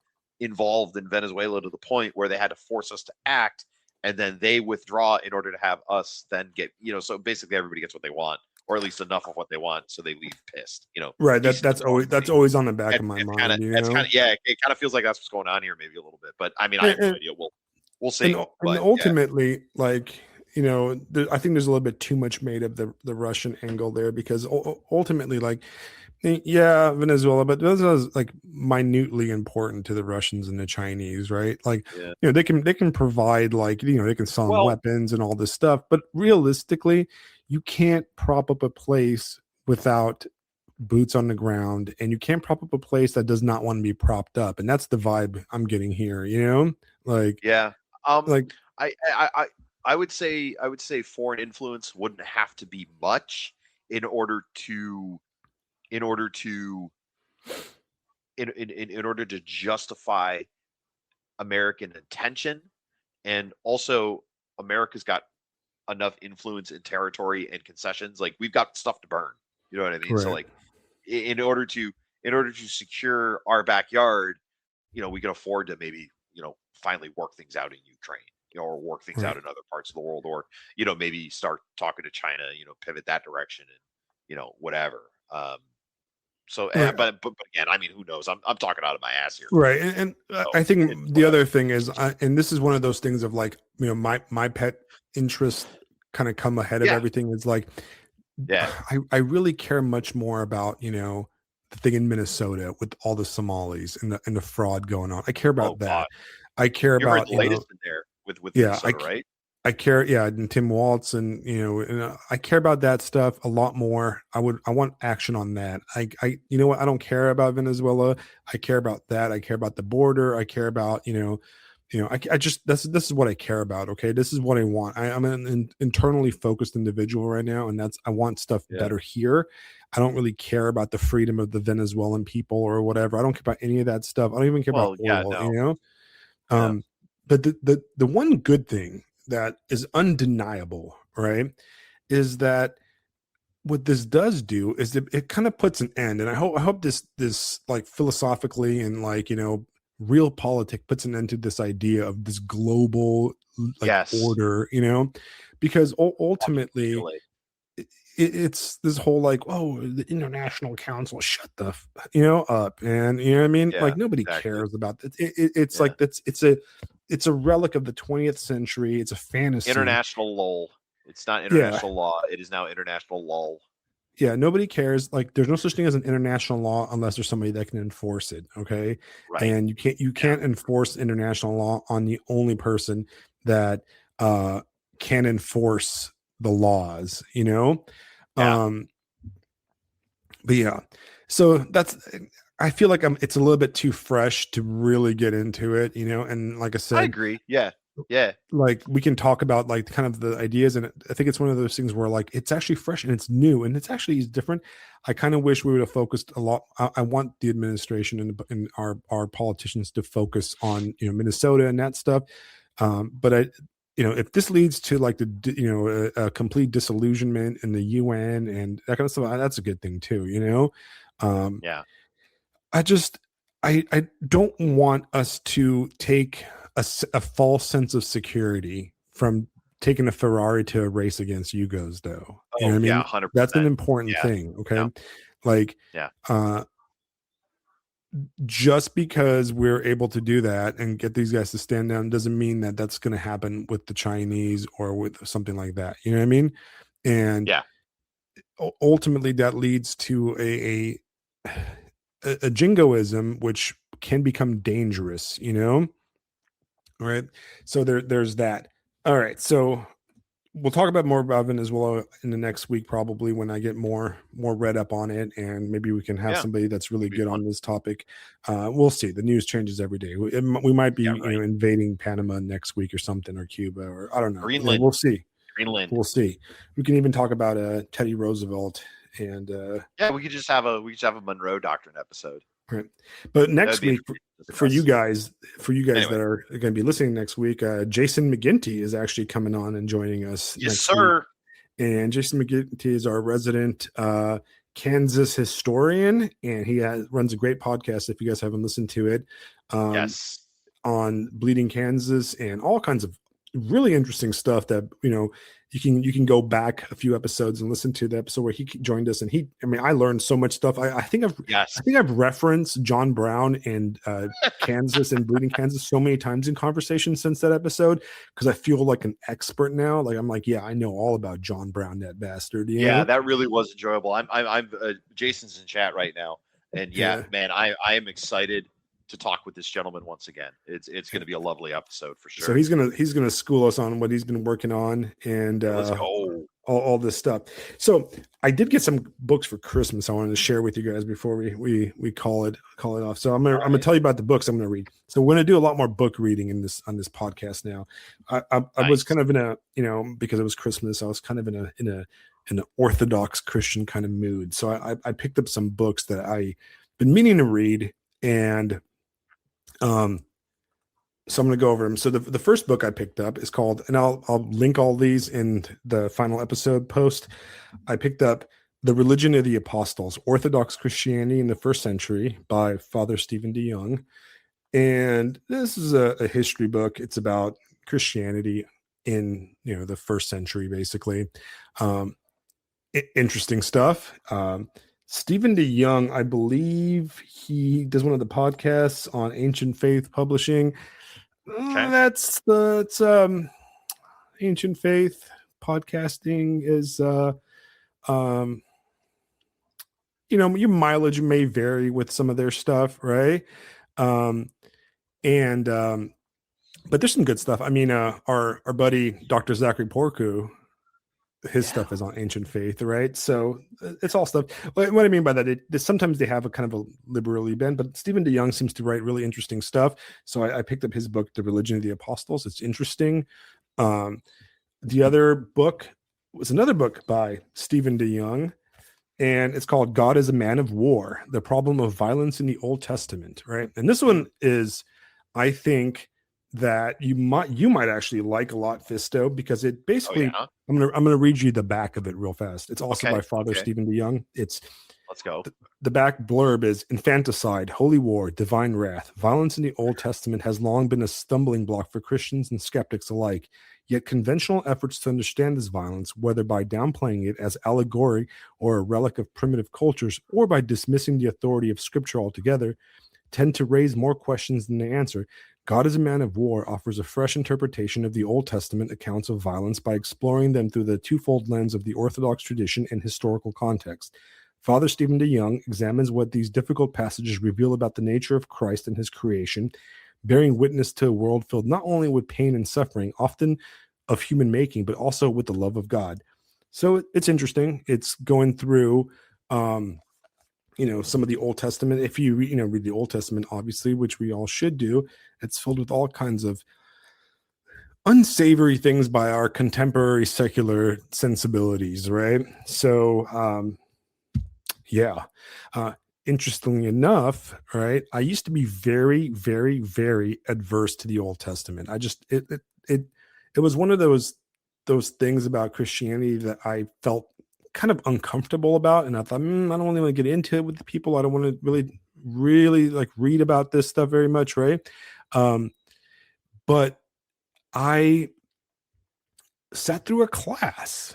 involved in Venezuela to the point where they had to force us to act, and then they withdraw in order to have us then get, so basically everybody gets what they want, or at least enough of what they want so they leave pissed. Right. Decent That's diplomacy. always on the back And of my it's mind. kind of yeah, it kind of feels like that's what's going on here maybe a little bit. But I mean, I have no And, idea. We'll see. and But yeah, ultimately, like, I think there's a little bit too much made of the Russian angle there, because ultimately, like, yeah, Venezuela, but Venezuela is like minutely important to the Russians and the Chinese, right? Like, yeah. they can provide, like, they can sell them Well, weapons and all this stuff, but realistically, you can't prop up a place without boots on the ground, and you can't prop up a place that does not want to be propped up, and that's the vibe I'm getting here. Like, yeah. like I I I I would say foreign influence wouldn't have to be much in order to in order to in order to justify American attention, and also America's got enough influence and territory and concessions. Like we've got stuff to burn. You know what I mean? So right, like in order to secure our backyard, we can afford to maybe finally work things out in Ukraine, or work things right. out in other parts of the world, or maybe start talking to China, pivot that direction, and whatever. So, Right. but again, I mean, who knows? I'm talking out of my ass here. Right, and So I it's think the whatever. other thing is, and this is one of those things of, like, my pet interests kind of come ahead of Yeah, everything. Is like, yeah. I really care much more about, the thing in Minnesota with all the Somalis and the fraud going on. I care Oh about that. God, I care you heard about, the latest in there with yeah, Minnesota, right? I care, yeah, and Tim Waltz, and I care about that stuff a lot more. I want action on that. You know what? I don't care about Venezuela. I care about that. I care about the border. I care about, I just, this is what I care about. Okay, this is what I want. I'm an internally focused individual right now, and I want stuff Yeah. better here. I don't really care about the freedom of the Venezuelan people or whatever. I don't care about any of that stuff. I don't even care about Well, yeah, oil. no, yeah. But the one good thing that is undeniable, right, is that what this does do is it kind of puts an end, and I hope this like philosophically and, like, real politic puts an end to this idea of this global, like, Yes. order, because Fucking ultimately Chile. it's this whole, like, oh, the international council, shut the up, and what I mean, Yeah, like, nobody exactly. cares about that. It's Yeah. like it's a relic of the 20th century. It's a fantasy. International lull. It's not Yeah, international law. It is now international lull. yeah, nobody cares. Like, there's no such thing as an international law unless there's somebody that can enforce it. Okay, Right. and you Yeah. can't enforce international law on the only person that can enforce the laws. Yeah. Um, but yeah, so I feel like it's a little bit too fresh to really get into it, and like I I said, agree. Yeah. Yeah. like, we can talk about, like, kind of the ideas, and I think it's one of those things where, like, it's actually fresh and it's new and it's actually different. I kind of wish we would have focused a lot. I want the administration and our politicians to focus on, Minnesota and that stuff. But if this leads to, like, a complete disillusionment in the UN and that kind of stuff, that's a good thing too. Um, Yeah. I just I don't want us to take a false sense of security from taking a Ferrari to a race against Yugos, though. You know Oh what I yeah, mean? That's an 100%. important Yeah. thing. Okay. No. Like, Yeah. uh just because we're able to do that and get these guys to stand down doesn't mean that that's going to happen with the Chinese or with something like that. You know what I mean? And Yeah. ultimately that leads to a jingoism, which can become dangerous, right? So there's that. All right, so we'll talk about more about Venezuela in the next week, probably, when I get more read up on it, and maybe we can have Yeah. somebody that's really It'd be good fun. on this topic. We'll see. The news changes every day. We might be, Yeah, right. invading Panama next week or something, or Cuba, or I don't know. Greenland. We'll see. Greenland. We'll see. We can even talk about Teddy Roosevelt and Yeah, we could just have a Monroe Doctrine episode. right. But That would next be week, interesting to for you discuss. guys, Anyway. that are going to be listening next week, Jason McGinty is actually coming on and joining us Yes, next week. sir. And Jason McGinty is our resident Kansas historian, and he runs a great podcast, if you guys haven't listened to it, Yes. on Bleeding Kansas and all kinds of really interesting stuff that, you can go back a few episodes and listen to the episode where he joined us. And I learned so much stuff. I think Yes. I've referenced John Brown and Kansas and Bleeding Kansas so many times in conversation since that episode, because I feel like an expert now. Like, I'm like, yeah, I know all about John Brown, that bastard. Yeah, that really was enjoyable. I'm Jason's in chat right now, and Yeah. man, I am excited to talk with this gentleman once again. It's going to be a lovely episode for sure. So he's gonna school us on what he's been working on, and Let's go. all this stuff. So I did get some books for Christmas I wanted to share with you guys before we call it off. So I'm gonna tell you about the books I'm gonna read. So we're gonna do a lot more book reading on this podcast now. I was kind of in a, because it was Christmas, I was kind of in an Orthodox Christian kind of mood. So I picked up some books that I been meaning to read, and so I'm going to go over them. So the first book I picked up is called, and I'll link all these in the final episode post. I picked up The Religion of the Apostles, Orthodox Christianity in the First Century by Father Stephen DeYoung. And this is a history book. It's about Christianity in, the first century, basically. Interesting stuff. Stephen DeYoung, I believe he does one of the podcasts on Ancient Faith Publishing. Okay. That's Ancient Faith podcasting is your mileage may vary with some of their stuff, right? But there's some good stuff. I mean, our buddy Dr. Zachary Porku, his stuff is on Ancient Faith, right? So it's all stuff. What I mean by that, sometimes they have a kind of a liberally bent, but Stephen DeYoung seems to write really interesting stuff. So I picked up his book, The Religion of the Apostles. It's interesting. The other book was another book by Stephen DeYoung, and it's called God is a Man of War, The Problem of Violence in the Old Testament, right? And this one is, I think, that you might actually like a lot, Fisto, because it basically, I'm gonna read you the back of it real fast. It's also by Father Stephen DeYoung. Let's go. The back blurb is: infanticide, holy war, divine wrath. Violence in the Old Testament has long been a stumbling block for Christians and skeptics alike. Yet conventional efforts to understand this violence, whether by downplaying it as allegory or a relic of primitive cultures, or by dismissing the authority of Scripture altogether, tend to raise more questions than they answer. God is a Man of War offers a fresh interpretation of the Old Testament accounts of violence by exploring them through the twofold lens of the Orthodox tradition and historical context. Father Stephen DeYoung examines what these difficult passages reveal about the nature of Christ and his creation, bearing witness to a world filled not only with pain and suffering, often of human making, but also with the love of God. So it's interesting. It's going through some of the Old Testament. If you read the Old Testament, obviously, which we all should do, it's filled with all kinds of unsavory things by our contemporary secular sensibilities, right? So, interestingly enough, right, I used to be very, very, very adverse to the Old Testament. I just it was one of those things about Christianity that I felt kind of uncomfortable about, and I thought, I don't really want to get into it with the people. I don't want to really like read about this stuff very much, right? But I sat through a class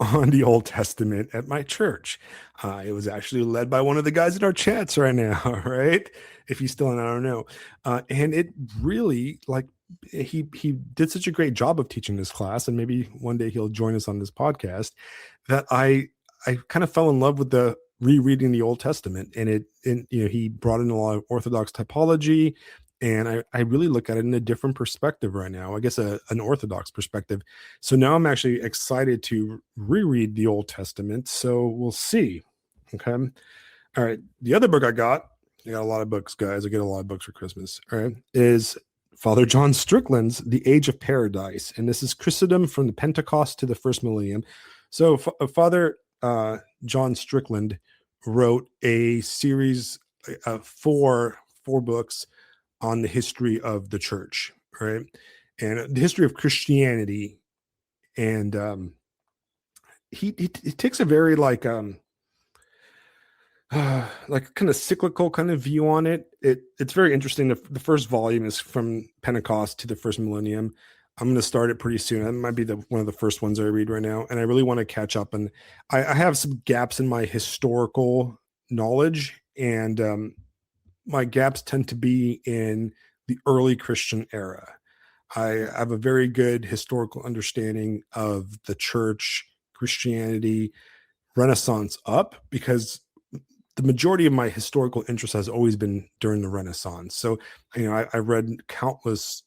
on the Old Testament at my church. It was actually led by one of the guys in our chats right now, right? If he's still in, I don't know. And it really, like, he did such a great job of teaching this class, and maybe one day he'll join us on this podcast, that I kind of fell in love with the rereading the Old Testament. And he brought in a lot of Orthodox typology, and I really look at it in a different perspective right now. I guess an Orthodox perspective. So now I'm actually excited to reread the Old Testament. So we'll see. Okay. All right. The other book I got a lot of books, guys. I get a lot of books for Christmas. All right. Is Father John Strickland's The Age of Paradise. And this is Christendom from the Pentecost to the First Millennium. So Father John Strickland wrote a series of four books on the history of the church, right? And the history of Christianity. And he takes a very like kind of cyclical kind of view on it. It's very interesting. The first volume is from Pentecost to the First Millennium. I'm going to start it pretty soon. That might be one of the first ones I read right now, and I really want to catch up. And I have some gaps in my historical knowledge, and my gaps tend to be in the early Christian era. I have a very good historical understanding of the church, Christianity, Renaissance up, because the majority of my historical interest has always been during the Renaissance. So, I read countless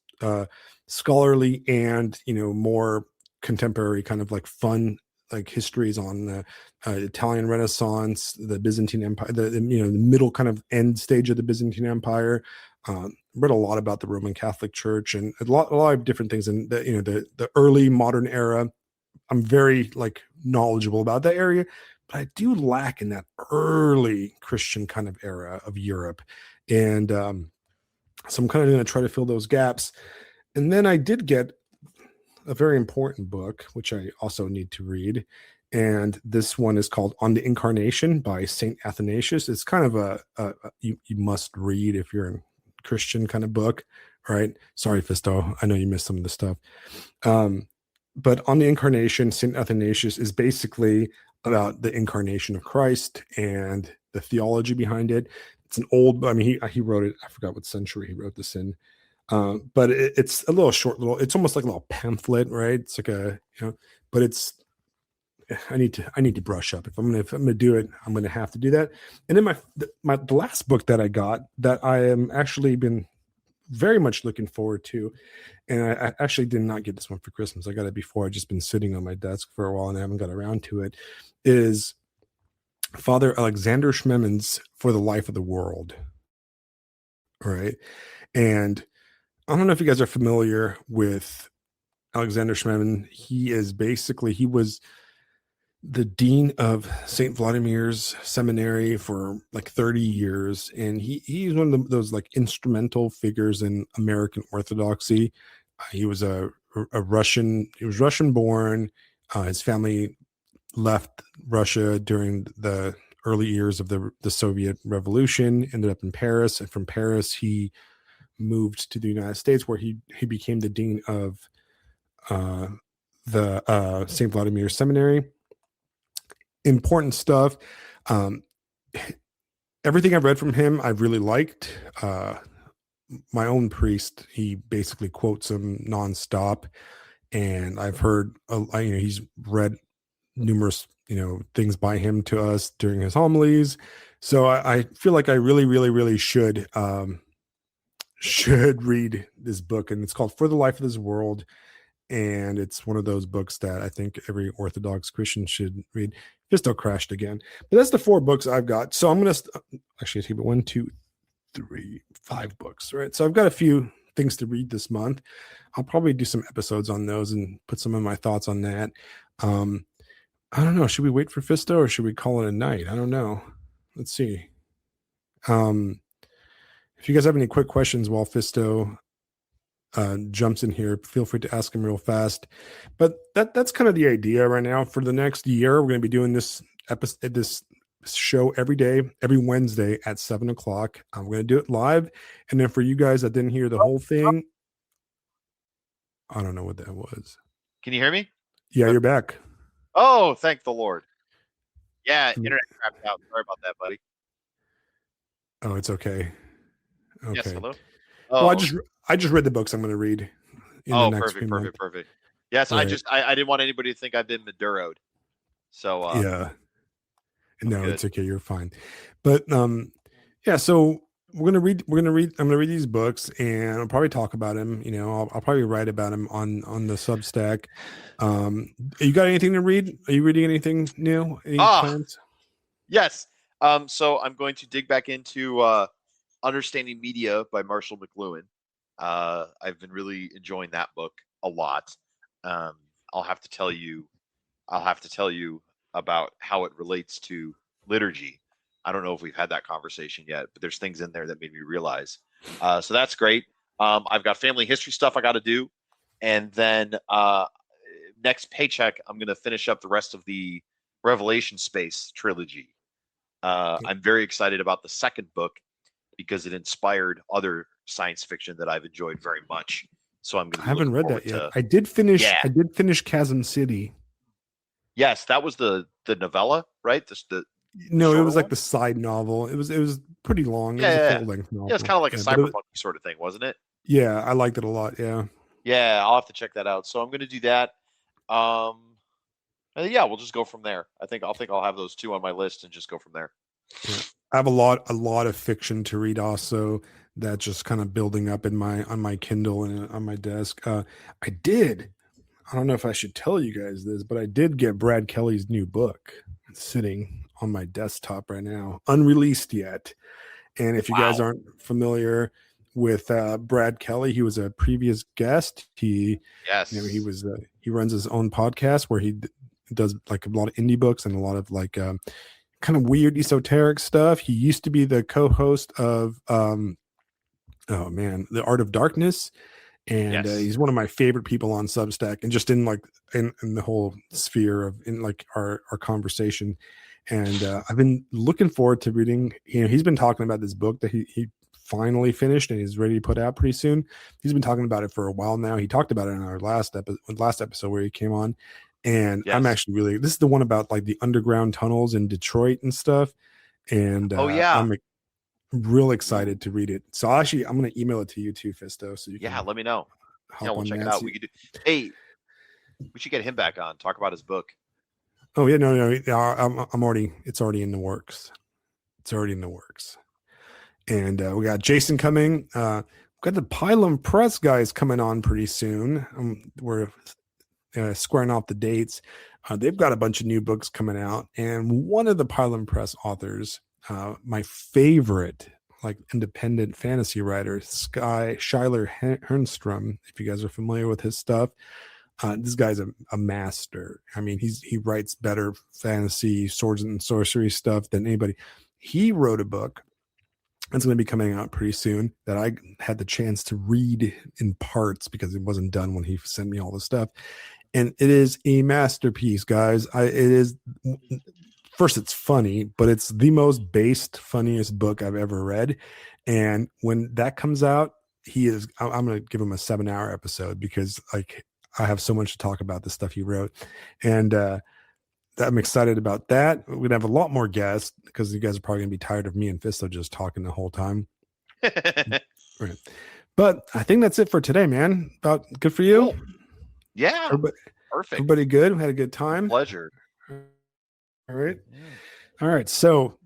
scholarly and, more contemporary kind of like fun, like histories on the Italian Renaissance, the Byzantine Empire, the middle kind of end stage of the Byzantine Empire. Read a lot about the Roman Catholic Church and a lot of different things in the early modern era. I'm very like knowledgeable about that area, but I do lack in that early Christian kind of era of Europe. And so I'm kind of going to try to fill those gaps. And then I did get a very important book, which I also need to read. And this one is called On the Incarnation by St. Athanasius. It's kind of you must read if you're a Christian kind of book, right? Sorry, Fisto. I know you missed some of the stuff. But On the Incarnation, St. Athanasius is basically about the incarnation of Christ and the theology behind it. It's an old, he wrote it, I forgot what century he wrote this in. But it's a little short, it's almost like a little pamphlet, right? It's like but I need to brush up. If I'm gonna do it, I'm gonna have to do that. And then the last book that I got that I am actually been very much looking forward to, and I actually did not get this one for Christmas. I got it before. I've just been sitting on my desk for a while and I haven't got around to it. Is Father Alexander Schmemann's For the Life of the World. All right. And I don't know if you guys are familiar with Alexander Schmemann. He was the dean of St. Vladimir's seminary for like 30 years. And he's one of those like instrumental figures in American Orthodoxy. He was a Russian, he was Russian born. His family left Russia during the early years of the Soviet Revolution, ended up in Paris. And from Paris, he moved to the United States, where he became the dean of the St. Vladimir Seminary. Important stuff. Everything I've read from him, I've really liked. My own priest, he basically quotes him nonstop, and I've heard, he's read numerous, things by him to us during his homilies. So I feel like I really, really, really should read this book, and it's called For the Life of This World. And it's one of those books that I think every Orthodox Christian should read. Fisto crashed again, but that's the 4 books I've got. So I'm going to actually take 1, 2, 3, 5 books, right? So I've got a few things to read this month. I'll probably do some episodes on those and put some of my thoughts on that. I don't know. Should we wait for Fisto or should we call it a night? I don't know. Let's see. If you guys have any quick questions while Fisto jumps in here, feel free to ask him real fast. But that's kind of the idea right now. For the next year, we're going to be doing this show every day, every Wednesday at 7:00. We're going to do it live. And then for you guys that didn't hear the whole thing, I don't know what that was. Can you hear me? Yeah, you're back. Oh, thank the Lord. Yeah, internet crapped out. Sorry about that, buddy. Oh, it's okay. Okay. Yes, hello. Oh, well, I just read the books I'm going to read. Perfect. Yes, right. I didn't want anybody to think I've been Maduro'd. So yeah. No, it's okay. You're fine. But yeah. So I'm gonna read these books, and I'll probably talk about them. I'll probably write about them on the Substack. You got anything to read? Are you reading anything new? Any plans? Yes. So I'm going to dig back into Understanding Media by Marshall McLuhan. I've been really enjoying that book a lot. I'll have to tell you about how it relates to liturgy. I don't know if we've had that conversation yet, but there's things in there that made me realize. So that's great. I've got family history stuff I got to do. And then next paycheck, I'm going to finish up the rest of the Revelation Space trilogy. I'm very excited about the second book because it inspired other science fiction that I've enjoyed very much. So I'm going I to be haven't looking read forward that yet. to. I did finish. Yeah. I did finish Chasm City. Yes, that was the novella, right? The No, it shorter was like one. the side novel. It was pretty long. It Yeah, was a yeah, full length novel. yeah. It's kind of like a But cyberpunk sort of thing, wasn't it? yeah, I liked it a lot. Yeah. Yeah, I'll have to check that out. So I'm going to do that. Yeah, we'll just go from there. I think I'll have those two on my list and just go from there. Yeah. I have a lot of fiction to read also that's just kind of building up on my Kindle and on my desk. I don't know if I should tell you guys this, but I did get Brad Kelly's new book. It's sitting on my desktop right now, unreleased yet. And if you guys aren't familiar with Brad Kelly, he was a previous guest. He runs his own podcast where he does like a lot of indie books and a lot of like kind of weird esoteric stuff. He used to be the co-host of The Art of Darkness, and he's one of my favorite people on Substack, and just in like in the whole sphere of in like our conversation. And I've been looking forward to reading. He's been talking about this book that he finally finished and he's ready to put out pretty soon. He's been talking about it for a while now. He talked about it in our last episode where he came on. And I'm actually this is the one about like the underground tunnels in Detroit and stuff. And I'm real excited to read it. So I'm going to email it to you too, Fisto. So you can let me know. Yeah, we'll check it out. We could do. Hey, we should get him back on. Talk about his book. Oh yeah, no. I'm already. It's already in the works. It's already in the works. And we got Jason coming. We've got the Pylum Press guys coming on pretty soon. We're squaring off the dates. They've got a bunch of new books coming out, and one of the Pylum Press authors, my favorite like independent fantasy writer, Schuyler Hernstrom, if you guys are familiar with his stuff. This guy's a master. I mean, he writes better fantasy, swords and sorcery stuff than anybody. He wrote a book that's going to be coming out pretty soon that I had the chance to read in parts because it wasn't done when he sent me all the stuff. And it is a masterpiece, guys. First, it's funny, but it's the most based, funniest book I've ever read. And when that comes out, I'm going to give him a 7-hour episode because like I have so much to talk about the stuff he wrote. And I'm excited about that. We're going to have a lot more guests because you guys are probably going to be tired of me and Fisto just talking the whole time. Right. But I think that's it for today, man. About good for you. Cool. Yeah. Perfect. Everybody good? We had a good time. Pleasure. All right. Yeah. All right. So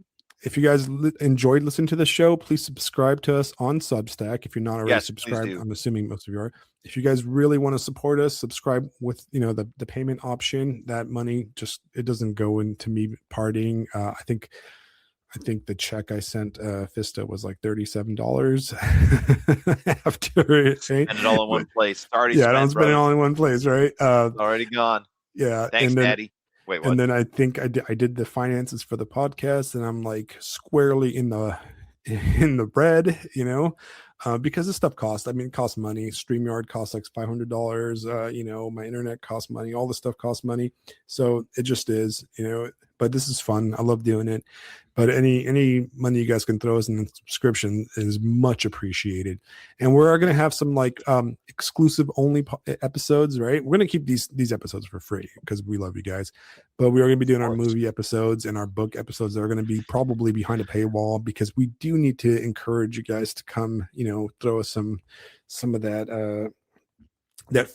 if you guys enjoyed listening to the show, please subscribe to us on Substack. If you're not already subscribed, I'm assuming most of you are. If you guys really want to support us, subscribe with the payment option. That money it doesn't go into me partying. I think the check I sent Fisto was like $37 after spend it all in one place. I don't spend it all in one place, right? Already gone. Yeah. Thanks, Daddy. Wait, what? And then I think I did the finances for the podcast, and I'm like squarely in the red, because this stuff costs. I mean, it costs money. StreamYard costs like $500. My internet costs money. All this stuff costs money. So it just is, but this is fun. I love doing it. But any money you guys can throw us in the subscription is much appreciated. And we're going to have some like exclusive only episodes, right? We're going to keep these episodes for free because we love you guys. But we are going to be doing our movie episodes and our book episodes that are going to be probably behind a paywall because we do need to encourage you guys to come, throw us some of that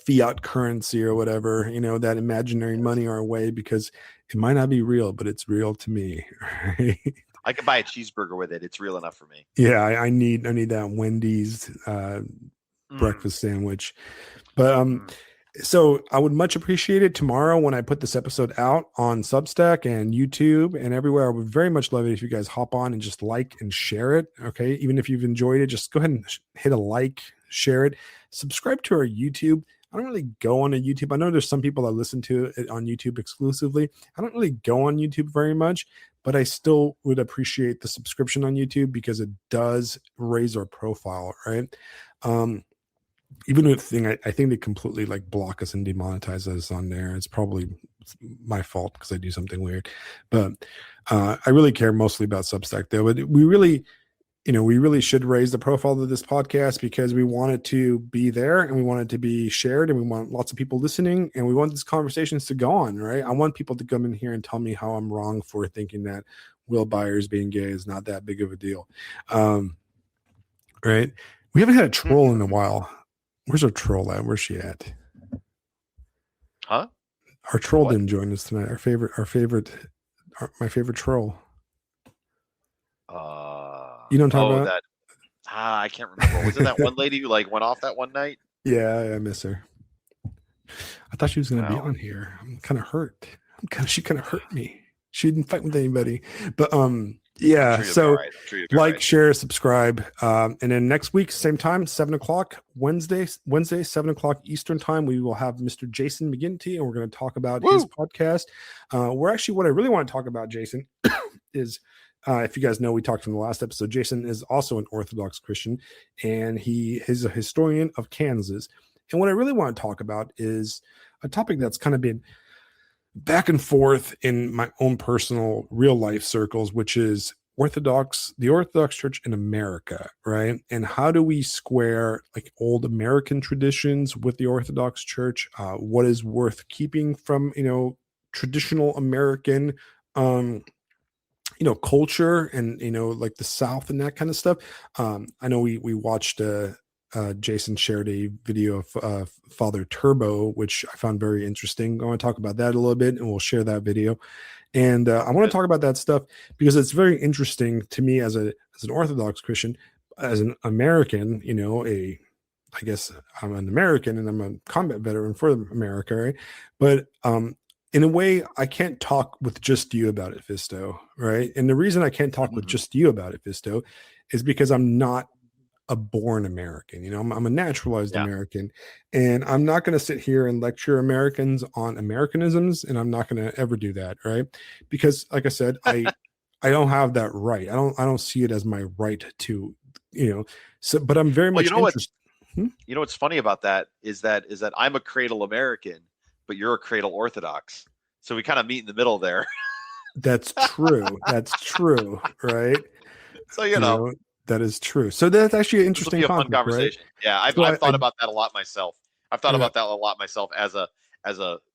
fiat currency or whatever, that imaginary money our way, because it might not be real, but it's real to me. Right? I could buy a cheeseburger with it. It's real enough for me. Yeah, I need that Wendy's breakfast sandwich. But so I would much appreciate it tomorrow when I put this episode out on Substack and YouTube and everywhere. I would very much love it if you guys hop on and just like and share it. Okay, even if you've enjoyed it, just go ahead and hit a like, share it, subscribe to our YouTube. I don't really go on a YouTube. I know there's some people that listen to it on YouTube exclusively. I don't really go on YouTube very much, but I still would appreciate the subscription on YouTube because it does raise our profile, right? Even with the thing, I think they completely like block us and demonetize us on there. It's probably my fault because I do something weird, but I really care mostly about Substack though. But we really, we really should raise the profile of this podcast because we want it to be there and we want it to be shared and we want lots of people listening and we want these conversations to go on, right? I want people to come in here and tell me how I'm wrong for thinking that Will Byers being gay is not that big of a deal. Right? We haven't had a troll in a while. Where's our troll at? Where's she at? Huh? Our troll didn't join us tonight. My favorite troll. You don't talk about that. I can't remember. Was it that one lady who like went off that one night? Yeah, I miss her. I thought she was going to be on here. I'm kind of hurt. She kind of hurt me. She didn't fight with anybody, but yeah. So like, share, subscribe, and then next week, same time, 7:00 Wednesday, 7:00 Eastern time, we will have Mr. Jason McGinty, and we're going to talk about his podcast. What I really want to talk about, Jason, is. If you guys know, we talked from the last episode. Jason is also an Orthodox Christian, and he is a historian of Kansas. And what I really want to talk about is a topic that's kind of been back and forth in my own personal real life circles, which is the Orthodox Church in America, right? And how do we square like old American traditions with the Orthodox Church? What is worth keeping from, traditional American, culture and, like the South and that kind of stuff. I know we watched, Jason shared a video of Father Turbo, which I found very interesting. I want to talk about that a little bit and we'll share that video. And I want to talk about that stuff because it's very interesting to me as an Orthodox Christian, as an American, I guess I'm an American and I'm a combat veteran for America, right? But in a way, I can't talk with just you about it, Fisto, right? And the reason I can't talk with just you about it, Fisto, is because I'm not a born American. I'm a naturalized American, and I'm not going to sit here and lecture Americans on Americanisms, and I'm not going to ever do that, right? Because, like I said, I don't have that right. I don't see it as my right to, So, but I'm very much interested. You know what's funny about that is that I'm a cradle American, but you're a cradle Orthodox. So we kind of meet in the middle there. That's true. That's true. Right. So, know, that is true. So that's actually an interesting fun conversation. Right? Yeah. I've thought about that a lot myself. I've thought about that a lot myself as a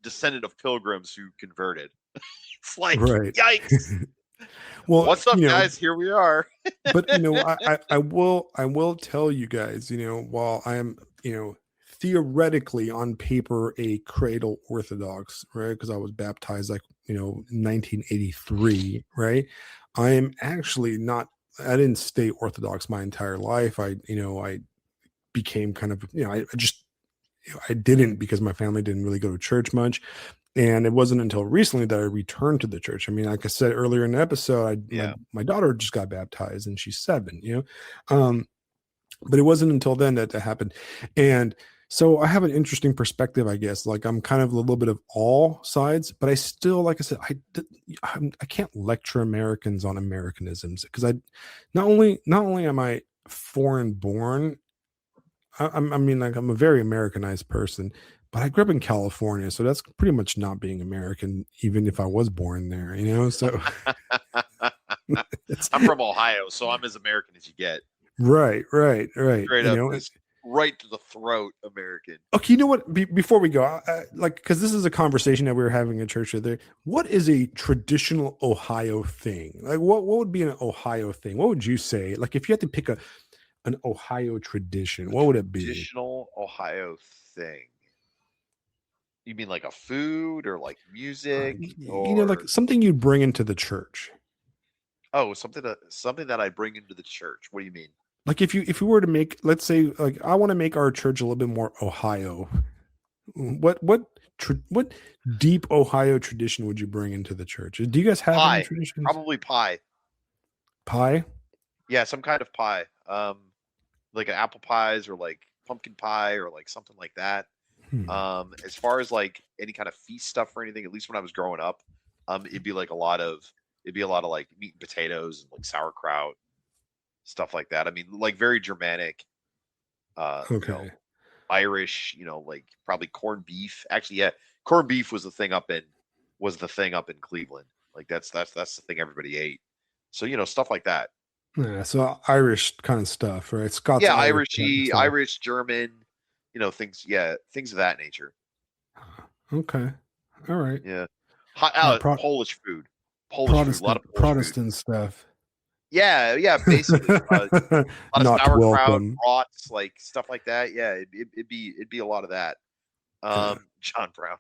descendant of pilgrims who converted. It's like, yikes. Well, what's up, guys? Here we are. But I will tell you guys, while I am, theoretically on paper a cradle Orthodox, right? Because I was baptized like, 1983, right? I am actually not. I didn't stay Orthodox my entire life. I became kind of, I didn't because my family didn't really go to church much. And it wasn't until recently that I returned to the church. I mean, like I said earlier in the episode, my daughter just got baptized and she's 7, but it wasn't until then that happened. And so I have an interesting perspective, I guess. Like I'm kind of a little bit of all sides, but I still, like I said, I can't lecture Americans on Americanisms because not only am I foreign born, I'm a very Americanized person, but I grew up in California, so that's pretty much not being American, even if I was born there, So I'm from Ohio, so I'm as American as you get. Right. Straight up, right to the throat, American. Okay, you know what? Before we go, because this is a conversation that we were having at church today. What is a traditional Ohio thing? Like, what would be an Ohio thing? What would you say? Like, if you had to pick an Ohio tradition, what would it be? Traditional Ohio thing. You mean like a food or like music? Like something you'd bring into the church. Oh, something that I bring into the church. What do you mean? Like if you were to make, let's say, like I want to make our church a little bit more Ohio. What deep Ohio tradition would you bring into the church? Do you guys have any traditions? Probably pie. Pie? Yeah, some kind of pie. Like an apple pies or like pumpkin pie or like something like that. As far as like any kind of feast stuff or anything, at least when I was growing up, it'd be a lot of like meat and potatoes and like sauerkraut, stuff like that. I mean, like very Germanic, Irish, like probably corned beef. Actually, yeah, corned beef was the thing up in Cleveland. Like that's the thing everybody ate. So stuff like that. Yeah, so Irish kind of stuff, right? Scots Yeah, Irish kind of stuff. Irish, German, things. Yeah, things of that nature. Okay, all right. Yeah, Yeah, Polish food, a lot of Polish food. Protestant stuff. Yeah, yeah, basically, a lot of Not sauerkraut, welcome. brats, like stuff like that. Yeah, it'd be a lot of that. Yeah. John Brown.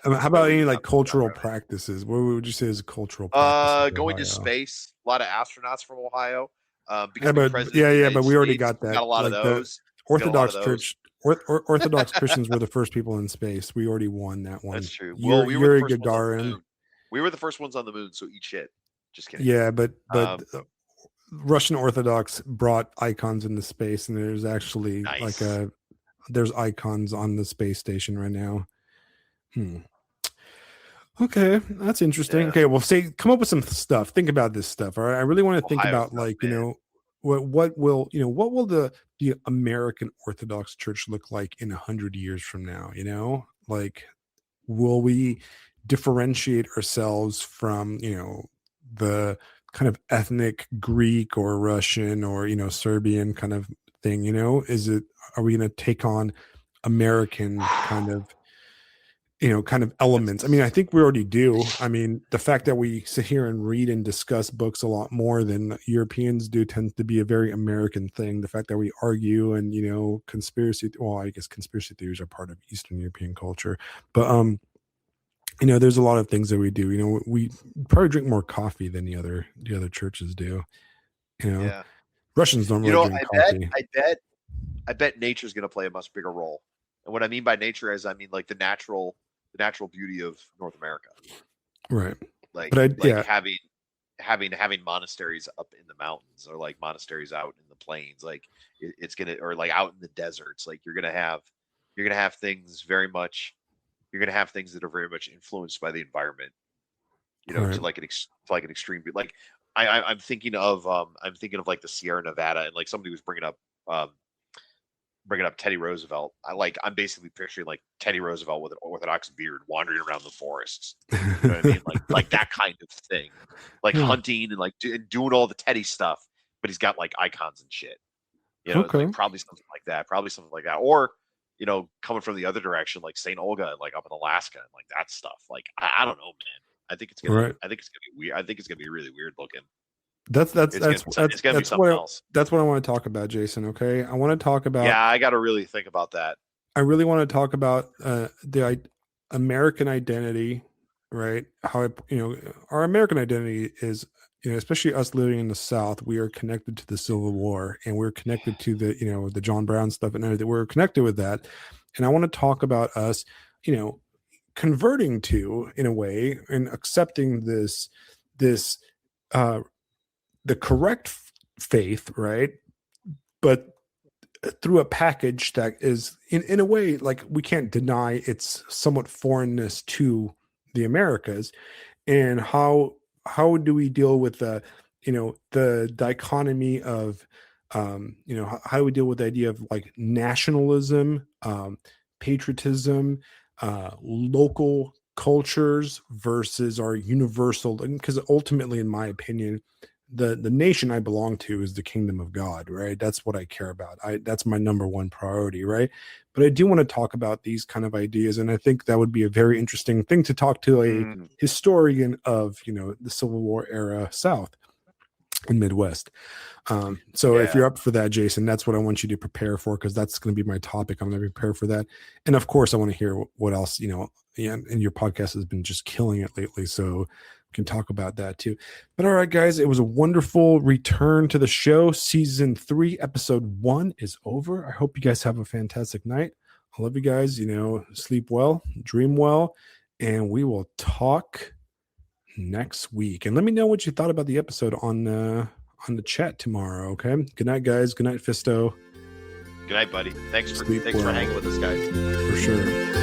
How about any like cultural practices? What would you say is a cultural practice in Going to Ohio? space. A lot of astronauts from Ohio. Yeah, Becoming but president of yeah, the yeah, United but we already States. got We got that. a lot of Like the those. We got a lot of Orthodox those. Church, Orthodox Christians were the first people in space. We already won that That's one. true. Well, we were the Yuri first ones on the Gagarin. moon. We were the first ones on the moon, so eat shit. Just kidding. Yeah, but Um, Russian Orthodox brought icons into space, and there's actually like nice. there's icons on the space station right now. Okay, that's interesting. Yeah. Okay, well, come up with some stuff. Think about this stuff. All right, I really want to think Ohio about stuff, like man. what will what will the American Orthodox Church look like in 100 years from now? Like will we differentiate ourselves from the kind of ethnic Greek or Russian or Serbian kind of thing? Are we going to take on American kind of elements? I mean, I think we already do. I mean, the fact that we sit here and read and discuss books a lot more than Europeans do tends to be a very American thing. The fact that we argue and I guess conspiracy theories are part of Eastern European culture, but there's a lot of things that we do. We probably drink more coffee than the other churches do. Yeah. Russians don't really drink coffee. I bet nature's going to play a much bigger role. And what I mean by nature is, I mean like the natural beauty of North America, right? Like, but having monasteries up in the mountains or like monasteries out in the plains, like it's gonna, or like out in the deserts. Like you're gonna have things very much. You're gonna have things that are very much influenced by the environment. Right. To like an extreme. Like I'm thinking of like the Sierra Nevada, and like somebody was bringing up Teddy Roosevelt. I'm basically picturing like Teddy Roosevelt with an Orthodox beard wandering around the forests. You know what I mean? Like that kind of thing, like hunting and like doing all the Teddy stuff, but he's got like icons and shit. Okay. Like probably something like that. Or coming from the other direction, like St. Olga, and like up in Alaska, and like that stuff. Like I don't know, man. I think it's gonna be weird. I think it's gonna be really weird looking. That's gonna be something else. That's what I want to talk about, Jason. Okay, I want to talk about. Yeah, I got to really think about that. I really want to talk about the American identity, right? How our American identity is, especially us living in the South, we are connected to the Civil War, and we're connected to the John Brown stuff and everything. We're connected with that, and I want to talk about us, converting to, in a way, and accepting this the correct faith, right? But through a package that is in a way, like, we can't deny its somewhat foreignness to the Americas. And how do we deal with the dichotomy of how do we deal with the idea of like nationalism, patriotism, local cultures versus our universal? Because ultimately, in my opinion, the nation I belong to is the kingdom of God, right? That's what I care about. That's my number one priority, right? But I do want to talk about these kind of ideas, and I think that would be a very interesting thing to talk to a historian of the Civil War era South and Midwest. So if you're up for that, Jason, that's what I want you to prepare for, because that's going to be my topic. I'm going to prepare for that, and of course, I want to hear what else. And your podcast has been just killing it lately, so can talk about that too. But all right, guys, it was a wonderful return to the show. Season 3, episode 1 is over. I hope you guys have a fantastic night. I love you guys. Sleep well, dream well, and we will talk next week. And let me know what you thought about the episode on the chat tomorrow. Okay. Good night, guys. Good night, Fisto. Good night, buddy. Thanks for hanging with us, guys. For sure.